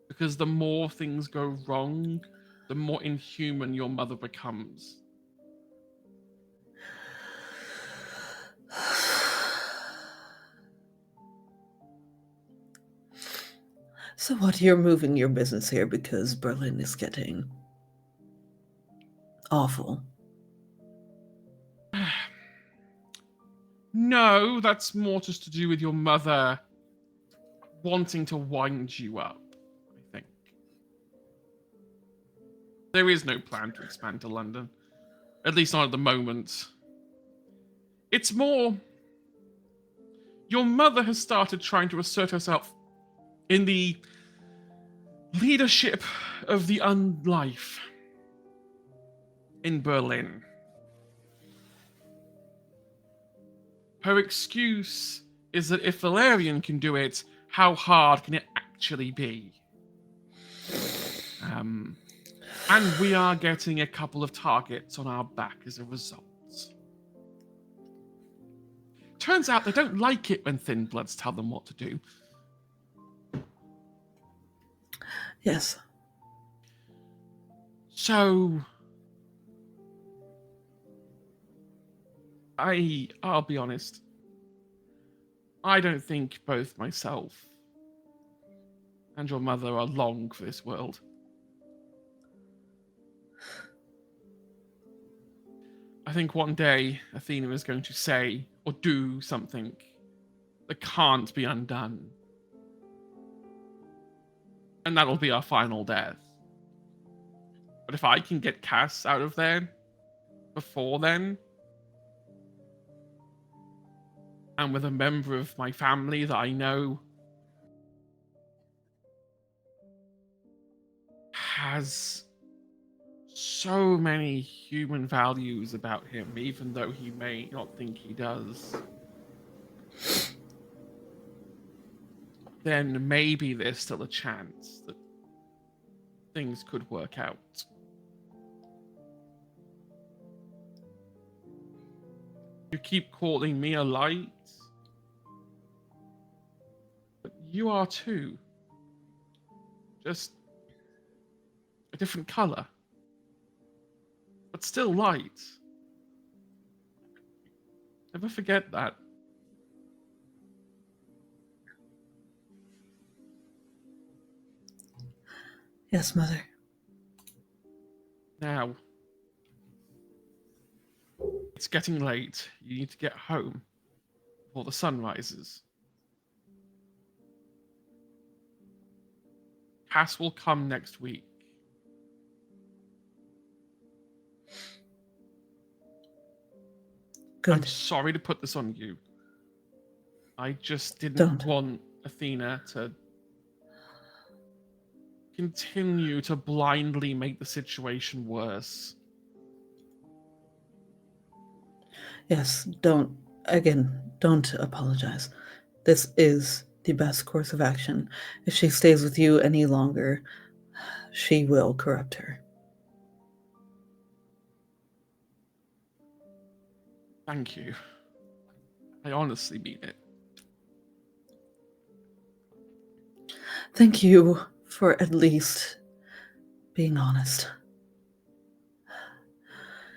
Because the more things go wrong, the more inhuman your mother becomes. So what, you're moving your business here because Berlin is getting awful? No, that's more just to do with your mother wanting to wind you up, I think. There is no plan to expand to London. At least not at the moment. It's more... Your mother has started trying to assert herself in the leadership of the unlife in Berlin. Her excuse is that if Valerian can do it, how hard can it actually be? And we are getting a couple of targets on our back as a result. Turns out they don't like it when Thin Bloods tell them what to do. Yes. So... I'll be honest. I don't think both myself and your mother are long for this world. I think one day Athena is going to say or do something that can't be undone. And that'll be our final death. But if I can get Cass out of there before then, and with a member of my family that I know has so many human values about him, even though he may not think he does, then maybe there's still a chance that things could work out. You keep calling me a light, but you are too. Just a different color, but still light. Never forget that. Yes, Mother. Now, it's getting late. You need to get home before the sun rises. Cass will come next week. Good. I'm sorry to put this on you. I just didn't Don't. want Athena to continue to blindly make the situation worse. Yes, don't apologize. This is the best course of action. If she stays with you any longer, she will corrupt her. Thank you. I honestly mean it. Thank you for at least being honest.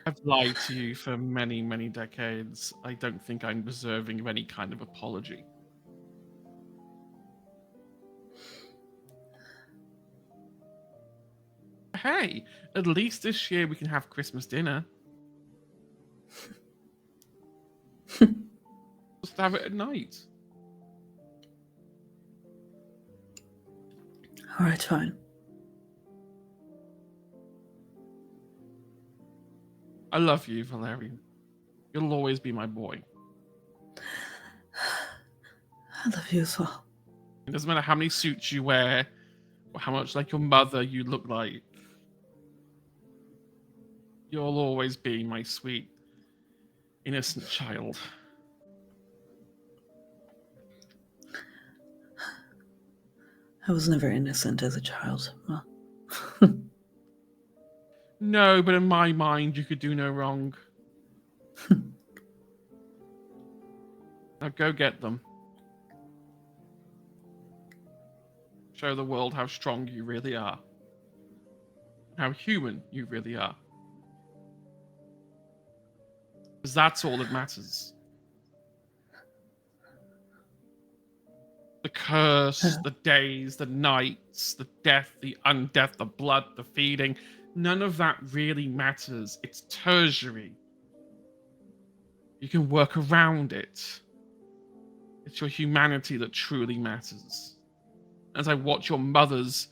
I've lied to you for many, many decades. I don't think I'm deserving of any kind of apology. Hey, at least this year we can have Christmas dinner. Just have it at night. All right, fine. I love you, Valerian. You'll always be my boy. I love you as well. It doesn't matter how many suits you wear or how much like your mother you look like. You'll always be my sweet, innocent child. I was never innocent as a child. Well, No, but in my mind, you could do no wrong. Now go get them. Show the world how strong you really are. How human you really are. Because that's all that matters. The curse, the days, the nights, the death, the undeath, the blood, the feeding. None of that really matters. It's tertiary. You can work around it. It's your humanity that truly matters. As I watch your mothers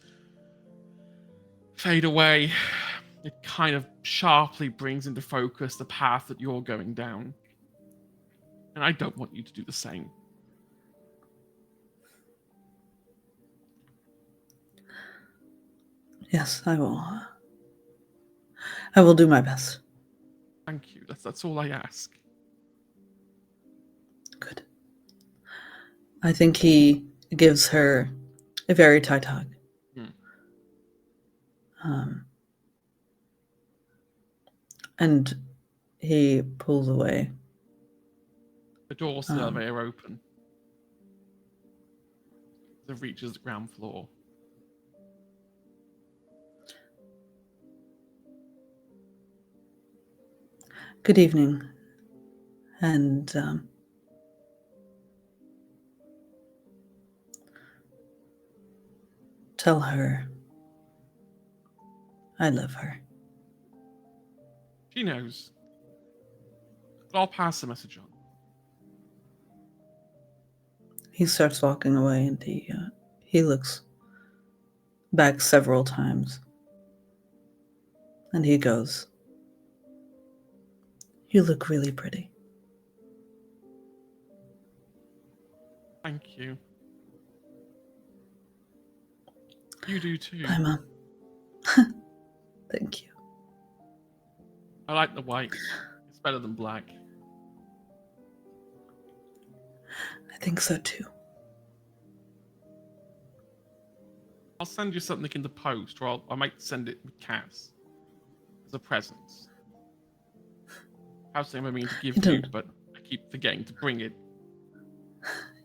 fade away, it kind of sharply brings into focus the path that you're going down. And I don't want you to do the same. yes, I will. I will do my best. Thank you. That's all I ask. Good. I think he gives her a very tight hug. And he pulls away. The doors to the elevator open. It reaches the ground floor. Good evening. And tell her I love her. She knows. But I'll pass the message on. He starts walking away, and he looks back several times. And he goes, "You look really pretty." Thank you. You do too. Bye, Mom. Thank you. I like the white. It's better than black. I think so too. I'll send you something in the post, or I might send it with Cass as a present. I have something I mean to give you, but I keep forgetting to bring it.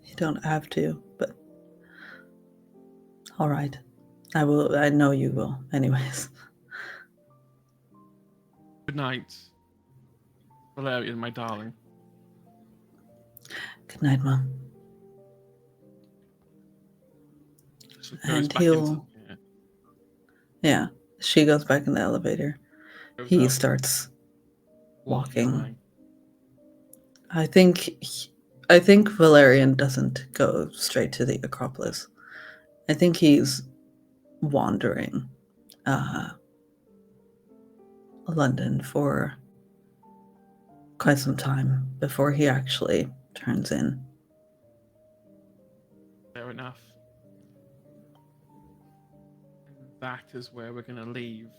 You don't have to, but all right. I will. I know you will. Anyways. Good night, Valerian, my darling. Good night, Mom. So And yeah, she goes back in the elevator. He starts walking. I think Valerian doesn't go straight to the Acropolis. I think he's wandering London for quite some time before he actually turns in. Fair enough. And that is where we're going to leave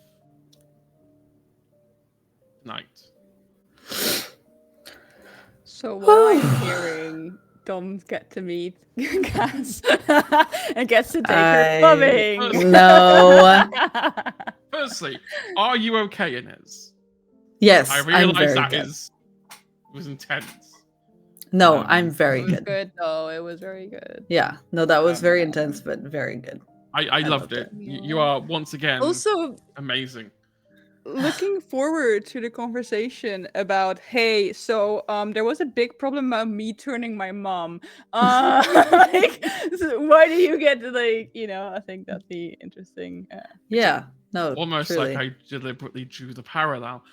tonight. So what I'm hearing, Dom get to meet Cass and gets to take her clubbing. No. Firstly, are you okay, Inez? Yes, I realize that good. was intense. No, I'm very It was good. good though. It was very good. Yeah, no, that was very intense, but very good. I loved it. You are once again also amazing. Looking forward to the conversation about, hey, so there was a big problem about me turning my mom. Like, so why do you get to, like, I think that'd be interesting. Yeah, no, Almost truly. like I deliberately drew the parallel.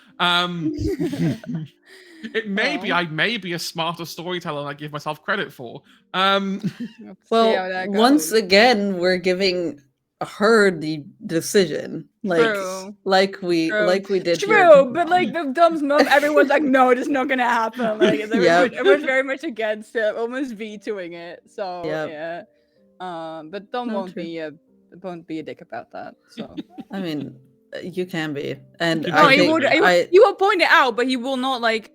It may be I may be a smarter storyteller than I give myself credit for. Well, once again, we're giving her the decision, like we did. True, here. but like the Dom's mom, everyone's like, no, it's not gonna happen. Like everyone's very much against it, almost vetoing it. So yeah, but Dom won't be a dick about that. So I mean, you can be, and he won't point it out, but he will not like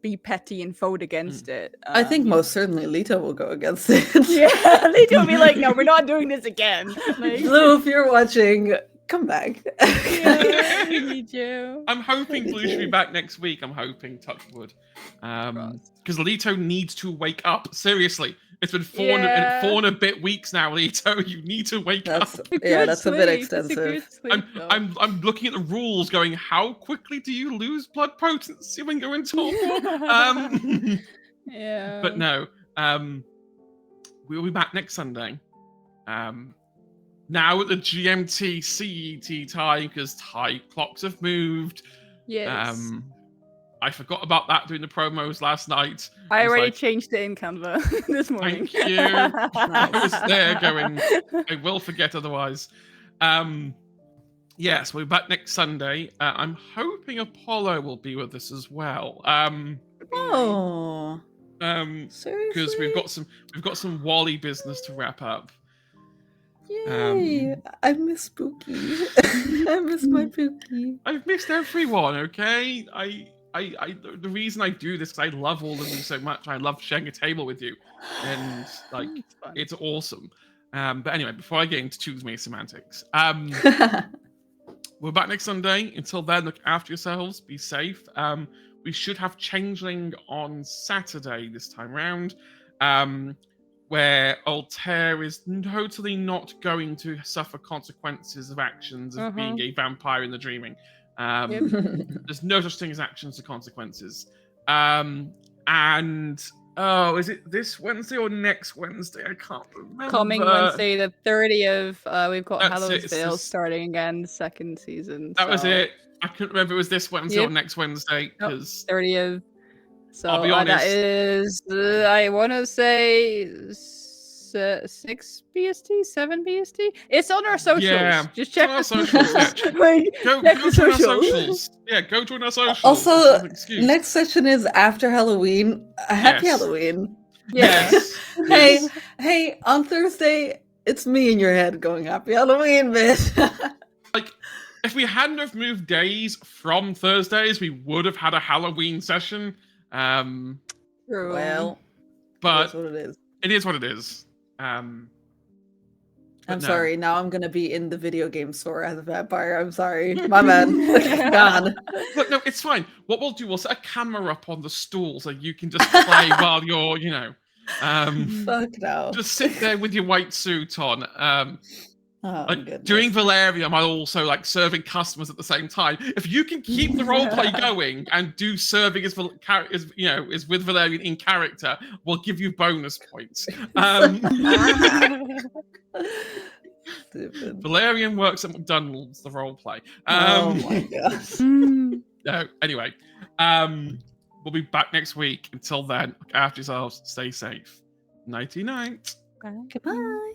be petty and vote against it. I think most certainly Lito will go against it. Yeah, Lito will be like, no, we're not doing this again. Like, Lou, if you're watching, come back. yeah, we need you. I'm hoping Blue should be back next week. I'm hoping, touch wood. Because Lito needs to wake up. Seriously. It's been four and a bit weeks now, Lito. You need to wake up. That's a bit extensive. I'm looking at the rules going, how quickly do you lose blood potency when going torpor? Yeah. But no. We'll be back next Sunday. Now at the GMT CET time, because time clocks have moved. Yes. I forgot about that during the promos last night. I already changed it in Canva this morning. Thank you. I was there going, I will forget otherwise. Yes, we'll be back next Sunday. I'm hoping Apollo will be with us as well. Because we've got some Wally business to wrap up. Yay! I miss Spooky. I miss my Pookie. I've missed everyone. Okay, the reason I do this is I love all of you so much. I love sharing a table with you, and like it's awesome. But anyway, before I get into choose me semantics, we're back next Sunday. Until then, look after yourselves. Be safe. We should have Changeling on Saturday this time round, where Altair is totally not going to suffer consequences of actions of being a vampire in the dreaming. There's no such thing as actions to consequences. And is it this Wednesday or next Wednesday? I can't remember. Coming Wednesday, the 30th, we've got Hallowsville starting again, the second season. That was it. I couldn't remember if it was this Wednesday or next Wednesday. Because 30th. So I'll be honest. That is, I want to say 6 BST, 7 BST. It's on our socials. Yeah, just check our socials. Go join our socials. Yeah, go join our socials. Also, next session is after Halloween. Happy Halloween. Yes. Hey, on Thursday, it's me in your head going Happy Halloween, bitch. Like, if we hadn't have moved days from Thursdays, we would have had a Halloween session. True. Well, but that's what it is. It is what it is. I'm sorry. Now I'm gonna be in the video game store as a vampire. I'm sorry, my man. God. Look, no, it's fine. What we'll do, we'll set a camera up on the stool so you can just play while you're, Fuck no. Just sit there with your white suit on. Goodness. During Valerium, I'm also serving customers at the same time. If you can keep the roleplay going and do serving as with Valerian in character, we'll give you bonus points. Stupid. Valerian works at McDonald's. The roleplay. Oh my gosh. No. Anyway, we'll be back next week. Until then, look after yourselves. Stay safe. Nighty night. Goodbye.